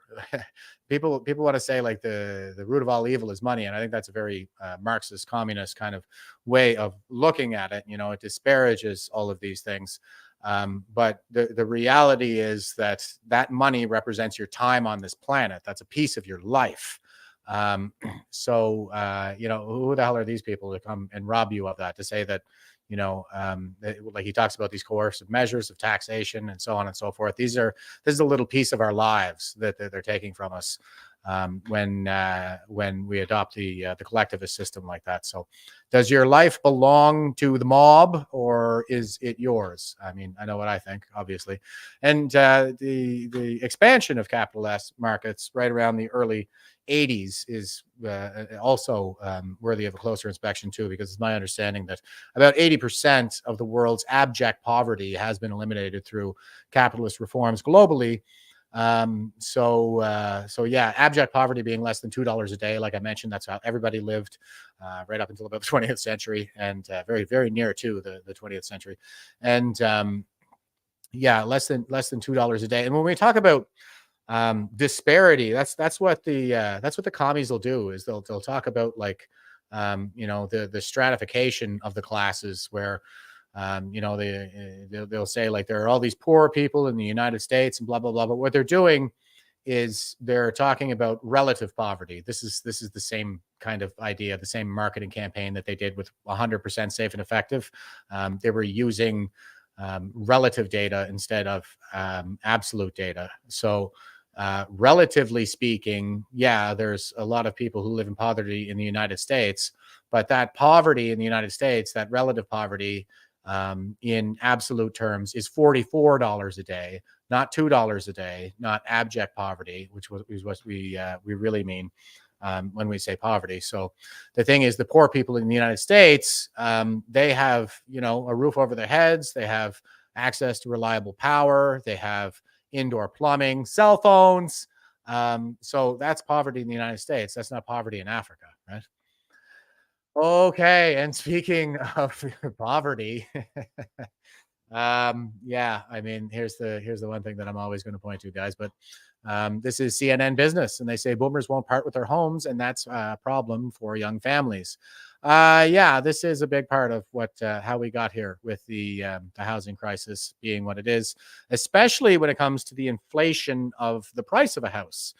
People want to say like the root of all evil is money, and I think that's a very Marxist, communist kind of way of looking at it. It disparages all of these things. But the reality is that money represents your time on this planet. That's a piece of your life. So who the hell are these people to come and rob you of that, to say that, like he talks about these coercive measures of taxation and so on and so forth. This is a little piece of our lives that they're taking from us when we adopt the collectivist system like that. So does your life belong to the mob, or is it yours? I mean, I know what I think, obviously. And the expansion of capitalist markets right around the early 80s is also worthy of a closer inspection too, because it's my understanding that about 80% of the world's abject poverty has been eliminated through capitalist reforms globally. So yeah, abject poverty being less than $2 a day, like I mentioned, that's how everybody lived right up until about the 20th century, and very, very near to the 20th century. And yeah, less than $2 a day. And when we talk about disparity, that's what the commies will do, is they'll talk about like the stratification of the classes, where they'll say like there are all these poor people in the United States and blah blah blah, but what they're doing is they're talking about relative poverty. This is the same kind of idea, the same marketing campaign that they did with 100% safe and effective. They were using relative data instead of absolute data. So relatively speaking, yeah, there's a lot of people who live in poverty in the United States, but that poverty in the United States, that relative poverty in absolute terms, is $44 a day, not $2 a day, not abject poverty, which is what we really mean when we say poverty. So the thing is, the poor people in the United States, they have a roof over their heads, they have access to reliable power, they have indoor plumbing, cell phones. So that's poverty in the United States. That's not poverty in Africa, right? Okay, and speaking of poverty, yeah, I mean, here's the one thing that I'm always going to point to, guys, but this is CNN Business, and they say boomers won't part with their homes, and that's a problem for young families. Yeah, this is a big part of how we got here, with the housing crisis being what it is, especially when it comes to the inflation of the price of a house.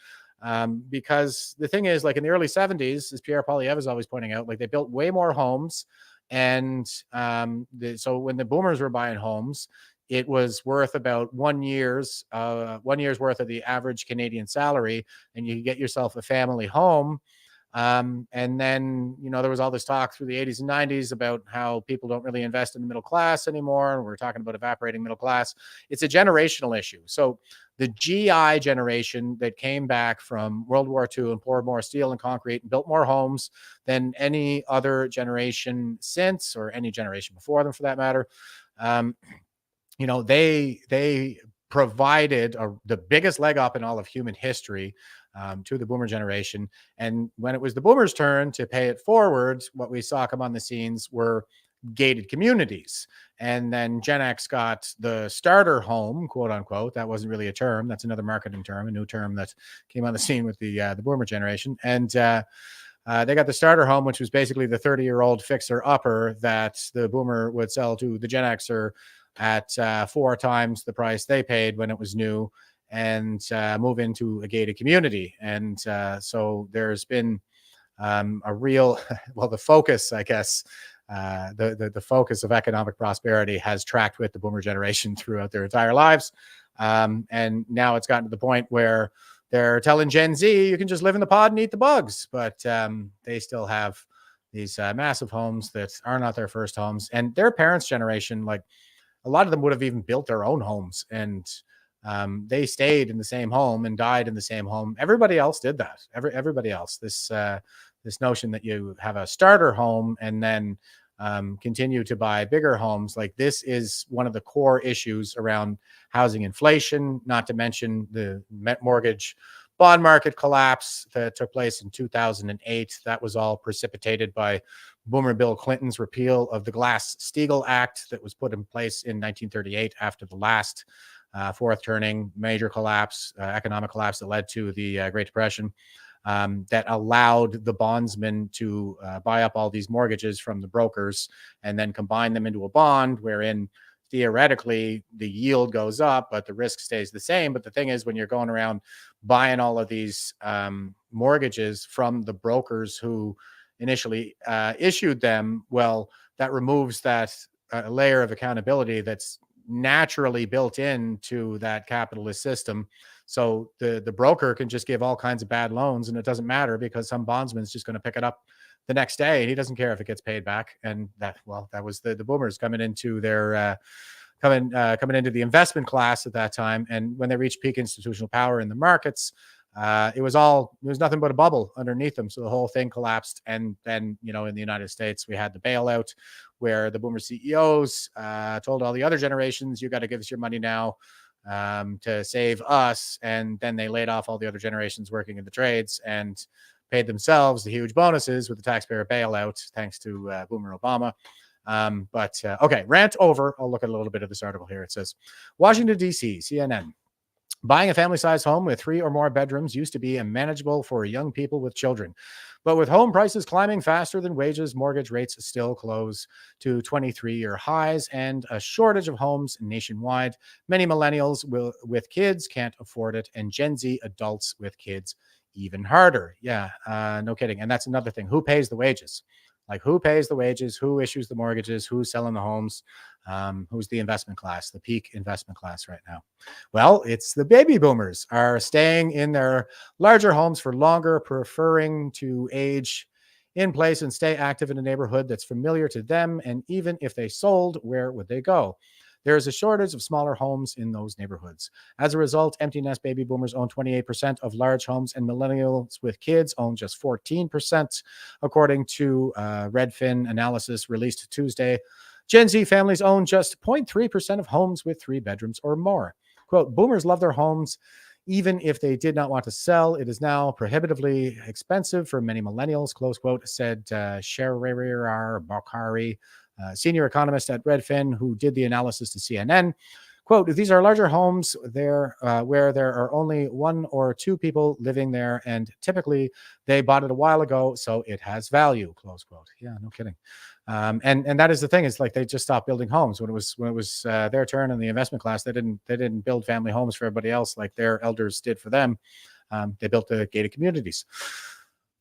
Because the thing is, like in the early 70s, as Pierre Poilievre is always pointing out, like they built way more homes. And so when the boomers were buying homes, it was worth about 1 year's worth of the average Canadian salary, and you could get yourself a family home. And then, there was all this talk through the 80s and 90s about how people don't really invest in the middle class anymore. And we're talking about evaporating middle class. It's a generational issue. So the GI generation that came back from World War II and poured more steel and concrete and built more homes than any other generation since, or any generation before them for that matter, they provided the biggest leg up in all of human history to the boomer generation. And when it was the boomers' turn to pay it forward, what we saw come on the scenes were gated communities. And then Gen X got the starter home, quote unquote. That wasn't really a term. That's another marketing term, a new term that came on the scene with the boomer generation. And they got the starter home, which was basically the 30-year-old fixer-upper that the boomer would sell to the Gen Xer at 4 times the price they paid when it was new, and move into a gated community. And so there's been a real, the focus, I guess, the focus of economic prosperity has tracked with the boomer generation throughout their entire lives. And now it's gotten to the point where they're telling Gen Z, you can just live in the pod and eat the bugs. But they still have these massive homes that are not their first homes. And their parents' generation, like a lot of them would have even built their own homes, and they stayed in the same home and died in the same home. Everybody else did that. Everybody else. This notion that you have a starter home and then continue to buy bigger homes, like this is one of the core issues around housing inflation, not to mention the mortgage bond market collapse that took place in 2008. That was all precipitated by Boomer Bill Clinton's repeal of the Glass-Steagall Act that was put in place in 1938 after the last fourth turning major collapse, economic collapse that led to the Great Depression, that allowed the bondsmen to buy up all these mortgages from the brokers and then combine them into a bond wherein theoretically the yield goes up, but the risk stays the same. But the thing is, when you're going around buying all of these mortgages from the brokers who initially issued them, well, that removes that layer of accountability that's naturally built into that capitalist system. So the broker can just give all kinds of bad loans and it doesn't matter because some bondsman's just going to pick it up the next day and he doesn't care if it gets paid back. And that was the boomers coming into their coming into the investment class at that time. And when they reached peak institutional power in the markets, it was nothing but a bubble underneath them. So the whole thing collapsed. And then, in the United States, we had the bailout where the boomer CEOs told all the other generations, you got to give us your money now to save us. And then they laid off all the other generations working in the trades and paid themselves the huge bonuses with the taxpayer bailout, thanks to Boomer Obama. Okay, rant over. I'll look at a little bit of this article here. It says, Washington, D.C., CNN. Buying a family-sized home with 3 or more bedrooms used to be manageable for young people with children. But with home prices climbing faster than wages, mortgage rates still close to 23-year highs and a shortage of homes nationwide. Many millennials with kids can't afford it, and Gen Z adults with kids even harder. Yeah, no kidding. And that's another thing. Who pays the wages? Like, who pays the wages? Who issues the mortgages? Who's selling the homes? Who's the investment class, the peak investment class right now? Well, it's the baby boomers are staying in their larger homes for longer, preferring to age in place and stay active in a neighborhood that's familiar to them. And even if they sold, where would they go? There is a shortage of smaller homes in those neighborhoods. As a result, empty nest baby boomers own 28% of large homes, and millennials with kids own just 14%, according to Redfin analysis released Tuesday. Gen Z families own just 0.3% of homes with 3 bedrooms or more. Quote, boomers love their homes even if they did not want to sell. It is now prohibitively expensive for many millennials, close quote, said Sherar Bakari, senior economist at Redfin, who did the analysis to CNN. Quote, these are larger homes there where there are only 1 or 2 people living there, and typically they bought it a while ago, so it has value, close quote. Yeah, no kidding. And that is the thing, is like they just stopped building homes when it was their turn in the investment class. They didn't build family homes for everybody else like their elders did for them. They built the gated communities.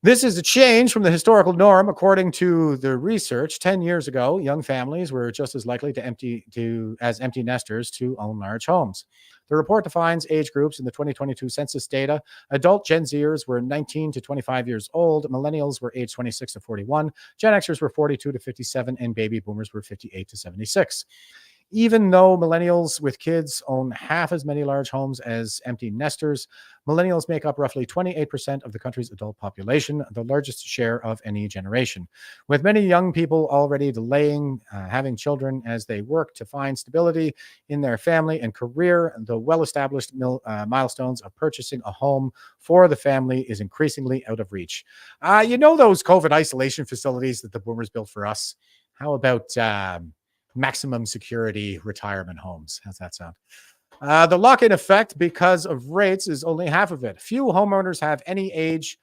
This is a change from the historical norm. According to the research, 10 years ago, young families were just as likely as empty nesters to own large homes. The report defines age groups in the 2022 census data. Adult Gen Zers were 19 to 25 years old. Millennials were age 26 to 41. Gen Xers were 42 to 57, and baby boomers were 58 to 76. Even though millennials with kids own half as many large homes as empty nesters, millennials make up roughly 28% of the country's adult population, the largest share of any generation. With many young people already delaying having children as they work to find stability in their family and career, the well-established milestones of purchasing a home for the family is increasingly out of reach. Those COVID isolation facilities that the boomers built for us? How about maximum security retirement homes? How's that sound? The lock-in effect because of rates is only half of it. Few homeowners of any age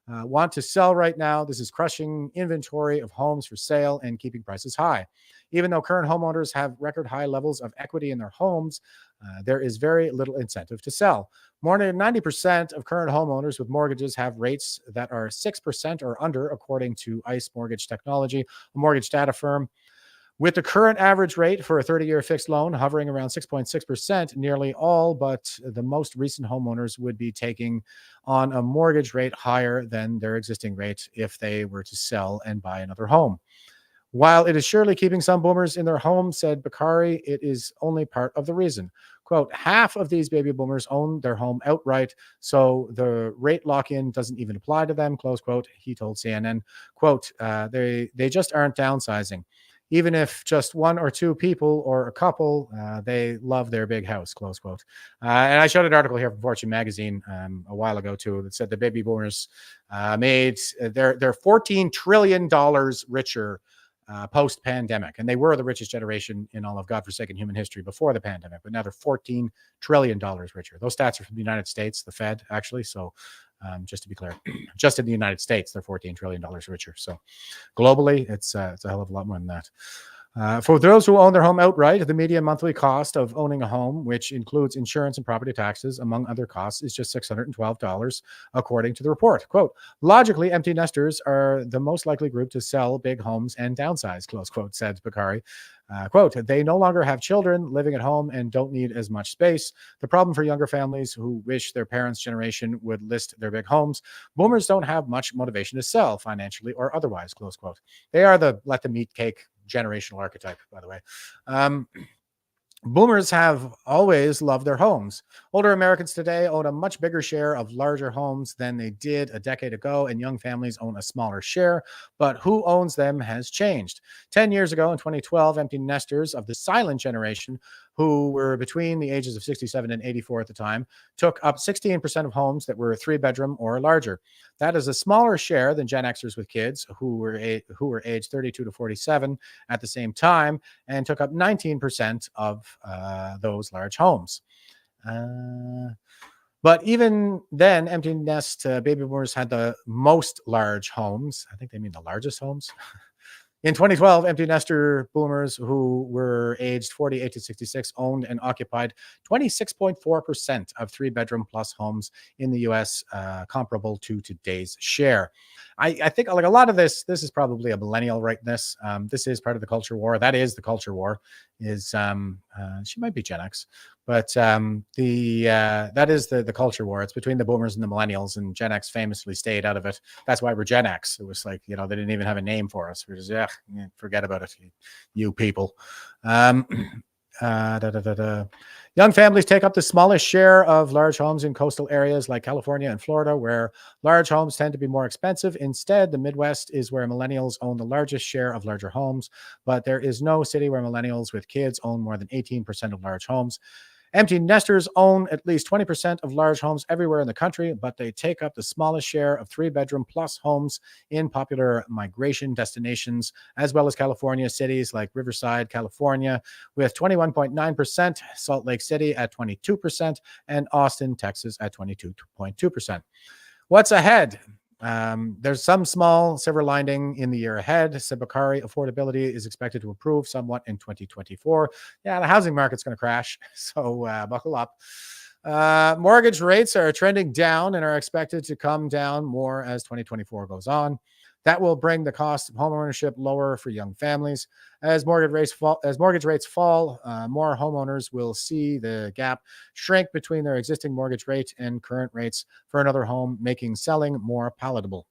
want to sell right now. This is crushing inventory of homes for sale and keeping prices high. Even though current homeowners have record high levels of equity in their homes, there is very little incentive to sell. More than 90% of current homeowners with mortgages have rates that are 6% or under, according to ICE Mortgage Technology, a mortgage data firm. With the current average rate for a 30-year fixed loan hovering around 6.6%, nearly all but the most recent homeowners would be taking on a mortgage rate higher than their existing rate if they were to sell and buy another home. While it is surely keeping some boomers in their homes, said Bakari, it is only part of the reason. Quote, half of these baby boomers own their home outright, so the rate lock-in doesn't even apply to them, close quote, he told CNN. Quote, they just aren't downsizing. Even if just one or two people or a couple, they love their big house, close quote. And I showed an article here from Fortune magazine a while ago too that said the baby boomers made they're $14 trillion richer post-pandemic, and they were the richest generation in all of godforsaken human history before the pandemic, but now they're $14 trillion richer. Those stats are from the United States, the Fed, actually. So just to be clear, just in the United States, they're $14 trillion richer. So globally, it's a hell of a lot more than that. For those who own their home outright, the median monthly cost of owning a home, which includes insurance and property taxes, among other costs, is just $612, according to the report. Quote, logically, empty nesters are the most likely group to sell big homes and downsize, close quote, said Bakari. Quote, they no longer have children living at home and don't need as much space. The problem for younger families who wish their parents' generation would list their big homes, boomers don't have much motivation to sell financially or otherwise, close quote. They are the let them eat cake generational archetype, by the way. Boomers have always loved their homes. Older Americans today own a much bigger share of larger homes than they did a decade ago, and young families own a smaller share, but who owns them has changed. 10 years ago, in 2012, empty nesters of the silent generation, who were between the ages of 67 and 84 at the time, took up 16% of homes that were 3-bedroom or larger. That is a smaller share than Gen Xers with kids, who were aged 32 to 47 at the same time, and took up 19% of those large homes. But even then, empty nest baby boomers had the most large homes. I think they mean the largest homes. In 2012, empty nester boomers who were aged 48 to 66 owned and occupied 26.4% of 3-bedroom plus homes in the U.S., comparable to today's share. I think like a lot of this is probably a millennial rightness. This is part of the culture war. That is the culture war. She might be Gen X, but that is the culture war. It's between the boomers and the millennials, and Gen X famously stayed out of it. That's why we're Gen X. It was like, they didn't even have a name for us. We're just, forget about it, you people. Young families take up the smallest share of large homes in coastal areas like California and Florida, where large homes tend to be more expensive. Instead, the Midwest is where millennials own the largest share of larger homes, but there is no city where millennials with kids own more than 18% of large homes. Empty nesters own at least 20% of large homes everywhere in the country, but they take up the smallest share of 3-bedroom plus homes in popular migration destinations, as well as California cities like Riverside, California, with 21.9%, Salt Lake City at 22%, and Austin, Texas at 22.2%. What's ahead? There's some small silver lining in the year ahead. Said Bakari, affordability is expected to improve somewhat in 2024. Yeah, the housing market's going to crash, so buckle up. Mortgage rates are trending down and are expected to come down more as 2024 goes on. That will bring the cost of homeownership lower for young families. As mortgage rates fall, more homeowners will see the gap shrink between their existing mortgage rate and current rates for another home, making selling more palatable.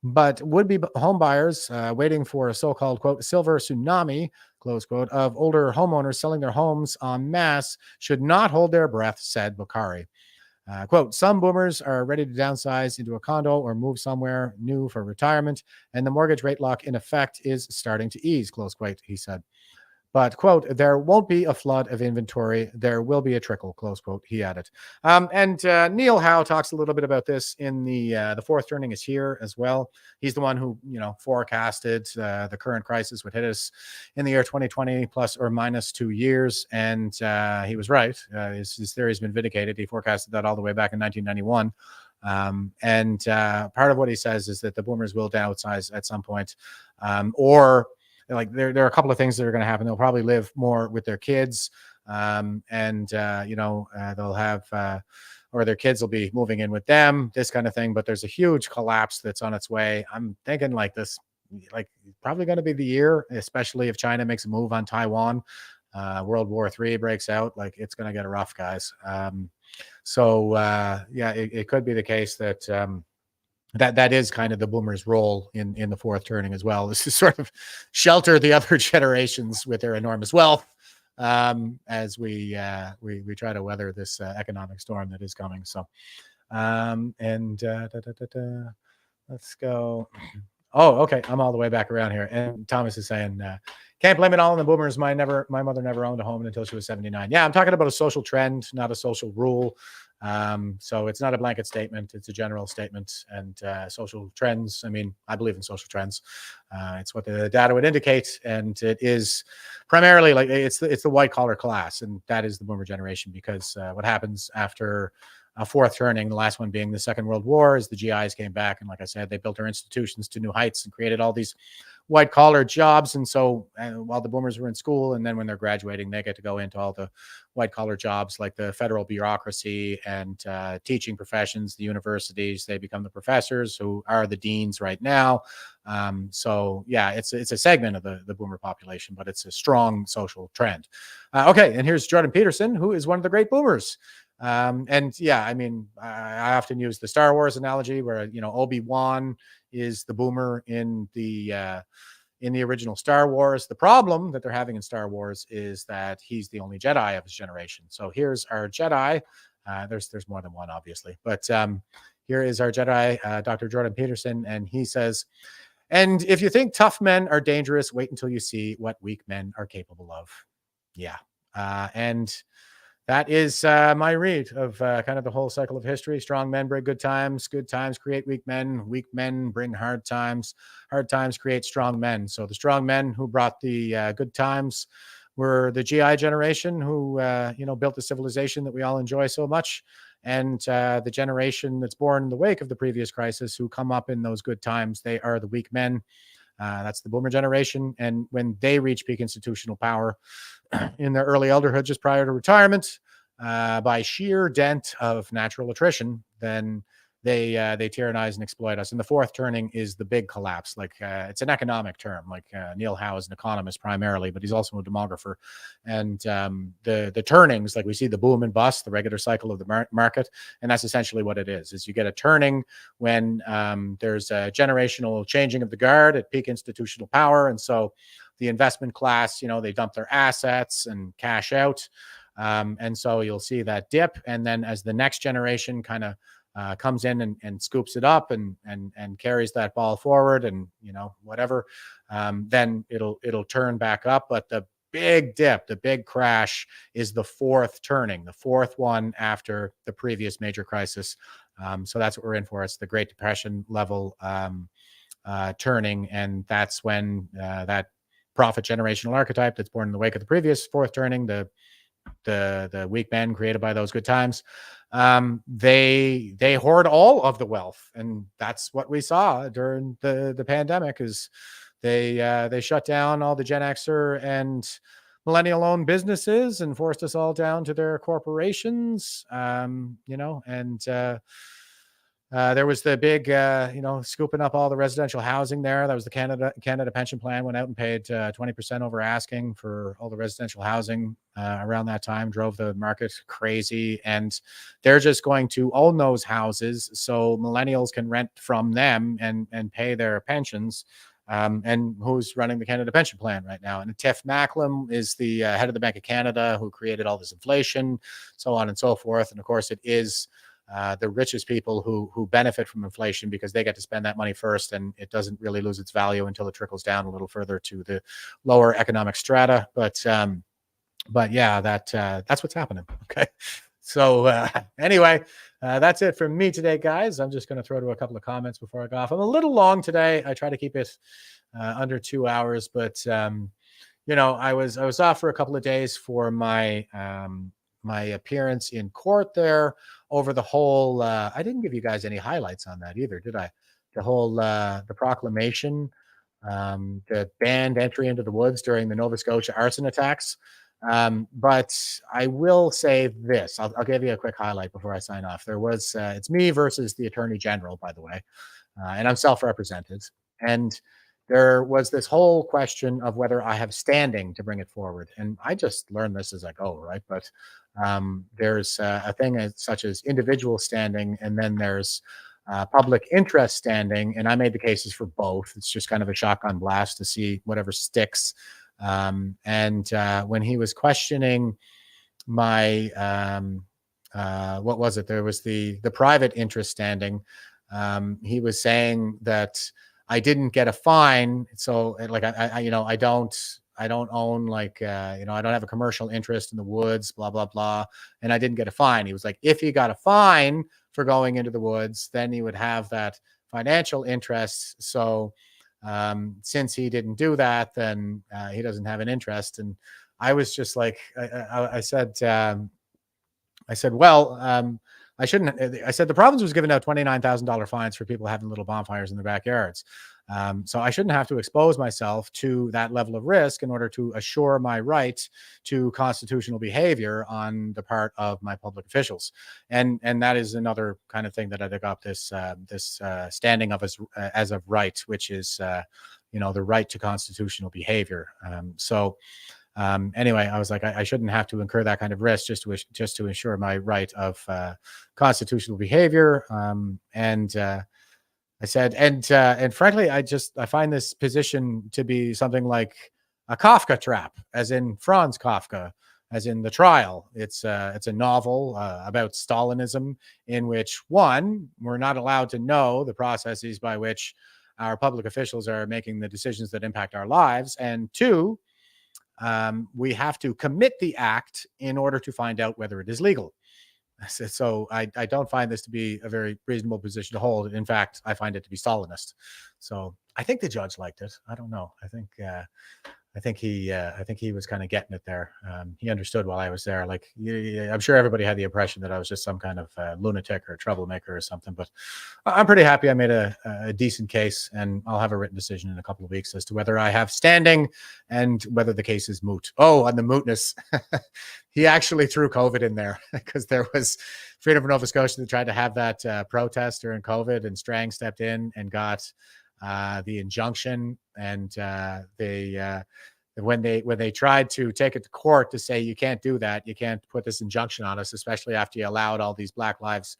But would-be home buyers waiting for a so-called, quote, silver tsunami, close quote, of older homeowners selling their homes en masse should not hold their breath, said Bakari. Quote, some boomers are ready to downsize into a condo or move somewhere new for retirement, and the mortgage rate lock in effect is starting to ease, close quote, he said. But, quote, there won't be a flood of inventory. There will be a trickle, close quote, he added. And Neil Howe talks a little bit about this in the fourth turning is here as well. He's the one who, forecasted the current crisis would hit us in the year 2020 plus or minus 2 years. And he was right. His theory has been vindicated. He forecasted that all the way back in 1991. And part of what he says is that the boomers will downsize at some point, or like there are a couple of things that are going to happen. They'll probably live more with their kids, and they'll have or their kids will be moving in with them, this kind of thing. But there's a huge collapse that's on its way. I'm thinking probably going to be the year, especially if China makes a move on Taiwan. World War III breaks out. Like, it's going to get rough, guys. It could be the case that that is kind of the boomers' role in the fourth turning as well, is to sort of shelter the other generations with their enormous wealth as we try to weather this economic storm that is coming. So, let's go. Oh, okay. I'm all the way back around here. And Thomas is saying, can't blame it all on the boomers. My mother never owned a home until she was 79. Yeah, I'm talking about a social trend, not a social rule. So it's not a blanket statement. It's a general statement. And social trends, I mean, I believe in social trends. It's what the data would indicate. And it is primarily like it's the white collar class. And that is the boomer generation, because what happens after a fourth turning, the last one being the Second World War, as the GIs came back. And like I said, they built our institutions to new heights and created all these white collar jobs. And so while the boomers were in school, and then when they're graduating, they get to go into all the white collar jobs like the federal bureaucracy and teaching professions, the universities. They become the professors who are the deans right now. So yeah, it's a segment of the boomer population, but it's a strong social trend. Okay, and here's Jordan Peterson, who is one of the great boomers. And yeah, I mean, I often use the Star Wars analogy where, Obi-Wan is the boomer in the original Star Wars. The problem that they're having in Star Wars is that he's the only Jedi of his generation. So here's our Jedi. There's more than one, obviously, but here is our Jedi, Dr. Jordan Peterson, and he says, "And if you think tough men are dangerous, wait until you see what weak men are capable of." Yeah, and that is my read of kind of the whole cycle of history. Strong men bring good times create weak men bring hard times create strong men. So the strong men who brought the good times were the GI generation who, built the civilization that we all enjoy so much. And the generation that's born in the wake of the previous crisis who come up in those good times, they are the weak men. That's the boomer generation. And when they reach peak institutional power in their early elderhood, just prior to retirement, by sheer dent of natural attrition, then they tyrannize and exploit us. And the fourth turning is the big collapse. Like it's an economic term. Like Neil Howe is an economist primarily, but he's also a demographer. And the turnings, like we see the boom and bust, the regular cycle of the market, and that's essentially what it is you get a turning when there's a generational changing of the guard at peak institutional power. And so the investment class, they dump their assets and cash out. And so you'll see that dip. And then as the next generation kind of comes in and scoops it up and carries that ball forward and, whatever, then it'll turn back up. But the big dip, the big crash is the fourth turning, the fourth one after the previous major crisis. So that's what we're in for. It's the Great Depression level turning. And that's when that profit generational archetype that's born in the wake of the previous fourth turning, the weak men created by those good times, they hoard all of the wealth. And that's what we saw during the pandemic is they shut down all the Gen Xer and millennial owned businesses and forced us all down to their corporations. There was the big, scooping up all the residential housing there. That was the Canada Pension Plan went out and paid 20% over asking for all the residential housing around that time, drove the market crazy. And they're just going to own those houses so millennials can rent from them and pay their pensions. And who's running the Canada Pension Plan right now? And Tiff Macklem is the head of the Bank of Canada who created all this inflation, so on and so forth. And of course, it is the richest people who benefit from inflation because they get to spend that money first, and it doesn't really lose its value until it trickles down a little further to the lower economic strata. But yeah, that's what's happening. Okay, so anyway, that's it from me today, guys. I'm just going to throw to a couple of comments before I go off. I'm a little long today. I try to keep it under 2 hours, but I was off for a couple of days for my my appearance in court there over the whole I didn't give you guys any highlights on that either, did I? The whole the proclamation that banned entry into the woods during the Nova Scotia arson attacks. But I will say this, I'll give you a quick highlight before I sign off. There was it's me versus the Attorney General, by the way, and I'm self-represented, and there was this whole question of whether I have standing to bring it forward. And I just learned this as I go, right? But there's a thing such as individual standing, and then there's public interest standing. And I made the cases for both. It's just kind of a shotgun blast to see whatever sticks. And when he was questioning my, what was it? There was the private interest standing. He was saying that I didn't get a fine. So like, I don't own like, I don't have a commercial interest in the woods, blah, blah, blah. And I didn't get a fine. He was like, if he got a fine for going into the woods, then he would have that financial interest. So since he didn't do that, then he doesn't have an interest. And I was just like, I said, well, I shouldn't. I said the province was giving out $29,000 fines for people having little bonfires in their backyards. So I shouldn't have to expose myself to that level of risk in order to assure my right to constitutional behavior on the part of my public officials. And that is another kind of thing that I took up this standing of as of right, which is the right to constitutional behavior. Anyway, I was like, I shouldn't have to incur that kind of risk just to ensure my right of constitutional behavior. I said, and frankly, I find this position to be something like a Kafka trap, as in Franz Kafka, as in The Trial. It's a novel about Stalinism, in which, one, we're not allowed to know the processes by which our public officials are making the decisions that impact our lives, and two, we have to commit the act in order to find out whether it is legal. So I don't find this to be a very reasonable position to hold. In fact, I find it to be Stalinist. So I think the judge liked it. I don't know. I think he was kind of getting it there. He understood while I was there. Like, I'm sure everybody had the impression that I was just some kind of lunatic or troublemaker or something. But I'm pretty happy I made a decent case, and I'll have a written decision in a couple of weeks as to whether I have standing and whether the case is moot. Oh, on the mootness, he actually threw COVID in there because there was Freedom of Nova Scotia that tried to have that protest during COVID, and Strang stepped in and got the injunction, and when they tried to take it to court to say, you can't do that, you can't put this injunction on us, especially after you allowed all these Black Lives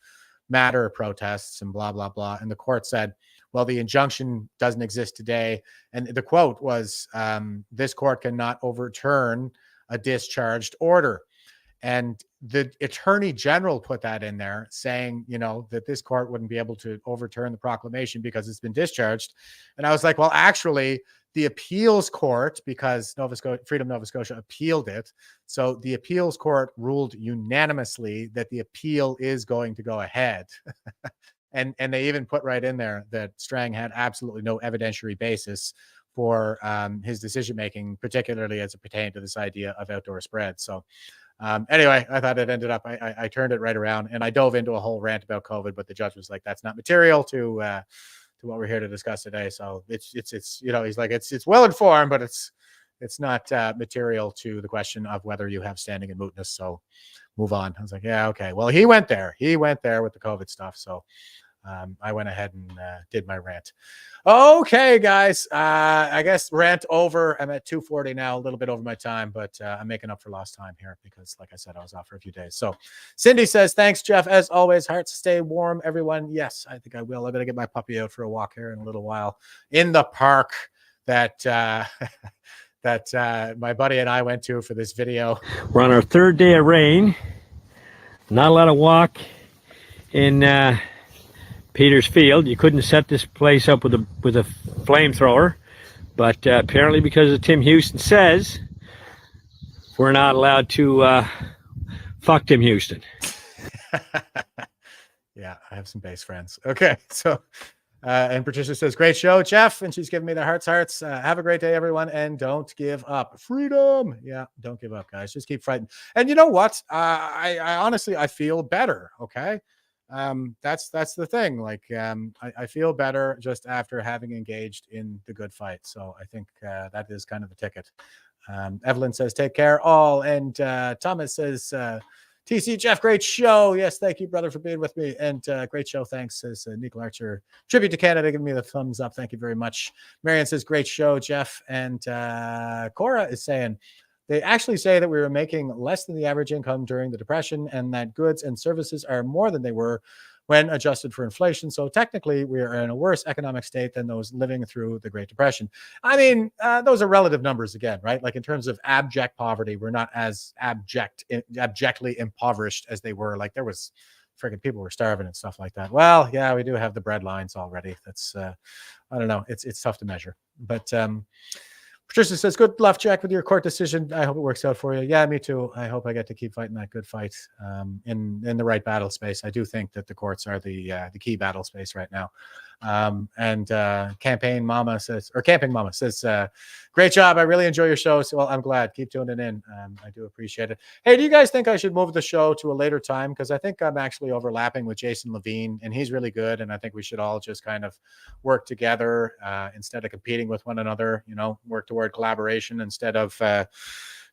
Matter protests and blah, blah, blah. And the court said, well, the injunction doesn't exist today. And the quote was, this court cannot overturn a discharged order. And the attorney general put that in there, saying, that this court wouldn't be able to overturn the proclamation because it's been discharged. And I was like, well, actually, the appeals court, because Freedom Nova Scotia appealed it. So the appeals court ruled unanimously that the appeal is going to go ahead. and they even put right in there that Strang had absolutely no evidentiary basis for his decision-making, particularly as it pertained to this idea of outdoor spread. So anyway, I thought it ended up, I turned it right around, and I dove into a whole rant about COVID, but the judge was like, that's not material to what we're here to discuss today. So it's he's like, it's well informed, but it's not material to the question of whether you have standing and mootness. So move on. I was like, yeah, okay. Well, he went there with the COVID stuff. So I went ahead and did my rant. Okay, guys. I guess rant over. I'm at 2:40 now, a little bit over my time, but I'm making up for lost time here because, like I said, I was off for a few days. So Cindy says, thanks, Jeff. As always, hearts stay warm, everyone. Yes, I think I will. I'm going to get my puppy out for a walk here in a little while in the park that my buddy and I went to for this video. We're on our third day of rain. Not a lot of walk in Peter's Field. You couldn't set this place up with a flamethrower, but apparently, because of Tim Houston says, we're not allowed to fuck Tim Houston. Yeah, I have some base friends. Okay, so and Patricia says, great show, Jeff, and she's giving me the hearts. Have a great day, everyone, and don't give up. Freedom. Yeah, don't give up, guys. Just keep fighting. And you know what? I honestly, I feel better. Okay. That's the thing. Like, I feel better just after having engaged in the good fight. So I think that is kind of the ticket. Evelyn says, take care all. And Thomas says, TC Jeff, great show. Yes, thank you, brother, for being with me. And great show. Thanks, says Nicole Archer. Tribute to Canada, giving me the thumbs up. Thank you very much. Marion says, great show, Jeff. And Cora is saying, they actually say that we were making less than the average income during the Depression, and that goods and services are more than they were when adjusted for inflation. So technically, we are in a worse economic state than those living through the Great Depression. I mean, those are relative numbers again, right? Like in terms of abject poverty, we're not as abjectly impoverished as they were. Like there was freaking people were starving and stuff like that. Well, yeah, we do have the bread lines already. That's I don't know. It's tough to measure. But Patricia says, good luck, Jack, with your court decision. I hope it works out for you. Yeah, me too. I hope I get to keep fighting that good fight in the right battle space. I do think that the courts are the key battle space right now. Campaign Mama says, great job. I really enjoy your show. So, well, I'm glad. Keep tuning in. I do appreciate it. Hey, do you guys think I should move the show to a later time? Because I think I'm actually overlapping with Jason Levine, and he's really good. And I think we should all just kind of work together instead of competing with one another, work toward collaboration instead of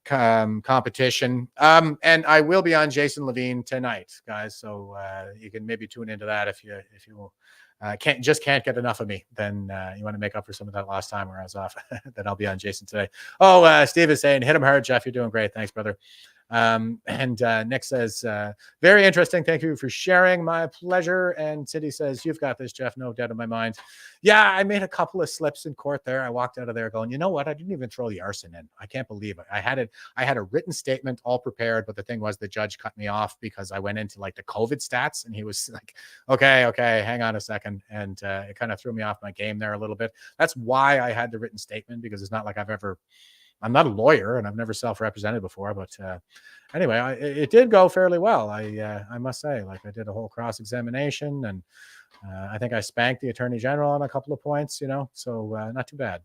competition. And I will be on Jason Levine tonight, guys. So you can maybe tune into that if you can't get enough of me, then you want to make up for some of that last time where I was off. Then I'll be on Jason today. Steve is saying, hit him hard, Jeff. You're doing great. Thanks, brother. Nick says, very interesting. Thank you for sharing. My pleasure. And Cindy says, you've got this, Jeff. No doubt in my mind. Yeah, I made a couple of slips in court there. I walked out of there going, you know what? I didn't even throw the arson in. I can't believe it. I had a written statement all prepared, but the thing was the judge cut me off because I went into like the COVID stats, and he was like, okay, hang on a second. And it kind of threw me off my game there a little bit. That's why I had the written statement, because it's not like I'm not a lawyer and I've never self-represented before, but anyway, it did go fairly well. I must say, like, I did a whole cross-examination, and I think I spanked the Attorney General on a couple of points, so not too bad.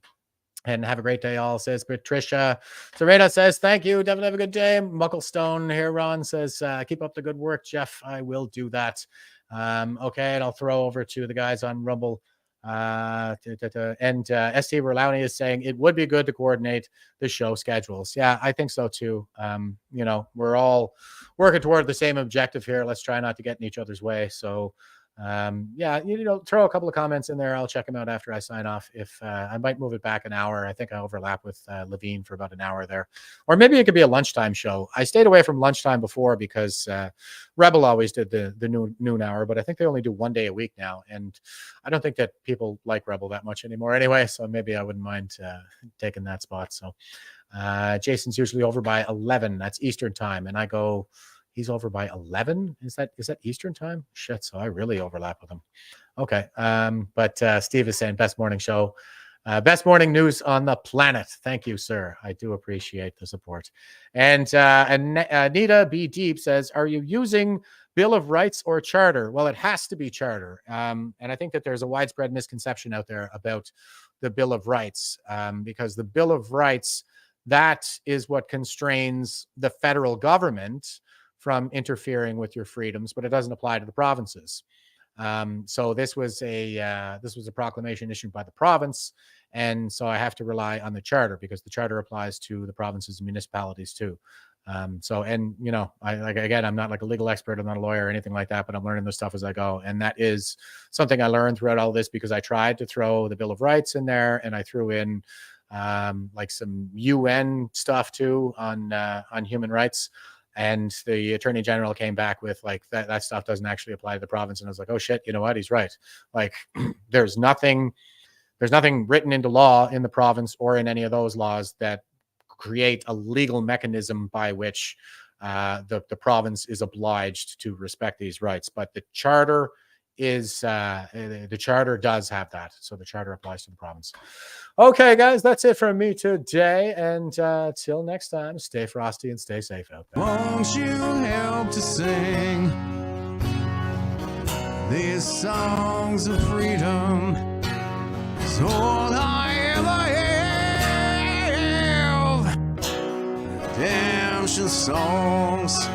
And have a great day, all, says Patricia. Serena says, thank you. Definitely have a good day. Mucklestone here, Ron, says, keep up the good work, Jeff. I will do that. Okay, and I'll throw over to the guys on Rumble. ST Verlauni is saying it would be good to coordinate the show schedules. Yeah, I think so too. We're all working toward the same objective here. Let's try not to get in each other's way. So throw a couple of comments in there. I'll check them out after I sign off. If I might move it back an hour. I think I overlap with Levine for about an hour there, or maybe it could be a lunchtime show. I stayed away from lunchtime before because Rebel always did the noon hour, but I think they only do one day a week now, and I don't think that people like Rebel that much anymore anyway. So maybe I wouldn't mind taking that spot. So Jason's usually over by 11. That's Eastern time, and I go. He's over by 11. Is that Eastern time? Shit. So I really overlap with him. Okay. But Steve is saying best morning show, best morning news on the planet. Thank you, sir. I do appreciate the support. And Anita B. Deep says, are you using Bill of Rights or Charter? Well, it has to be Charter. And I think that there's a widespread misconception out there about the Bill of Rights, because the Bill of Rights, that is what constrains the federal government from interfering with your freedoms, but it doesn't apply to the provinces. So this was a proclamation issued by the province, and so I have to rely on the charter because the charter applies to the provinces and municipalities too. I'm not like a legal expert, I'm not a lawyer or anything like that, but I'm learning this stuff as I go, and that is something I learned throughout all this because I tried to throw the Bill of Rights in there, and I threw in like some UN stuff too on human rights. And the Attorney General came back with like that stuff doesn't actually apply to the province. And I was like, oh shit, you know what? He's right. Like there's nothing written into law in the province or in any of those laws that create a legal mechanism by which the province is obliged to respect these rights. But the charter does have that. So the charter applies to the province. Okay, guys, that's it from me today. And till next time, stay frosty and stay safe out there. Won't you help to sing these songs of freedom? It's all I ever have. Redemption songs.